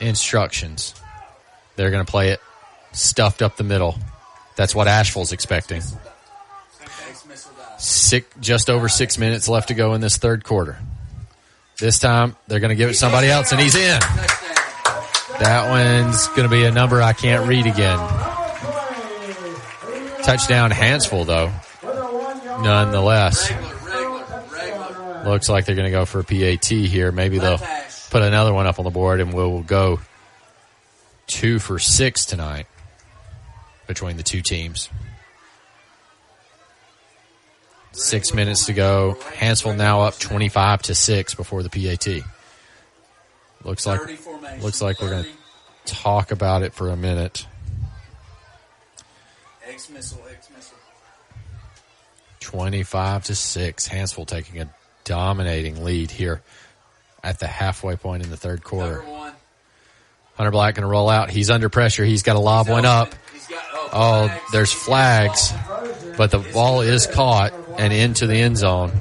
instructions. They're going to play it stuffed up the middle. That's what Asheville's expecting. Just over 6 minutes left to go in this third quarter. This time, they're going to give it to somebody else, and he's in. That one's going to be a number I can't read again. Touchdown, Hanceville, though. nonetheless. Looks like they're going to go for a PAT here. Maybe they'll put another one up on the board, and we'll go 2 for 6 tonight between the two teams. 6 minutes to go. Hanceville now up 25-6 before the PAT. Looks like we're going to talk about it for a minute.
X-missile.
25-6. Hanceville taking a dominating lead here at the halfway point in the third quarter. Hunter Black going to roll out. He's under pressure. He's got to lob one up. There's flags, but the ball is caught and into the end zone.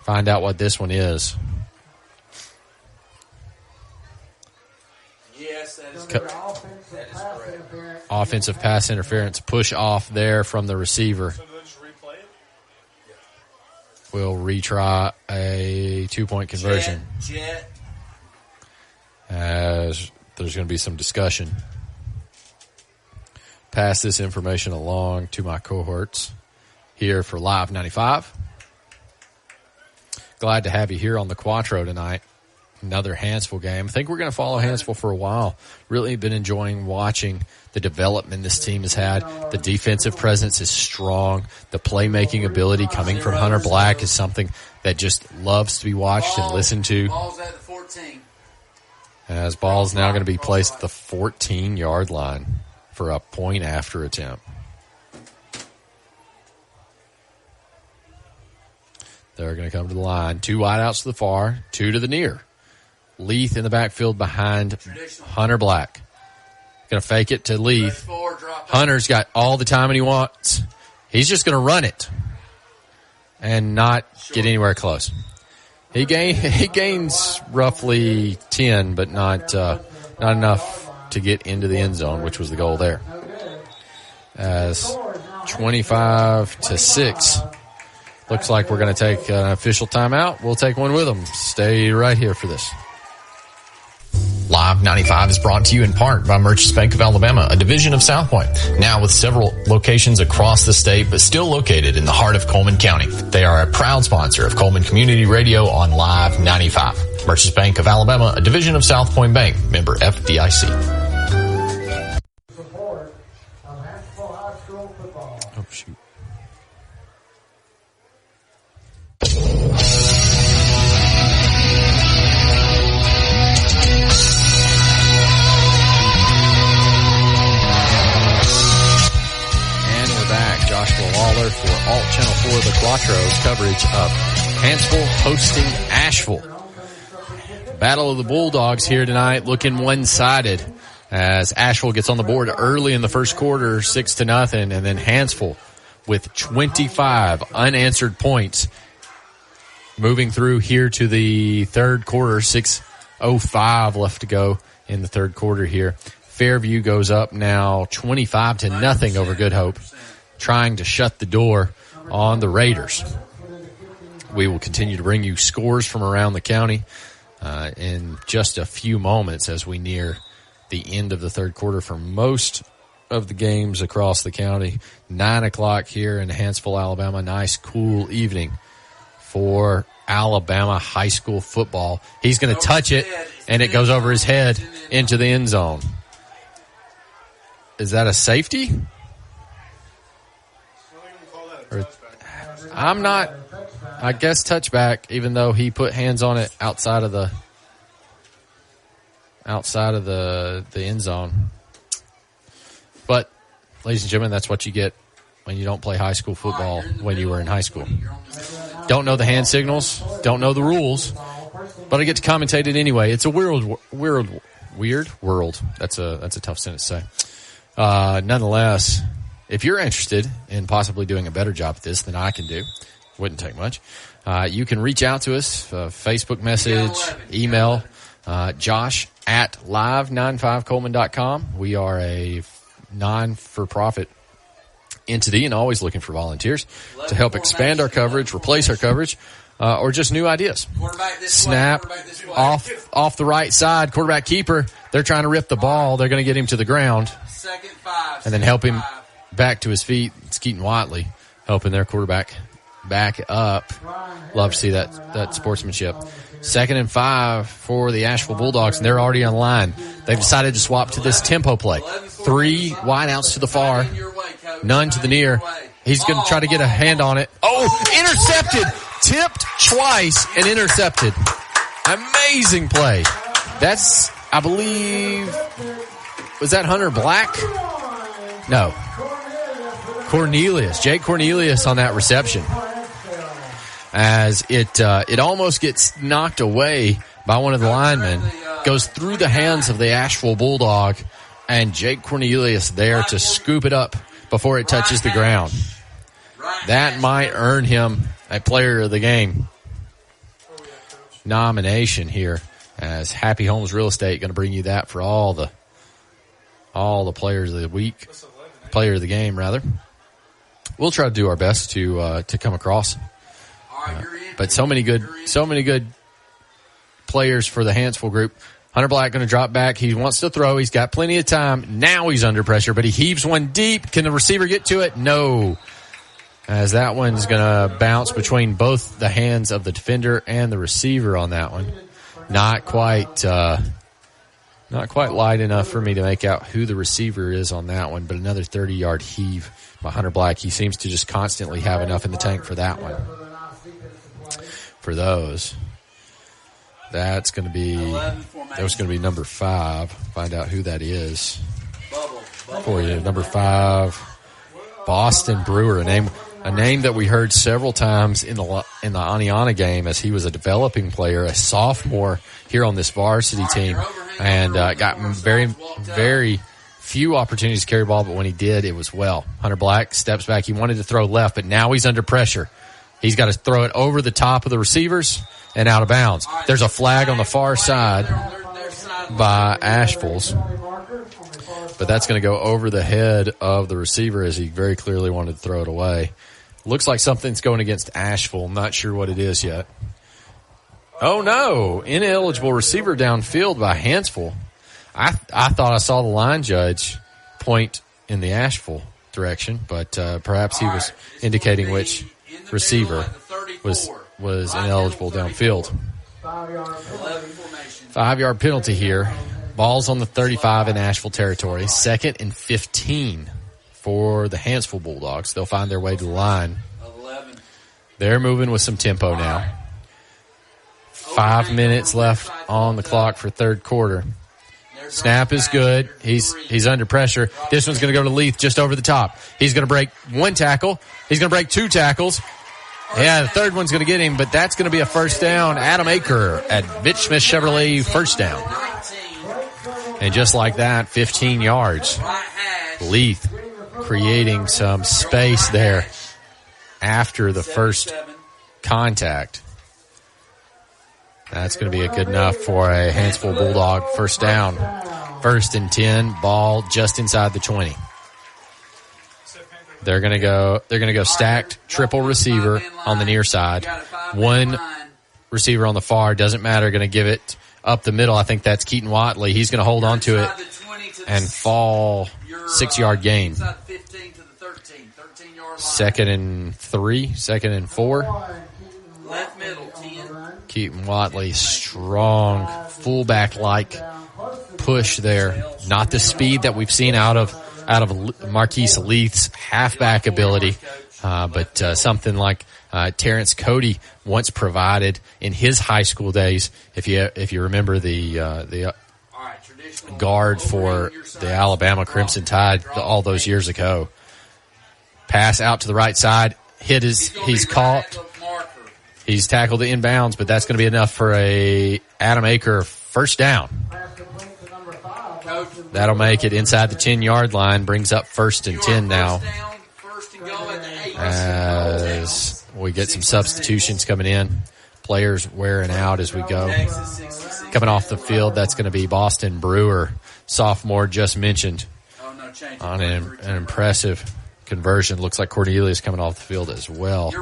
Find out what this one is.
Yes, that is correct.
Offensive pass interference, push off there from the receiver. We'll retry a 2-point conversion.
Jet.
As there's going to be some discussion. Pass this information along to my cohorts here for Live 95. Glad to have you here on the Quattro tonight. Another Hanceville game. I think we're going to follow Hanceville for a while. Really been enjoying watching the development this team has had. The defensive presence is strong. The playmaking ability coming from Hunter Black is something that just loves to be watched and listened to.
Ball's at the 14.
As ball's now going to be placed at the 14-yard line for a point after attempt. They're going to come to the line. 2 wideouts to the far, 2 to the near. Leith in the backfield behind Hunter Black. Going to fake it to Leith. Hunter's got all the time he wants. He's just going to run it and not get anywhere close. He gains roughly 10, but not enough to get into the end zone, which was the goal there. As 25-6. Looks like we're going to take an official timeout. We'll take one with them. Stay right here for this.
Live 95 is brought to you in part by Merchants Bank of Alabama, a division of South Point, now with several locations across the state, but still located in the heart of Coleman County. They are a proud sponsor of Coleman Community Radio on Live 95. Merchants Bank of Alabama, a division of South Point Bank, member FDIC.
Support of Hanceville High School football.
Oh, shoot. Lawler for Alt Channel 4, the Quattro's coverage of Hanceville hosting Ashville. Battle of the Bulldogs here tonight, looking one-sided as Ashville gets on the board early in the first quarter, 6-0, and then Hanceville with 25 unanswered points moving through here to the third quarter, 6:05 left to go in the third quarter here. Fairview goes up now 25-0 over Good Hope, trying to shut the door on the Raiders. We will continue to bring you scores from around the county in just a few moments as we near the end of the third quarter for most of the games across the county. 9 o'clock here in Hanceville, Alabama. Nice, cool evening for Alabama high school football. He's going to touch it, and it goes over his head into the end zone. Is that a safety? I'm not, I guess touchback, even though he put hands on it outside of the end zone. But, ladies and gentlemen, that's what you get when you don't play high school football when you were in high school. Don't know the hand signals, don't know the rules, but I get to commentate it anyway. It's a weird world. That's a tough sentence to say. Nonetheless, if you're interested in possibly doing a better job at this than I can do, wouldn't take much, you can reach out to us, Facebook message, email, Josh at live95coleman.com. We are a non-for-profit entity and always looking for volunteers to help expand our coverage, replace our coverage, or just new ideas. Snap off the right side, quarterback keeper. They're trying to rip the ball. They're going to get him to the ground and then help him back to his feet. It's Keaton Watley helping their quarterback back up. Love to see that sportsmanship. 2nd and 5 for the Ashville Bulldogs, and they're already on the line. They've decided to swap to this tempo play. 3 wideouts to the far, none to the near. He's going to try to get a hand on it. Oh, intercepted! Tipped twice and intercepted. Amazing play. That's, I believe, was that Hunter Black? No. Cornelius. Jake Cornelius on that reception. As it almost gets knocked away by one of the linemen. Goes through the hands of the Asheville Bulldog, and Jake Cornelius there to scoop it up before it touches the ground. That might earn him a player of the game nomination here, as Happy Homes Real Estate going to bring you that for all the players of the week, player of the game rather. We'll try to do our best to come across. But so many good players for the Hanceville group. Hunter Black going to drop back. He wants to throw. He's got plenty of time. Now he's under pressure, but he heaves one deep. Can the receiver get to it? No. As that one's going to bounce between both the hands of the defender and the receiver on that one. Not quite light enough for me to make out who the receiver is on that one, but another 30-yard heave by Hunter Black. He seems to just constantly have enough in the tank for that one. For those. That's going to be number 5. Find out who that is for you. Number 5, Boston Brewer, a name that we heard several times in the Aniana game, as he was a developing player, a sophomore here on this varsity team, and got very, very few opportunities to carry the ball, but when he did, it was well. Hunter Black steps back. He wanted to throw left, but now he's under pressure. He's got to throw it over the top of the receivers and out of bounds. There's a flag on the far side by Asheville's, but that's going to go over the head of the receiver, as he very clearly wanted to throw it away. Looks like something's going against Asheville. I'm not sure what it is yet. Oh, no. Ineligible receiver downfield by Hanceville. I thought I saw the line judge point in the Asheville direction, but perhaps he was indicating which receiver was ineligible downfield. 5-yard penalty here. Ball's on the 35 in Asheville territory. 2nd and 15 for the Hanceville Bulldogs. They'll find their way to the line. They're moving with some tempo now. 5 minutes left on the clock for third quarter. Snap is good. He's under pressure. This one's going to go to Leith just over the top. He's going to break one tackle. He's going to break 2 tackles. Yeah, the third one's going to get him, but that's going to be a first down. Adam Aker at Vitch Smith Chevrolet, first down. And just like that, 15 yards. Leith creating some space there after the first contact. That's going to be good enough for a Hanceville Bulldog first down. 1st and 10, ball just inside the 20. They're going to go stacked triple receiver on the near side. One receiver on the far, doesn't matter, going to give it up the middle. I think that's Keaton Watley. He's going to hold on to it and fall 6-yard gain. 2nd and 3, 2nd and 4.
Left middle, 10.
Keaton Watley, strong fullback-like push there. Not the speed that we've seen out of Marquise Leith's halfback ability, but something like Terrence Cody once provided in his high school days. If you remember the guard for the Alabama Crimson Tide all those years ago. Pass out to the right side. He's caught. He's tackled the inbounds, but that's going to be enough for a Adam Aker first down. That'll make it inside the 10-yard line, brings up 1st and 10 now. As we get some substitutions coming in. Players wearing out as we go. Coming off the field, that's going to be Boston Brewer, sophomore just mentioned, on an impressive conversion. Looks like Cornelius coming off the field as well.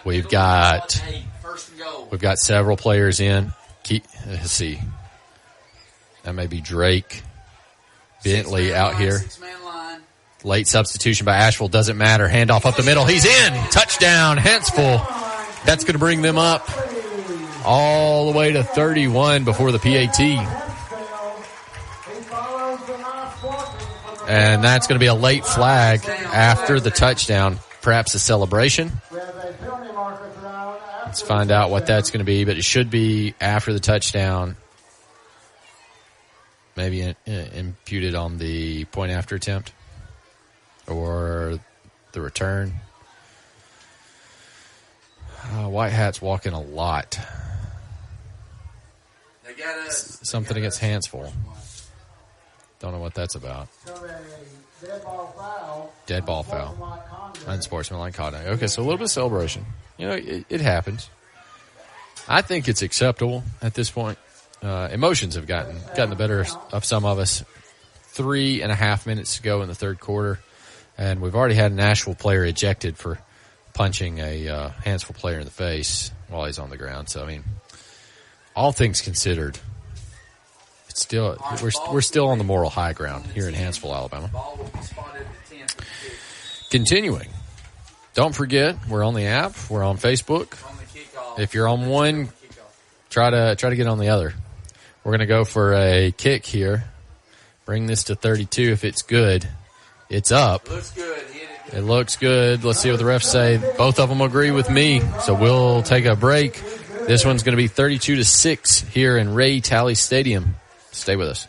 We've got several players in. Let's see. That may be Drake Bentley out here. Late substitution by Ashville. Doesn't matter. Handoff up the middle. He's in. Touchdown, Hanceville. That's going to bring them up all the way to 31 before the PAT. And that's going to be a late flag after the touchdown. Perhaps a celebration. Let's find out what that's going to be, but it should be after the touchdown. Maybe imputed on the point after attempt or the return. White Hat's walking a lot.
They got
something against Hanceville. Don't know what that's about. Dead ball foul. Unsportsmanlike conduct. Okay, so a little bit of celebration. You know, it happens. I think it's acceptable at this point. Emotions have gotten the better of some of us. 3.5 minutes to go in the third quarter, and we've already had an Asheville player ejected for punching a Hanceville player in the face while he's on the ground. So, I mean, all things considered, it's still we're still on the moral high ground here in Hanceville, Alabama. Continuing. Don't forget, we're on the app. We're on Facebook. If you're on one, try to get on the other. We're going to go for a kick here. Bring this to 32. If it's good, it's up.
Looks good.
It looks good. Let's see what the refs say. Both of them agree with me, so we'll take a break. This one's going to be 32-6 here in Ray Talley Stadium. Stay with us.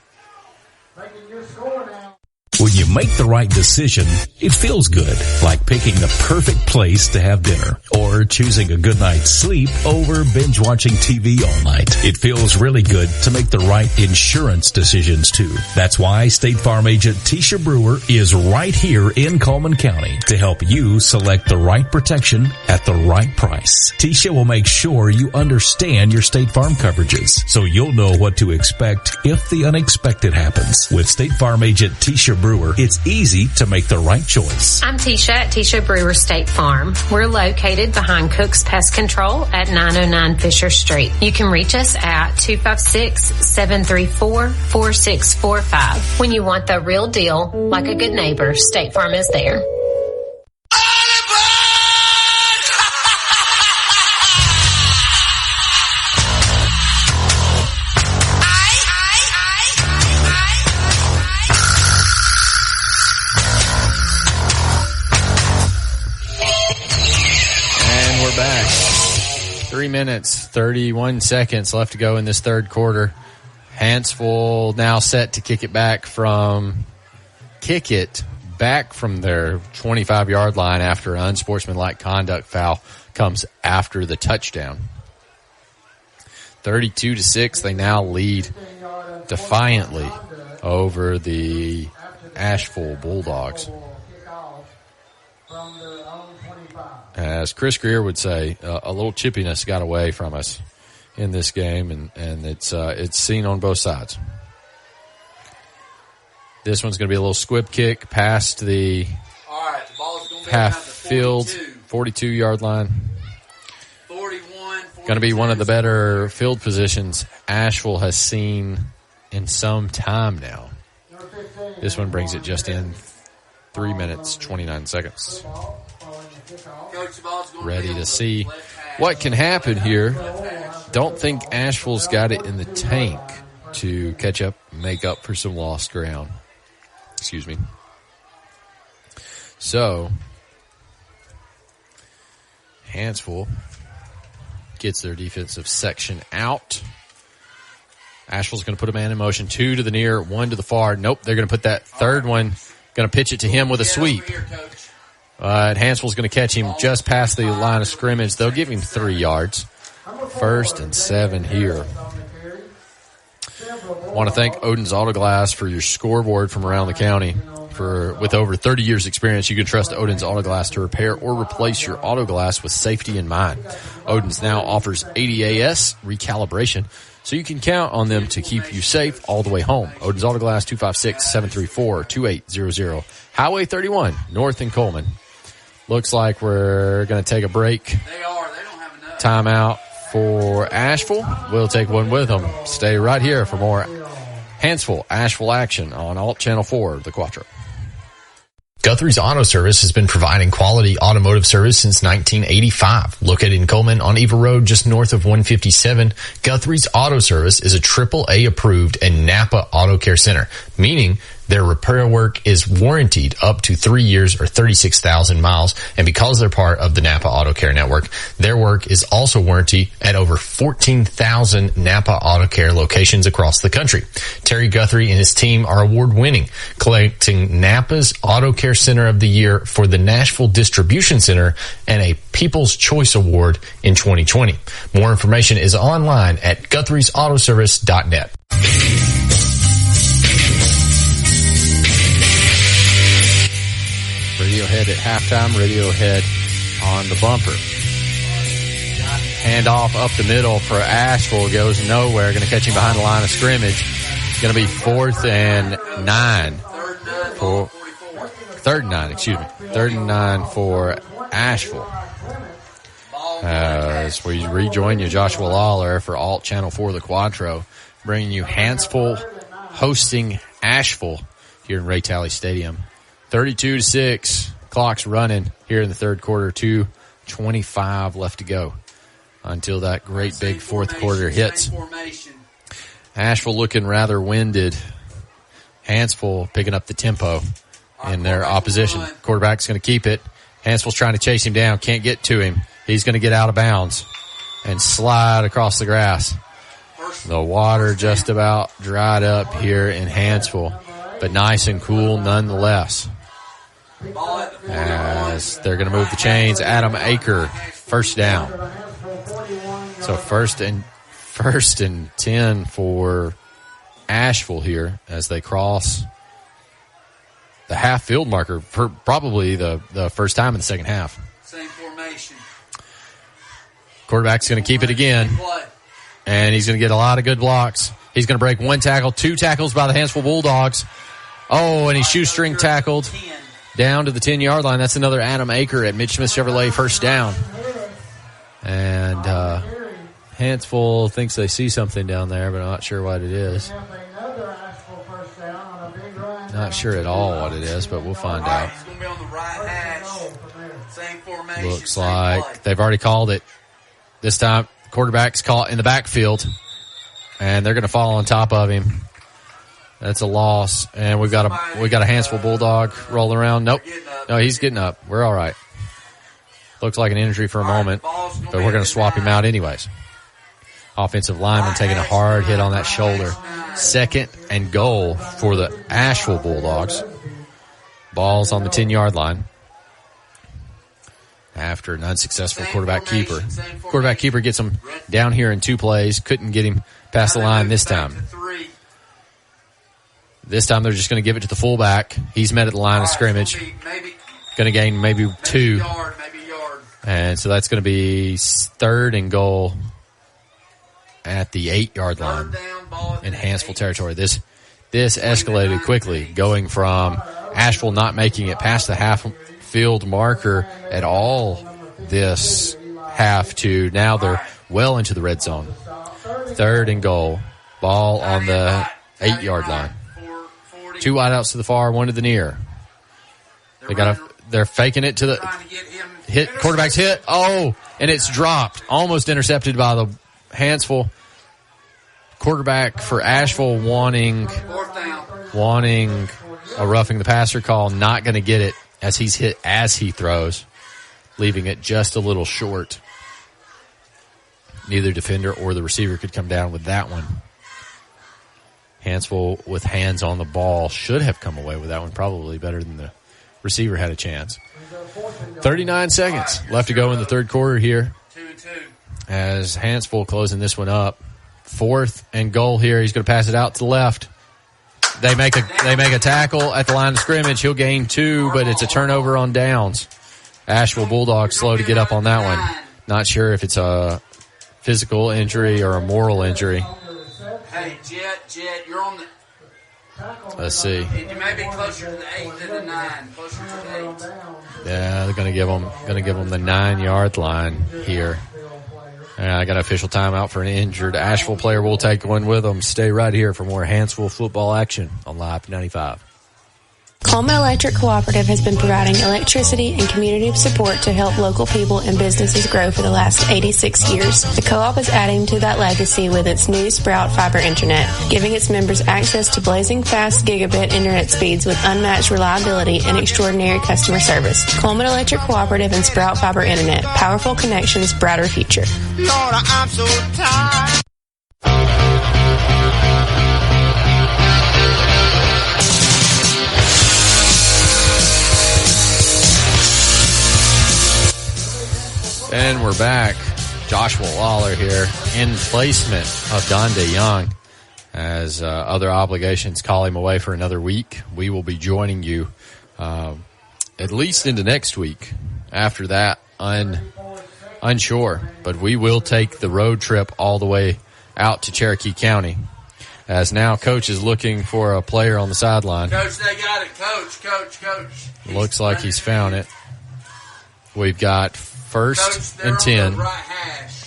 When you make the right decision, it feels good, like picking the perfect place to have dinner or choosing a good night's sleep over binge watching TV all night. It feels really good to make the right insurance decisions too. That's why State Farm agent Tisha Brewer is right here in Coleman County to help you select the right protection at the right price. Tisha will make sure you understand your State Farm coverages so you'll know what to expect if the unexpected happens. With State Farm agent Tisha Brewer, it's easy to make the right choice.
I'm Tisha at Tisha Brewer State Farm. We're located behind Cook's Pest Control at 909 Fisher Street. You can reach us at 256-734-4645. When you want the real deal, like a good neighbor, State Farm is there.
Back. 3 minutes, 31 seconds left to go in this third quarter. Hanceville now set to kick it back from their 25-yard line after an unsportsmanlike conduct foul comes after the touchdown. 32-6, they now lead defiantly over the Ashville Bulldogs. As Chris Greer would say, a little chippiness got away from us in this game, and it's seen on both sides. This one's going to be a little squib kick past the half field, 42-yard line.
41.
Going to be one of the better field positions Asheville has seen in some time now. This one brings it just in 3 minutes, 29 seconds. Ready to see what can happen here. Don't think Asheville's got it in the tank to catch up, make up for some lost ground. Excuse me. So, Hanceville gets their defensive section out. Asheville's going to put a man in motion. 2 to the near, 1 to the far. Nope, they're going to put that third one, going to pitch it to him with a sweep. Hanceville's going to catch him just past the line of scrimmage. They'll give him 3 yards. 1st and 7 here. I want to thank Odin's Auto Glass for your scoreboard from around the county. With over 30 years experience, you can trust Odin's Auto Glass to repair or replace your auto glass with safety in mind. Odin's now offers ADAS recalibration, so you can count on them to keep you safe all the way home. Odin's Auto Glass, 256-734-2800. Highway 31, north in Coleman. Looks like we're going to take a break.
They are. They don't have enough.
Timeout for Asheville. We'll take one with them. Stay right here for more Hanceville, Asheville action on Alt Channel 4, the Quattro.
Guthrie's Auto Service has been providing quality automotive service since 1985. Located in Coleman on Eva Road, just north of 157, Guthrie's Auto Service is a AAA approved and Napa Auto Care Center, meaning their repair work is warranted up to 3 years or 36,000 miles. And because they're part of the Napa Auto Care Network, their work is also warranted at over 14,000 Napa Auto Care locations across the country. Terry Guthrie and his team are award-winning, collecting Napa's Auto Care Center of the Year for the Nashville Distribution Center and a People's Choice Award in 2020. More information is online at Guthrie'sAutoservice.net.
Radiohead at halftime, Radiohead on the bumper. Hand off up the middle for Ashville, goes nowhere. Going to catch him behind the line of scrimmage. It's going to be 3rd and 9 for Asheville. As we rejoin you, Joshua Lawler for Alt Channel 4, the Quattro, bringing you Hanceville hosting Asheville here in Ray Talley Stadium. 32-6, clock's running here in the third quarter, 2:25 left to go until that great big fourth quarter hits. Asheville looking rather winded. Hanceville picking up the tempo in their opposition. Quarterback's going to keep it. Hanceville's trying to chase him down, can't get to him. He's going to get out of bounds and slide across the grass. The water just about dried up here in Hanceville, but nice and cool nonetheless. As they're going to move the chains, Adam Aker, first down. So first and 10 for Asheville here as they cross the half field marker for probably the first time in the second half.
Same formation.
Quarterback's going to keep it again, and he's going to get a lot of good blocks. He's going to break one tackle, 2 tackles by the Hanceville Bulldogs. Oh, and he's shoestring tackled down to the 10-yard line. That's another Adam Aker at Mitch Smith Chevrolet first down. And Hanceville thinks they see something down there, but I'm not sure what it is. Not sure at all what it is, but we'll find out. Looks like they've already called it. This time, quarterback's caught in the backfield, and they're going to fall on top of him. That's a loss, and we've got a Hanceville Bulldog rolling around. Nope, no, he's getting up. We're all right. Looks like an injury for a moment, but we're going to swap him out anyways. Offensive lineman taking a hard hit on that shoulder. 2nd and goal for the Asheville Bulldogs. Ball's on the 10-yard line. After an unsuccessful quarterback keeper. Quarterback keeper gets him down here in 2 plays. Couldn't get him past the line this time. This time they're just going to give it to the fullback. He's met at the line of scrimmage. Going to gain maybe 2. And so that's going to be 3rd and goal at the 8-yard line in Hanceville territory. This escalated quickly, going from Asheville not making it past the half-field marker at all this half to now they're well into the red zone. 3rd and goal. Ball on the 8-yard line. 2 wideouts to the far, 1 to the near. They're faking it to the hit. Quarterback's hit. Oh, and it's dropped. Almost intercepted by the Hanceville. Quarterback for Asheville wanting a roughing the passer call. Not going to get it as he's hit as he throws, leaving it just a little short. Neither defender or the receiver could come down with that one. Hanceville with hands on the ball should have come away with that one, probably better than the receiver had a chance. 39 seconds left to go in the third quarter here as Hanceville closing this one up. 4th and goal here. He's going to pass it out to the left. They make a tackle at the line of scrimmage. He'll gain 2, but it's a turnover on downs. Asheville Bulldogs slow to get up on that one. Not sure if it's a physical injury or a moral injury.
Hey, Jet, you're on the...
Let's see.
You may be closer to the 8 than the 9. Closer to the 8.
Yeah, they're going to give them the 9-yard line here. I got an official timeout for an injured Asheville player. We'll take one with them. Stay right here for more Hanceville football action on Live 95.
Coleman Electric Cooperative has been providing electricity and community support to help local people and businesses grow for the last 86 years. The co-op is adding to that legacy with its new Sprout Fiber Internet, giving its members access to blazing fast gigabit internet speeds with unmatched reliability and extraordinary customer service. Coleman Electric Cooperative and Sprout Fiber Internet. Powerful connections, brighter future.
Lord, I'm so tired.
And we're back. Joshua Lawler here in placement of Donde Young as other obligations call him away for another week. We will be joining you at least into next week. After that, unsure. But we will take the road trip all the way out to Cherokee County, as now Coach is looking for a player on the sideline.
Coach, they got it. Coach.
Looks like he's found it. We've got first and 10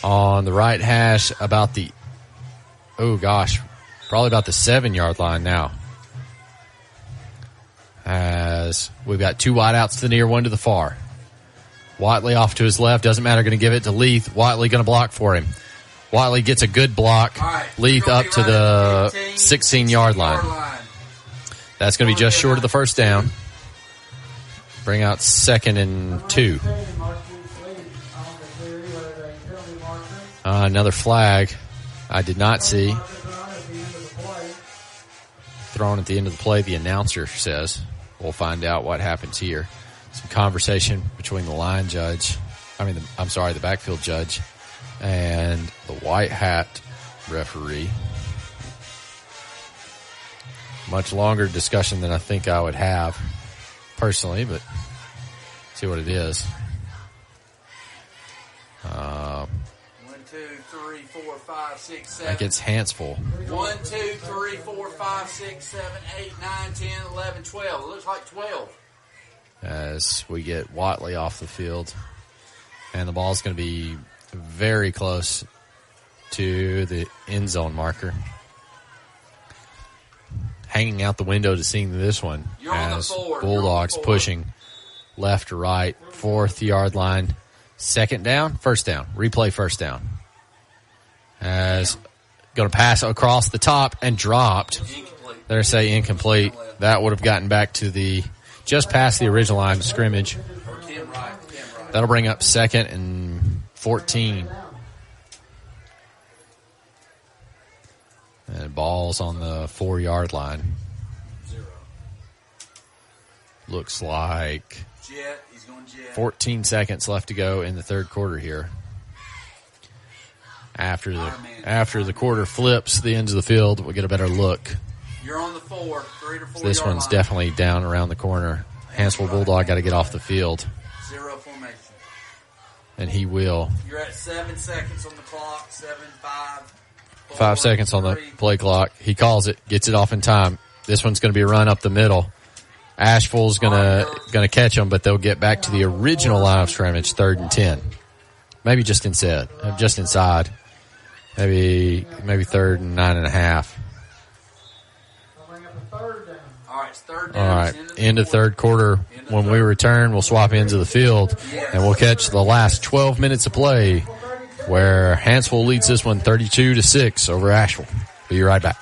on the right hash about the, probably about the 7-yard line now. As we've got 2 wideouts to the near, 1 to the far. Watley off to his left. Doesn't matter. Going to give it to Leith. Watley going to block for him. Watley gets a good block. Leith up to the 16-yard line. That's going to be just short of the first down. Bring out 2nd and 2. Another flag I did not see. Thrown at the end of the play, the announcer says. We'll find out what happens here. Some conversation between the the backfield judge and the white hat referee. Much longer discussion than I think I would have personally, but see what it is.
1, 2, 3, 4, 5, 6, 7.
That gets Hanceville.
1, 2, 3, 4, 5, 6, 7, 8, 9, 10, 11, 12. It looks like 12.
As we get Watley off the field. And the ball's going to be very close to the end zone marker. Hanging out the window to seeing this one. As Bulldogs pushing left to right. 4th-yard line. 2nd down, 1st down. Replay 1st down. As going to pass across the top and dropped. They're saying incomplete. That would have gotten back to the just past the original line of scrimmage. That'll bring up 2nd and 14. And ball's on the 4-yard line. Looks like 14 seconds left to go in the third quarter here. After the quarter flips the ends of the field, we'll get a better look.
You're on the 4, 3 to 4.
This one's definitely down around the corner. Hanceville Bulldog got to get off the field.
0 formation.
And he will.
You're at 7 seconds on the clock. 7, 5.
5 seconds on the play clock. He calls it, gets it off in time. This one's going to be a run up the middle. Asheville's going to catch them, but they'll get back to the original line of scrimmage, 3rd and 10. Maybe just inside. Maybe 3rd and 9.5. All right, end of third quarter. When we return, we'll swap ends of the field, and we'll catch the last 12 minutes of play where Hanceville leads this one 32-6 over Asheville. Be right back.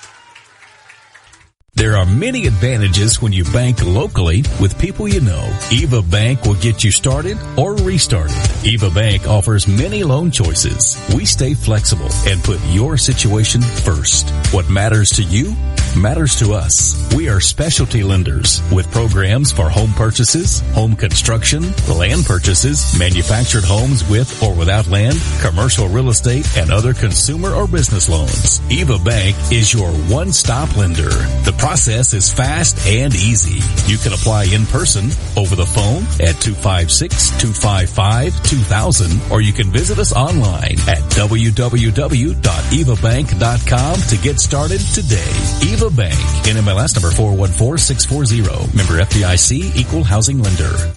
There are many advantages when you bank locally with people you know. Eva Bank will get you started or restarted. Eva Bank offers many loan choices. We stay flexible and put your situation first. What matters to you matters to us. We are specialty lenders with programs for home purchases, home construction, land purchases, manufactured homes with or without land, commercial real estate, and other consumer or business loans. Eva Bank is your one-stop lender. The process is fast and easy. You can apply in person, over the phone at 256-255-2000, or you can visit us online at www.evabank.com to get started today. Eva Bank, NMLS number 414640, member FDIC, equal housing lender.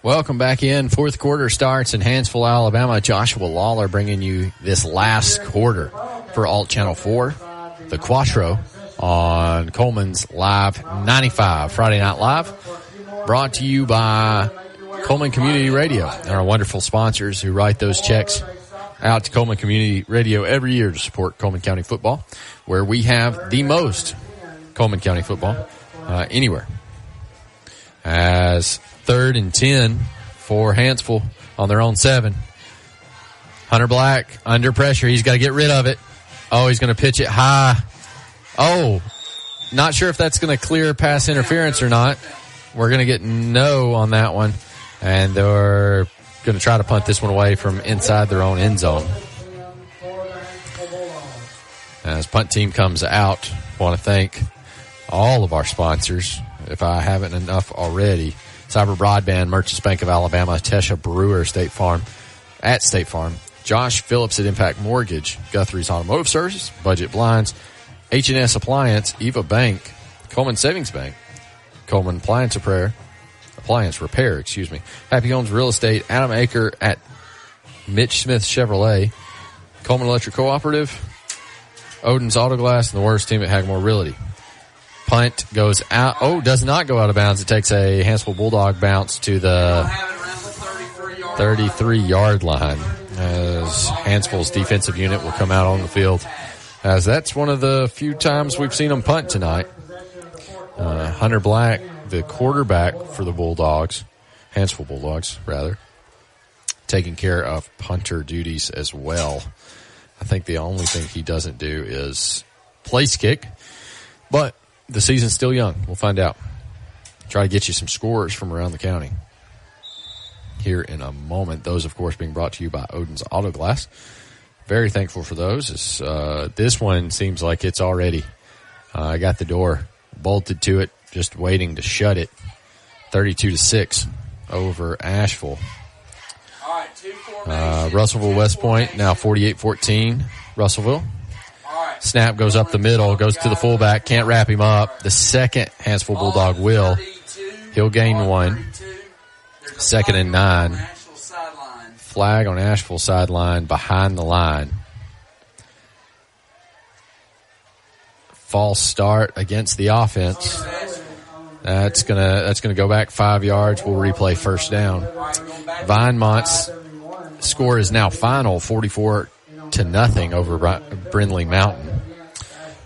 Welcome back in. Fourth quarter starts in Hanceville, Alabama. Joshua Lawler bringing you this last quarter for Alt Channel 4, the Quattro on Coleman's Live 95, Friday Night Live, brought to you by Coleman Community Radio and our wonderful sponsors who write those checks out to Coleman Community Radio every year to support Coleman County football, where we have the most Coleman County football anywhere. As 3rd and 10 for Hanceville on their own 7. Hunter Black under pressure. He's got to get rid of it. Oh, he's going to pitch it high. Oh, not sure if that's going to clear pass interference or not. We're going to get no on that one. And they're going to try to punt this one away from inside their own end zone. As punt team comes out, I want to thank all of our sponsors, if I haven't enough already. Cyber Broadband, Merchants Bank of Alabama, Tesha Brewer, State Farm, Josh Phillips at Impact Mortgage, Guthrie's Automotive Services, Budget Blinds, H&S Appliance, Eva Bank, Coleman Savings Bank, Coleman Appliance Repair, Happy Homes Real Estate, Adam Aker at Mitch Smith Chevrolet, Coleman Electric Cooperative, Odin's Auto Glass, and the Worst Team at Hagmore Realty. Punt goes out. Oh, does not go out of bounds. It takes a Hanceville Bulldog bounce to the 33-yard line as Hanceville's defensive unit will come out on the field, as that's one of the few times we've seen them punt tonight. Hunter Black, the quarterback for the Bulldogs, Hanceville Bulldogs, rather, taking care of punter duties as well. I think the only thing he doesn't do is place kick, but the season's still young. We'll find out. Try to get you some scores from around the county here in a moment. Those, of course, being brought to you by Odin's Auto Glass. Very thankful for those. This one seems like it's already got the door bolted to it, just waiting to shut it. 32-6 over Ashville. Russellville West Point now 48-14. Russellville. Snap goes up the middle, goes to the fullback, can't wrap him up. The second Hanceville Bulldog will. He'll gain 1. 2nd and 9. Flag on Asheville sideline behind the line. False start against the offense. That's gonna go back 5 yards. We'll replay first down. Vinemont's score is now final, 44-0 over Brindley Mountain.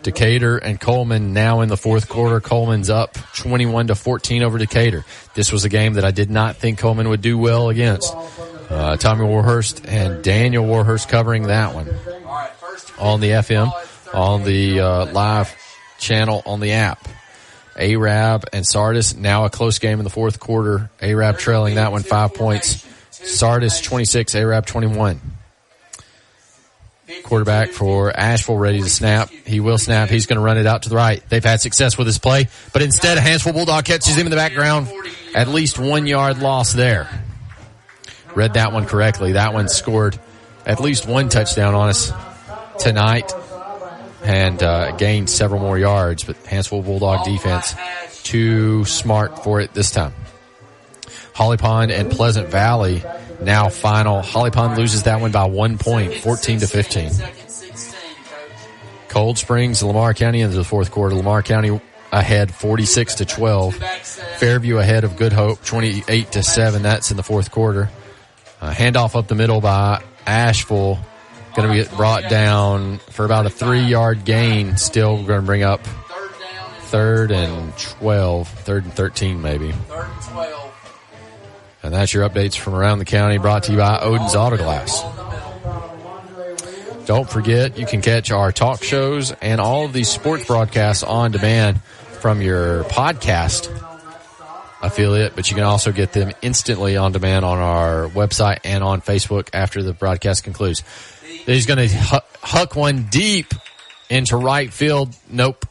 Decatur and Coleman now in the fourth quarter. Coleman's up 21-14 over Decatur. This was a game that I did not think Coleman would do well against. Tommy Warhurst and Daniel Warhurst covering that one on the FM, on the live channel, on the app. Arab and Sardis, now a close game in the fourth quarter. Arab trailing that one 5 points. Sardis 26, Arab 21. Quarterback for Asheville ready to snap. He will snap. He's going to run it out to the right. They've had success with his play, but instead a Hanceville Bulldog catches him in the background. At least 1 yard loss there. Read that one correctly. That one scored at least 1 touchdown on us tonight and gained several more yards, but Hanceville Bulldog defense too smart for it this time. Holly Pond and Pleasant Valley now final. Holly Pond loses that one by 1 point, 14-15. Cold Springs, Lamar County into the fourth quarter. Lamar County ahead 46-12. Fairview ahead of Good Hope 28-7. That's in the fourth quarter. Handoff up the middle by Asheville. Going to get brought down for about a 3 yard gain. Still going to bring up 3rd and 12, 3rd and 13 maybe.
3rd and 12.
And that's your updates from around the county, brought to you by Odin's Auto Glass. Don't forget, you can catch our talk shows and all of these sports broadcasts on demand from your podcast affiliate, but you can also get them instantly on demand on our website and on Facebook after the broadcast concludes. He's going to huck one deep into right field. Nope.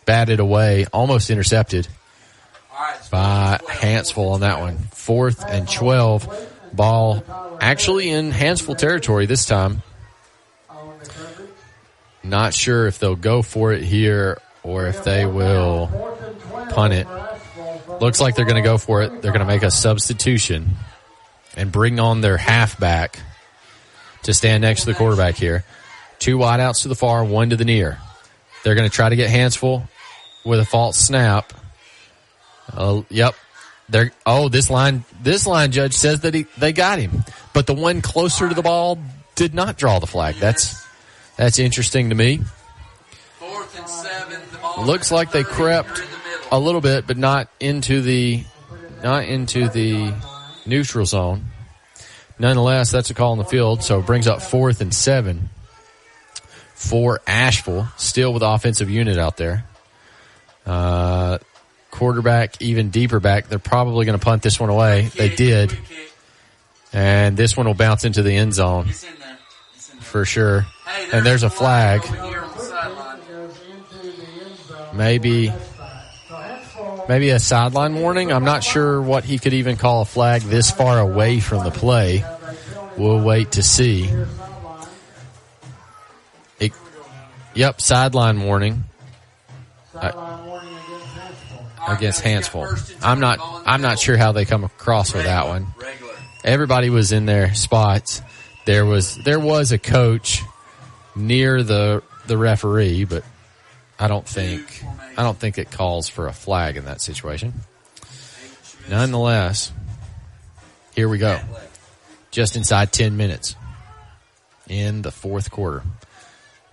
Batted away. Almost intercepted by Hanceville on that one. 4th and 12. Ball actually in Hanceville territory this time. Not sure if they'll go for it here or if they will punt it. Looks like they're going to go for it. They're going to make a substitution and bring on their halfback to stand next to the quarterback here. 2 wideouts to the far, 1 to the near. They're going to try to get Hanceville with a false snap. Yep. This line judge says that they got him, but the one closer to the ball did not draw the flag. That's interesting to me.
4th and 7. The ball
looks like they crept a little bit, but not into the neutral zone. Nonetheless, that's a call on the field, so it brings up 4th and 7 for Ashville, still with the offensive unit out there. Quarterback even deeper back. They're probably going to punt this one away. They did. And this one will bounce into the end zone for sure. And there's a flag. Maybe a sideline warning. I'm not sure what he could even call a flag this far away from the play. We'll wait to see. Yep, sideline warning. Against Hanceville. I'm not sure how they come across with that one. Everybody was in their spots. There was a coach near the referee, but I don't think it calls for a flag in that situation. Nonetheless, here we go. Just inside 10 minutes in the 4th quarter.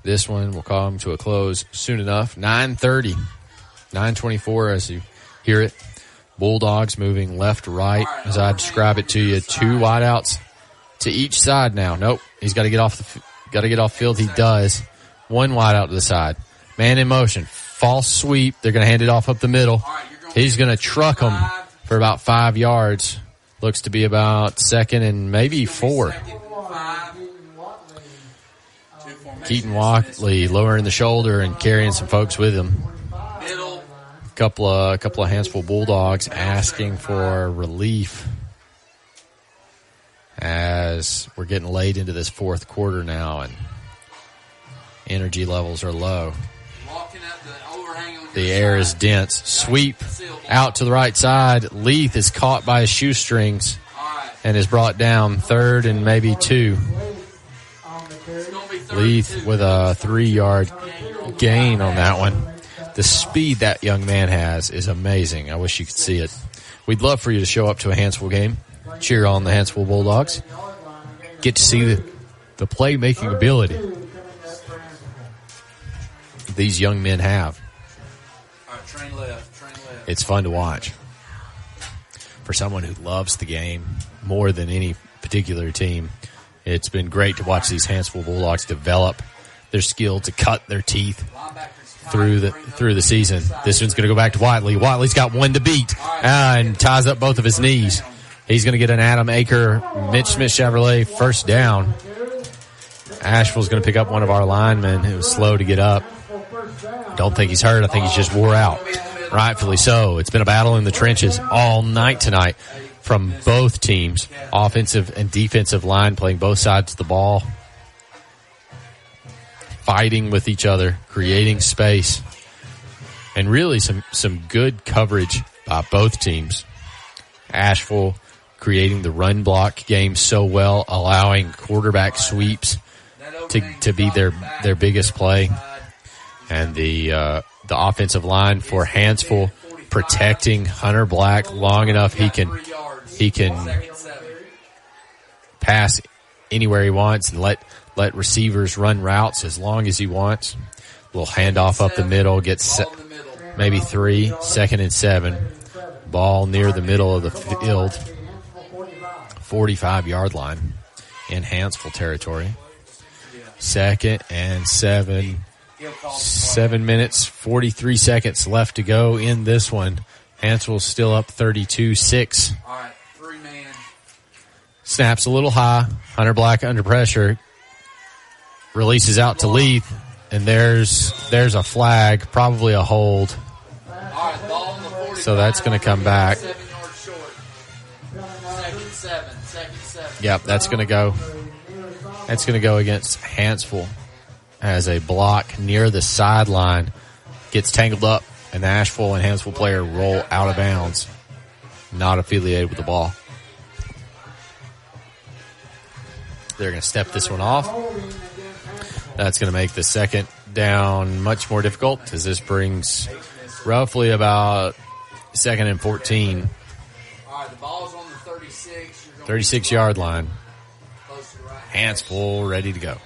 This one will come to a close soon enough. 9:30. 9:24 as you hear it. Bulldogs moving left, right, as I describe it to you. 2 wideouts to each side now. Nope. He's got to get off field. He does. 1 wideout to the side. Man in motion. False sweep. They're going to hand it off up the middle. He's going to truck him for about 5 yards. Looks to be about 2nd and maybe 4. Keaton Walkley lowering the shoulder and carrying some folks with him. A couple of Hanceville Bulldogs asking for relief as we're getting late into this 4th quarter now and energy levels are low. The air is dense. Sweep out to the right side. Leith is caught by his shoestrings and is brought down 3rd and maybe 2. Leith with a 3-yard gain on that one. The speed that young man has is amazing. I wish you could see it. We'd love for you to show up to a Hanceville game, cheer on the Hanceville Bulldogs, get to see the playmaking ability these young men have.
Train left.
It's fun to watch. For someone who loves the game more than any particular team, it's been great to watch these Hanceville Bulldogs develop their skill to cut their teeth through the season. This one's going to go back to Whiteley. Whiteley's got one to beat and ties up both of his knees. He's going to get an Adam Aker, Mitch Smith Chevrolet first down. Asheville's going to pick up one of our linemen who was slow to get up. Don't think he's hurt. I think he's just wore out. Rightfully so. It's been a battle in the trenches all night tonight from both teams. Offensive and defensive line playing both sides of the ball. Fighting with each other, creating space, and really some good coverage by both teams. Asheville creating the run block game so well, allowing quarterback sweeps to be their biggest play, and the offensive line for Hanceville protecting Hunter Black long enough he can pass anywhere he wants and let receivers run routes as long as he wants. Little handoff up the middle, gets maybe 3, 2nd and 7. Ball near the middle of the field, 45-yard line in Hanceville territory. 2nd and 7. 7 minutes, 43 seconds left to go in this one. Hanceville's still up 32-6.
All right, 3-man.
Snaps a little high. Hunter Black under pressure. Releases out to Leith, and there's a flag, probably a hold. So that's going to come back. Yep, that's going to go. That's going to go against Hanceville as a block near the sideline. Gets tangled up an Asheville and Hanceville player roll out of bounds, not affiliated with the ball. They're going to step this one off. That's going to make the second down much more difficult, as this brings roughly about 2nd and 14.
All right, the ball's on the 36.
36-yard line. Hanceville ready to go.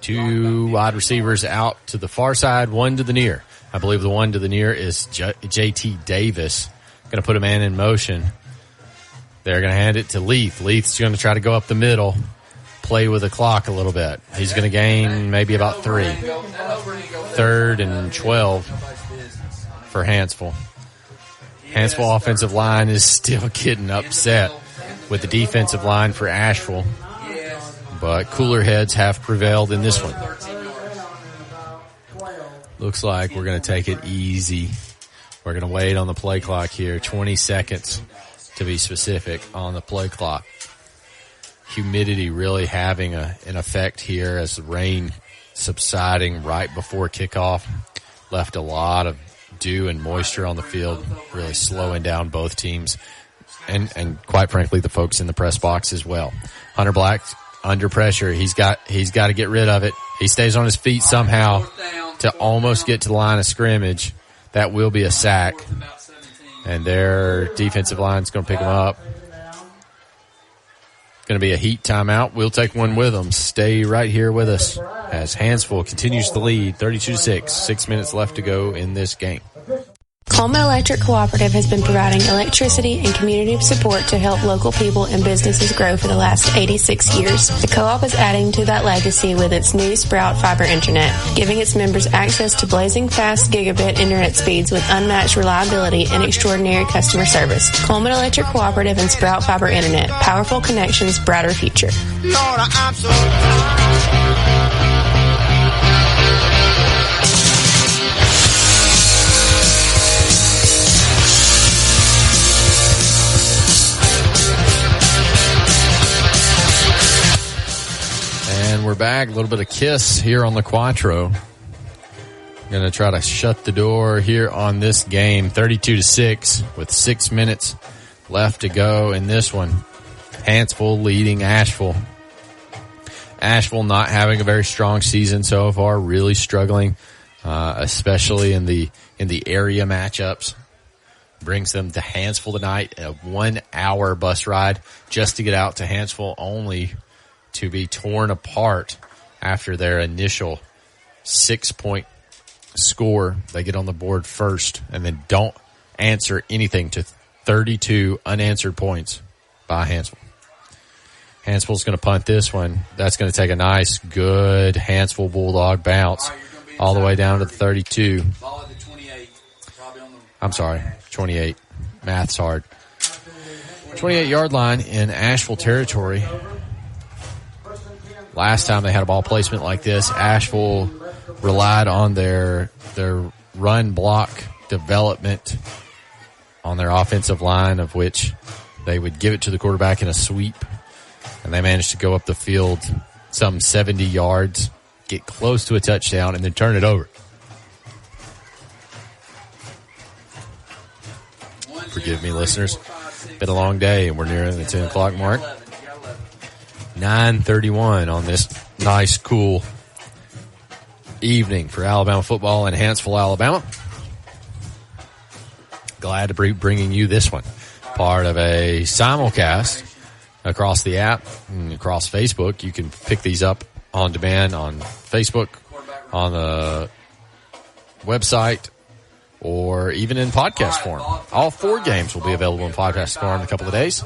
2 wide receivers out to the far side, 1 to the near. I believe the 1 to the near is J.T. Davis. Going to put a man in motion. They're going to hand it to Leith. Leith's going to try to go up the middle, play with the clock a little bit. He's going to gain maybe about 3. 3rd and 12 for Hanceville. Hanceville offensive line is still getting upset with the defensive line for Asheville. But cooler heads have prevailed in this one. Looks like we're going to take it easy. We're going to wait on the play clock here. 20 seconds to be specific on the play clock. Humidity really having an effect here as the rain subsiding right before kickoff. Left a lot of dew and moisture on the field, really slowing down both teams. And quite frankly, the folks in the press box as well. Hunter Black under pressure. He's got to get rid of it. He stays on his feet somehow to almost get to the line of scrimmage. That will be a sack. And their defensive line's going to pick him up. Going to be a heat timeout. We'll take one with them. Stay right here with us as Hanceville continues to lead 32-6. 6 minutes left to go in this game.
Coleman Electric Cooperative has been providing electricity and community support to help local people and businesses grow for the last 86 years. The co-op is adding to that legacy with its new Sprout Fiber Internet, giving its members access to blazing fast gigabit internet speeds with unmatched reliability and extraordinary customer service. Coleman Electric Cooperative and Sprout Fiber Internet. Powerful connections, brighter future.
Lord, I'm so
And we're back. A little bit of kiss here on the Quattro. Going to try to shut the door here on this game. 32-6 with 6 minutes left to go in this one. Hanceville leading Asheville. Asheville not having a very strong season so far. Really struggling, especially in the area matchups. Brings them to Hanceville tonight. A 1 hour bus ride just to get out to Hanceville, only to be torn apart after their initial 6-point score. They get on the board first and then don't answer anything to 32 unanswered points by Hanceville. Hanceville's going to punt this one. That's going to take a nice, good Hanceville Bulldog bounce all the way down to the 32. I'm sorry, 28. Math's hard. 28-yard line in Asheville territory. Last time they had a ball placement like this, Asheville relied on their run block development on their offensive line, of which they would give it to the quarterback in a sweep, and they managed to go up the field some 70 yards, get close to a touchdown, and then turn it over. Forgive me, listeners. Been a long day, and we're nearing the 10 o'clock mark. 9:31 on this nice, cool evening for Alabama football in Hanceville, Alabama. Glad to be bringing you this one. Part of a simulcast across the app and across Facebook. You can pick these up on demand on Facebook, on the website, or even in podcast form. All 4 games will be available in podcast form in a couple of days,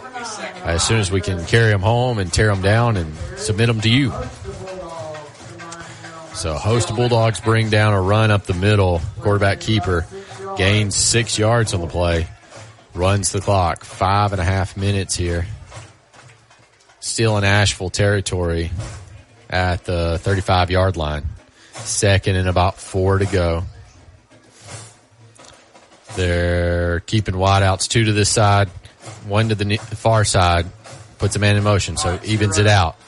as soon as we can carry them home and tear them down and submit them to you. So host of Bulldogs bring down a run up the middle. Quarterback keeper gains 6 yards on the play, runs the clock. 5.5 minutes here. Still in Asheville territory at the 35-yard line. 2nd and about 4 to go. They're keeping wideouts, 2 to this side, 1 to the far side, puts a man in motion, so evens it out.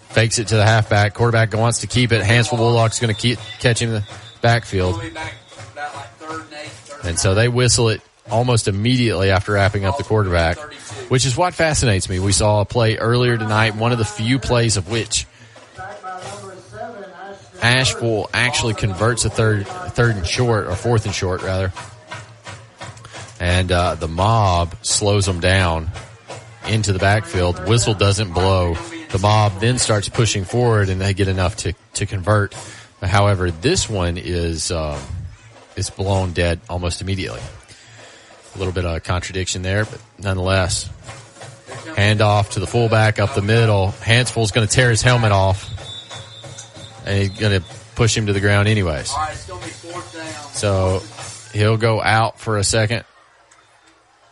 Fakes it to the halfback. Quarterback wants to keep it. Hanceville Bulldogs going to catch him backfield. And so they whistle it almost immediately after wrapping up the quarterback, which is what fascinates me. We saw a play earlier tonight, one of the few plays of which Ashville actually converts a third and short, or fourth and short, rather. And the mob slows them down into the backfield. Whistle doesn't blow. The mob then starts pushing forward, and they get enough to convert. However, this one is blown dead almost immediately. A little bit of a contradiction there, but nonetheless. Handoff to the fullback up the middle. Hanceville's going to tear his helmet off, and he's going to push him to the ground anyways.
All right, it's going to be fourth down.
So he'll go out for a second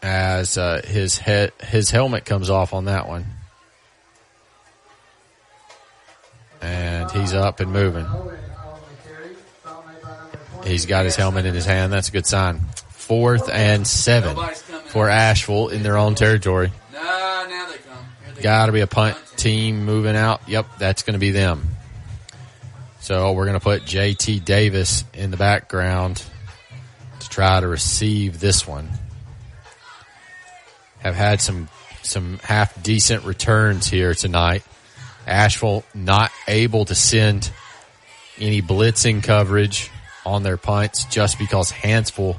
as his helmet comes off on that one. And he's up and moving. He's got his helmet in his hand. That's a good sign. 4th and 7 for Ashville in their own territory.
Now they come.
Got to be a punt team moving out. Yep, that's going to be them. So we're going to put J.T. Davis in the background to try to receive this one. Have had some half-decent returns here tonight. Ashville not able to send any blitzing coverage on their punts just because Hanceville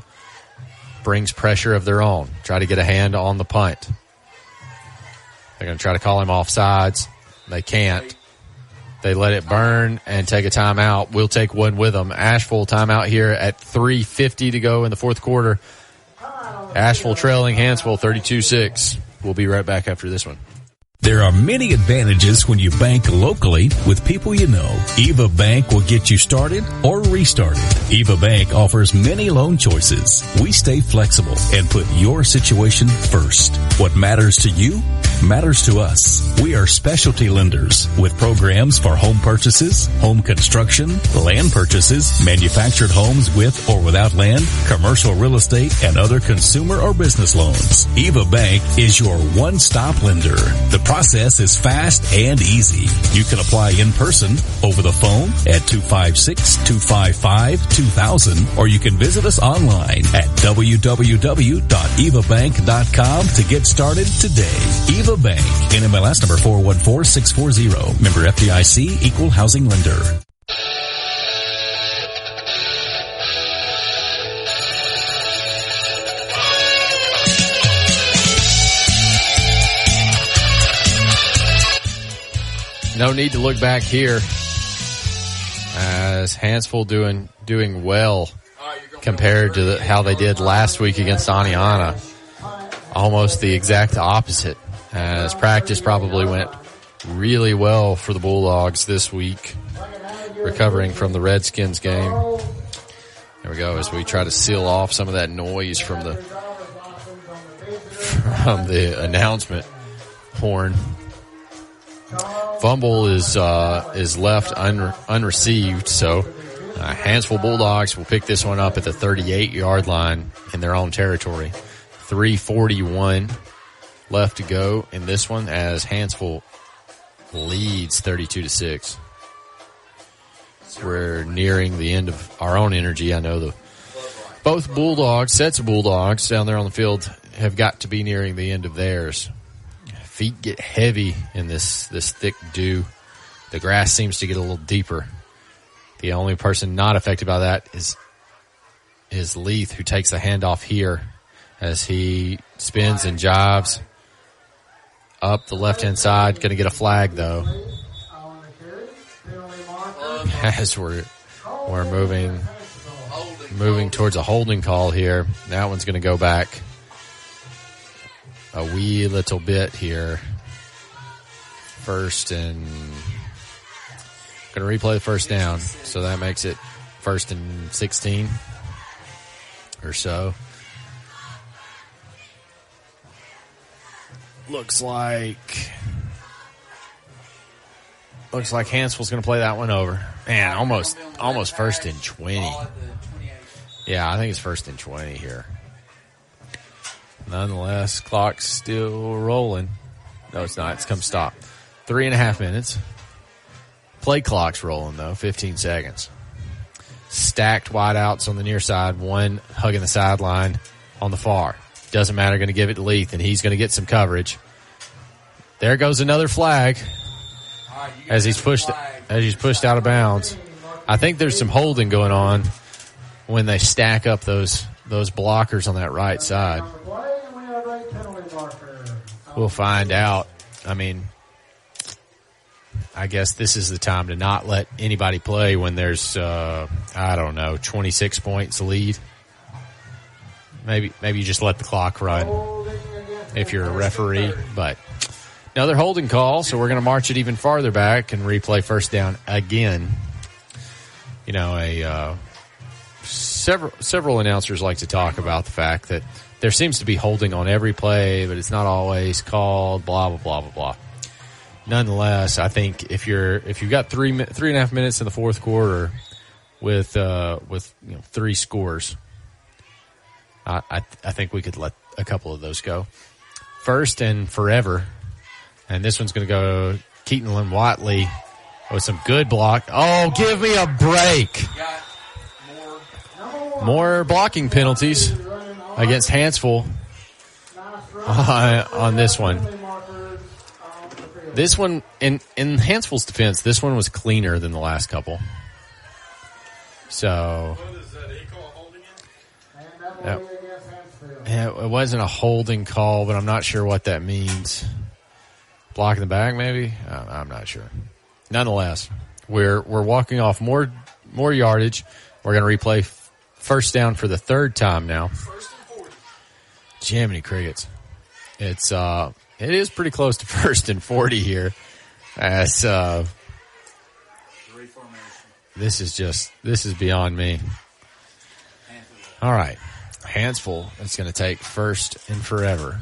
brings pressure of their own. Try to get a hand on the punt. They're going to try to call him offsides. They can't. They let it burn and take a timeout. We'll take one with them. Asheville timeout here at 3:50 to go in the fourth quarter. Asheville trailing Hanceville 32-6. We'll be right back after this one.
There are many advantages when you bank locally with people you know. Eva Bank will get you started or restarted. Eva Bank offers many loan choices. We stay flexible and put your situation first. What matters to you matters to us. We are specialty lenders with programs for home purchases, home construction, land purchases, manufactured homes with or without land, commercial real estate, and other consumer or business loans. Eva Bank is your one-stop lender. The process is fast and easy. You can apply in person, over the phone at 256-255-2000, or you can visit us online at www.evabank.com to get started today. Eva Bank, NMLS number 414640, member FDIC, equal housing lender.
No need to look back here as Hanceville doing well compared to how they did last week against Aniana. Almost the exact opposite, as practice probably went really well for the Bulldogs this week, recovering from the Redskins game. There we go, as we try to seal off some of that noise from the announcement horn. Fumble is left unreceived, so Hanceville Bulldogs will pick this one up at the 38-yard line in their own territory. 3:41 left to go in this one as Hanceville leads 32-6. We're nearing the end of our own energy. I know both Bulldogs, sets of Bulldogs down there on the field, have got to be nearing the end of theirs. Feet get heavy in this thick dew. The grass seems to get a little deeper. The only person not affected by that is Leith, who takes the handoff here as he spins and jives up the left-hand side. Going to get a flag, though, as we're moving towards a holding call here. That one's going to go back a wee little bit here. First and going to replay the first down, so that makes it 1st and 16 or so. Looks like Hanceville's going to play that one over. Man, almost 1st and 20. Yeah, I think it's 1st and 20 here. Nonetheless, clock's still rolling. No, it's not. It's come stop. 3.5 minutes. Play clock's rolling, though. 15 seconds. stacked wideouts on the near side, one hugging the sideline on the far. Doesn't matter, going to give it to Leith, and he's going to get some coverage. There goes another flag as he's pushed out of bounds. I think there's some holding going on when they stack up those blockers on that right side. We'll find out. I mean, I guess this is the time to not let anybody play when there's, 26 points lead. Maybe you just let the clock run if you're a referee. But another holding call, so we're going to march it even farther back and replay first down again. You know, several announcers like to talk about the fact that there seems to be holding on every play, but it's not always called, blah, blah, blah, blah, blah. Nonetheless, I think if you've got 3.5 minutes in the fourth quarter with 3 scores, I think we could let a couple of those go. First and forever. And this one's going to go Keaton and Watley with some good block. Oh, give me a break. More blocking penalties against Hanceville on this one. This one, in Hanceville's defense, this one was cleaner than the last couple. So, it wasn't a holding call, but I'm not sure what that means. Blocking the back, maybe? I'm not sure. Nonetheless, we're walking off more yardage. We're going to replay first down for the third time now. Jiminy crickets. It is pretty close to 1st and 40 here. As this is beyond me. All right. Hanceville is going to take first and forever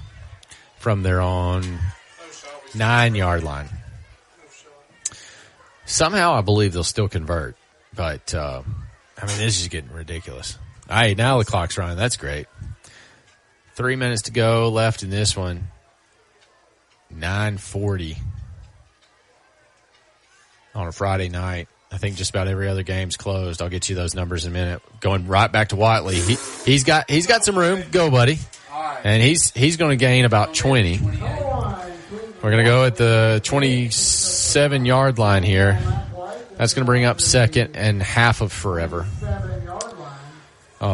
from their own 9-yard line. Somehow I believe they'll still convert, but this is getting ridiculous. All right, now the clock's running. That's great. 3 minutes to go left in this one. 9:40 on a Friday night. I think just about every other game's closed. I'll get you those numbers in a minute. Going right back to Watley. He's got some room. Go, buddy. And he's going to gain about 20. We're going to go at the 27-yard line here. That's going to bring up second and half of forever. In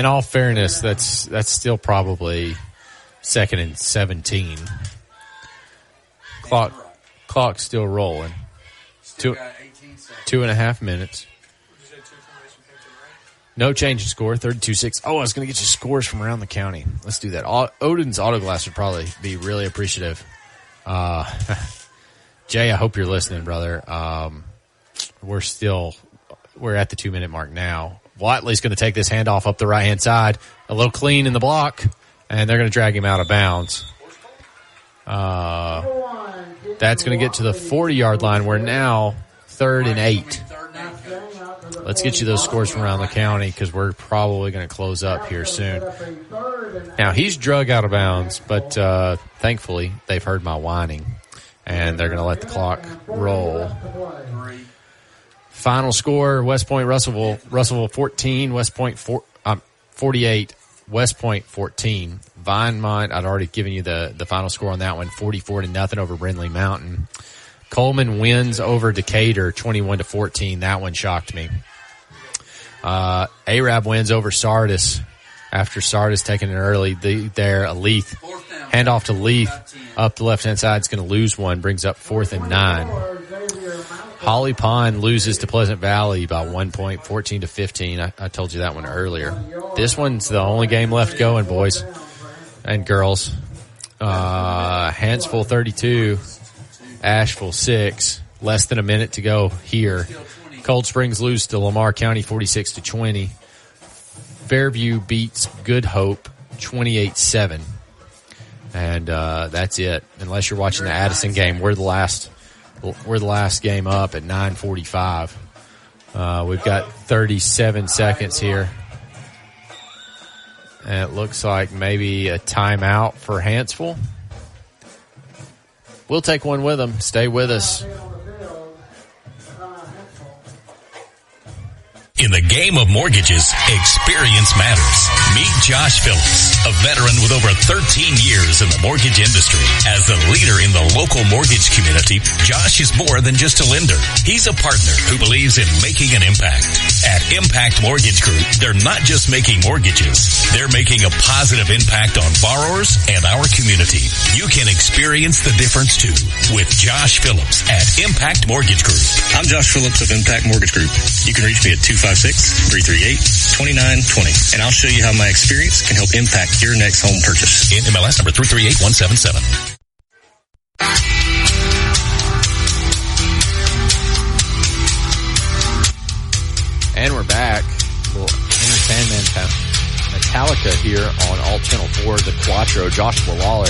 all fairness, that's still probably second and 17. Clock's still rolling. 2.5 minutes. No change in score, 32-6. Oh, I was going to get you scores from around the county. Let's do that. Odin's Auto Glass would probably be really appreciative. Jay, I hope you're listening, brother. We're at the 2-minute mark now. Watley's going to take this handoff up the right-hand side. A little clean in the block, and they're going to drag him out of bounds. That's going to get to the 40-yard line. We're now 3rd and 8. Let's get you those scores from around the county because we're probably going to close up here soon. Now, he's drug out of bounds, but thankfully they've heard my whining, and they're going to let the clock roll. Final score, West Point, Russellville 14, West Point 48, West Point 14. Vinemont, I'd already given you the final score on that one, 44-0 over Brindley Mountain. Coleman wins over Decatur, 21-14. That one shocked me. Arab wins over Sardis after Sardis taking it early. Leith. Handoff to Leith up the left-hand side. It's going to lose one. Brings up 4th and 9. Holly Pond loses to Pleasant Valley by 1 point, 14-15. I told you that one earlier. This one's the only game left going, boys and girls. Hanceville 32, Ashville 6. Less than a minute to go here. Cold Springs lose to Lamar County 46-20. Fairview beats Good Hope 28-7. And that's it. Unless you're watching the Addison game, we're the last game up at 9:45. We've got 37 seconds here. And it looks like maybe a timeout for Hanceville. We'll take one with them. Stay with us.
In the game of mortgages, experience matters. Meet Josh Phillips, a veteran with over 13 years in the mortgage industry. As the leader in the local mortgage community, Josh is more than just a lender. He's a partner who believes in making an impact. At Impact Mortgage Group, they're not just making mortgages. They're making a positive impact on borrowers and our community. You can experience the difference too with Josh Phillips at Impact Mortgage Group.
I'm Josh Phillips of Impact Mortgage Group. You can reach me at 256-338-2920, and I'll show you how my experience can help impact your next home purchase.
In MLS number 338177.
And we're back. A little entertainment. Metallica here on Alt Channel 4, the Quattro. Joshua Lawler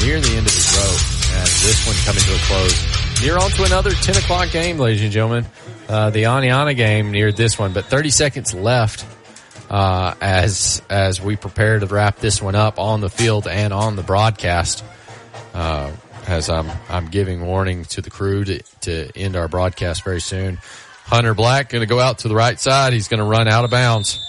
near the end of his rope, and this one coming to a close. Near on to another 10 o'clock game, ladies and gentlemen. The Aniana game near this one, but 30 seconds left as we prepare to wrap this one up on the field and on the broadcast. As I'm giving warning to the crew to end our broadcast very soon. Hunter Black going to go out to the right side. He's going to run out of bounds.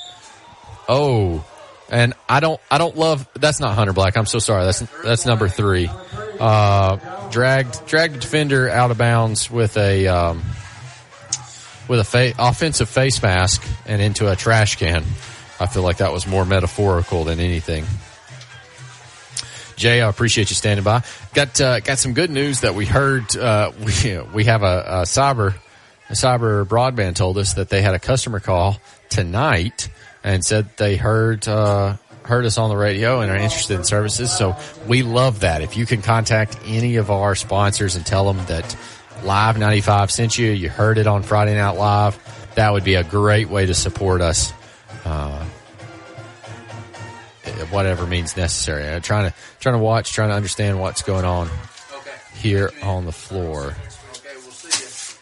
Oh, and I don't love. That's not Hunter Black. I'm so sorry. That's number 3. Dragged the defender out of bounds with a offensive face mask and into a trash can. I feel like that was more metaphorical than anything. Jay, I appreciate you standing by. Got some good news that we heard. We have a cyber broadband told us that they had a customer call tonight and said they heard us on the radio and are interested in services. So we love that. If you can contact any of our sponsors and tell them that Live 95 sent you, you heard it on Friday Night Live, that would be a great way to support us. Whatever means necessary. I'm trying to watch, trying to understand what's going on here on the floor.
Okay, we'll see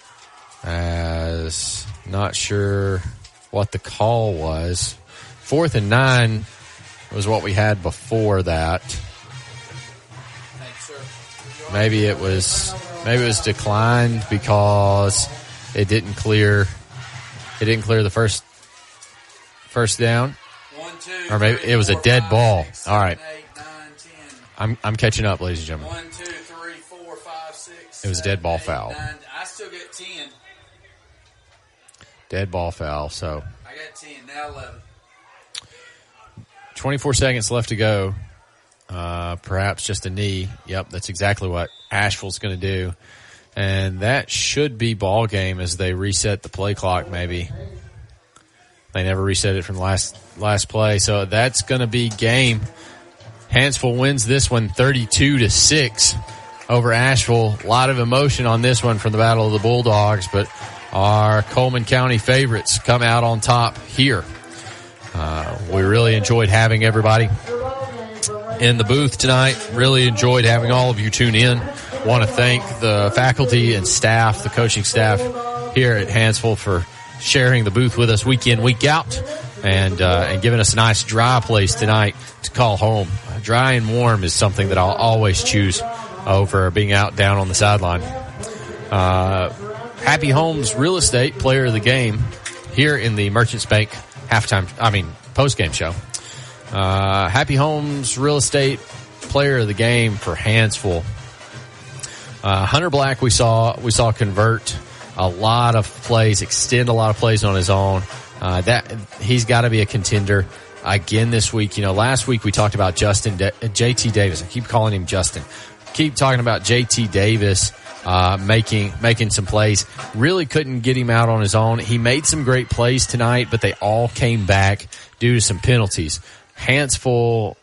you.
As not sure what the call was. 4th and 9 was what we had before that.
Thanks, sir.
Maybe it was declined because it didn't clear the first down.
1, 2,
or maybe
3,
it was
4,
a dead
5,
ball.
6,
All right.
7, 8, 9, 10.
I'm catching up, ladies and gentlemen.
1, 2, 3, 4, 5, 6.
It was a dead ball foul.
9. I still get 10.
Dead ball foul, so
I got 10, now 11.
24 seconds left to go. Perhaps just a knee. Yep, that's exactly what Asheville's going to do. And that should be ball game as they reset the play clock maybe. They never reset it from the last play, so that's going to be game. Hanceville wins this one 32-6 over Asheville. A lot of emotion on this one from the Battle of the Bulldogs, but our Coleman County favorites come out on top here. We really enjoyed having everybody in the booth tonight. Really enjoyed having all of you tune in. Want to thank the faculty and staff, the coaching staff here at Hanceville for sharing the booth with us week in, week out, and giving us a nice dry place tonight to call home. Dry and warm is something that I'll always choose over being out down on the sideline. Happy Homes Real Estate Player of the Game here in the Merchants Bank post-game show. Happy Homes Real Estate Player of the Game for Hanceville. Hunter Black we saw convert a lot of plays, extend a lot of plays on his own. That he's got to be a contender again this week. Last week we talked about JT Davis. I keep calling him Justin. Keep talking about JT Davis making some plays. Really couldn't get him out on his own. He made some great plays tonight, but they all came back due to some penalties. Hanceville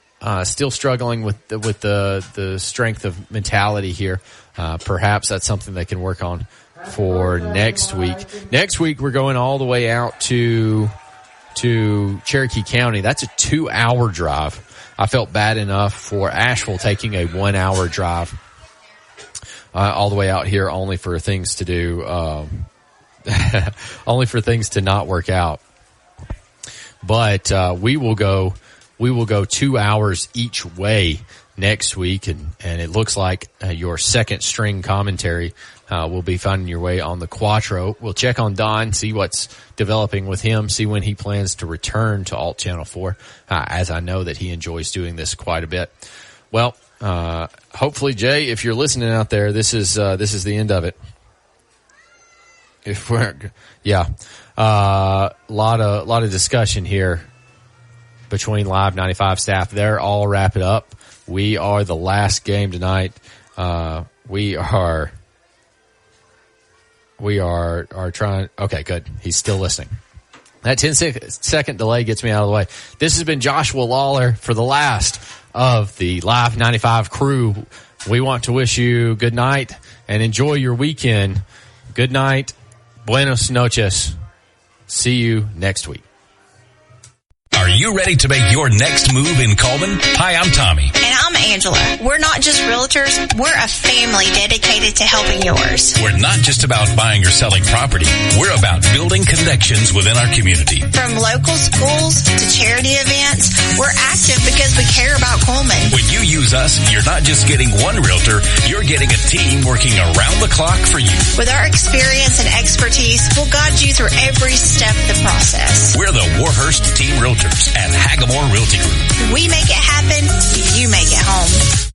still struggling with the strength of mentality here. Perhaps that's something they can work on for next week. Next week we're going all the way out to Cherokee County. That's a 2-hour drive. I felt bad enough for Asheville taking a 1-hour drive all the way out here only for things to do, only for things to not work out. But we will go 2 hours each way next week, and it looks like your second string commentary will be finding your way on the Quattro. We'll check on Don, see what's developing with him, see when he plans to return to Alt Channel 4, as I know that he enjoys doing this quite a bit. Well, hopefully, Jay, if you're listening out there, this is the end of it. If we're, lot of discussion here between Live 95 staff. They're all wrap it up. We are the last game tonight. We are trying. Okay, good. He's still listening. That 10-second delay gets me out of the way. This has been Joshua Lawler for the last of the Live 95 crew. We want to wish you good night and enjoy your weekend. Good night. Buenos noches. See you next week.
Are you ready to make your next move in Coleman? Hi, I'm Tommy.
And I'm Angela. We're not just realtors, we're a family dedicated to helping yours.
We're not just about buying or selling property. We're about building connections within our community.
From local schools to charity events, we're active because we care about Coleman.
When you use us, you're not just getting one realtor, you're getting a team working around the clock for you.
With our experience and expertise, we'll guide you through every step of the process.
We're the Warhurst Team Realtors at Hagamore Realty Group.
We make it happen, you make it home.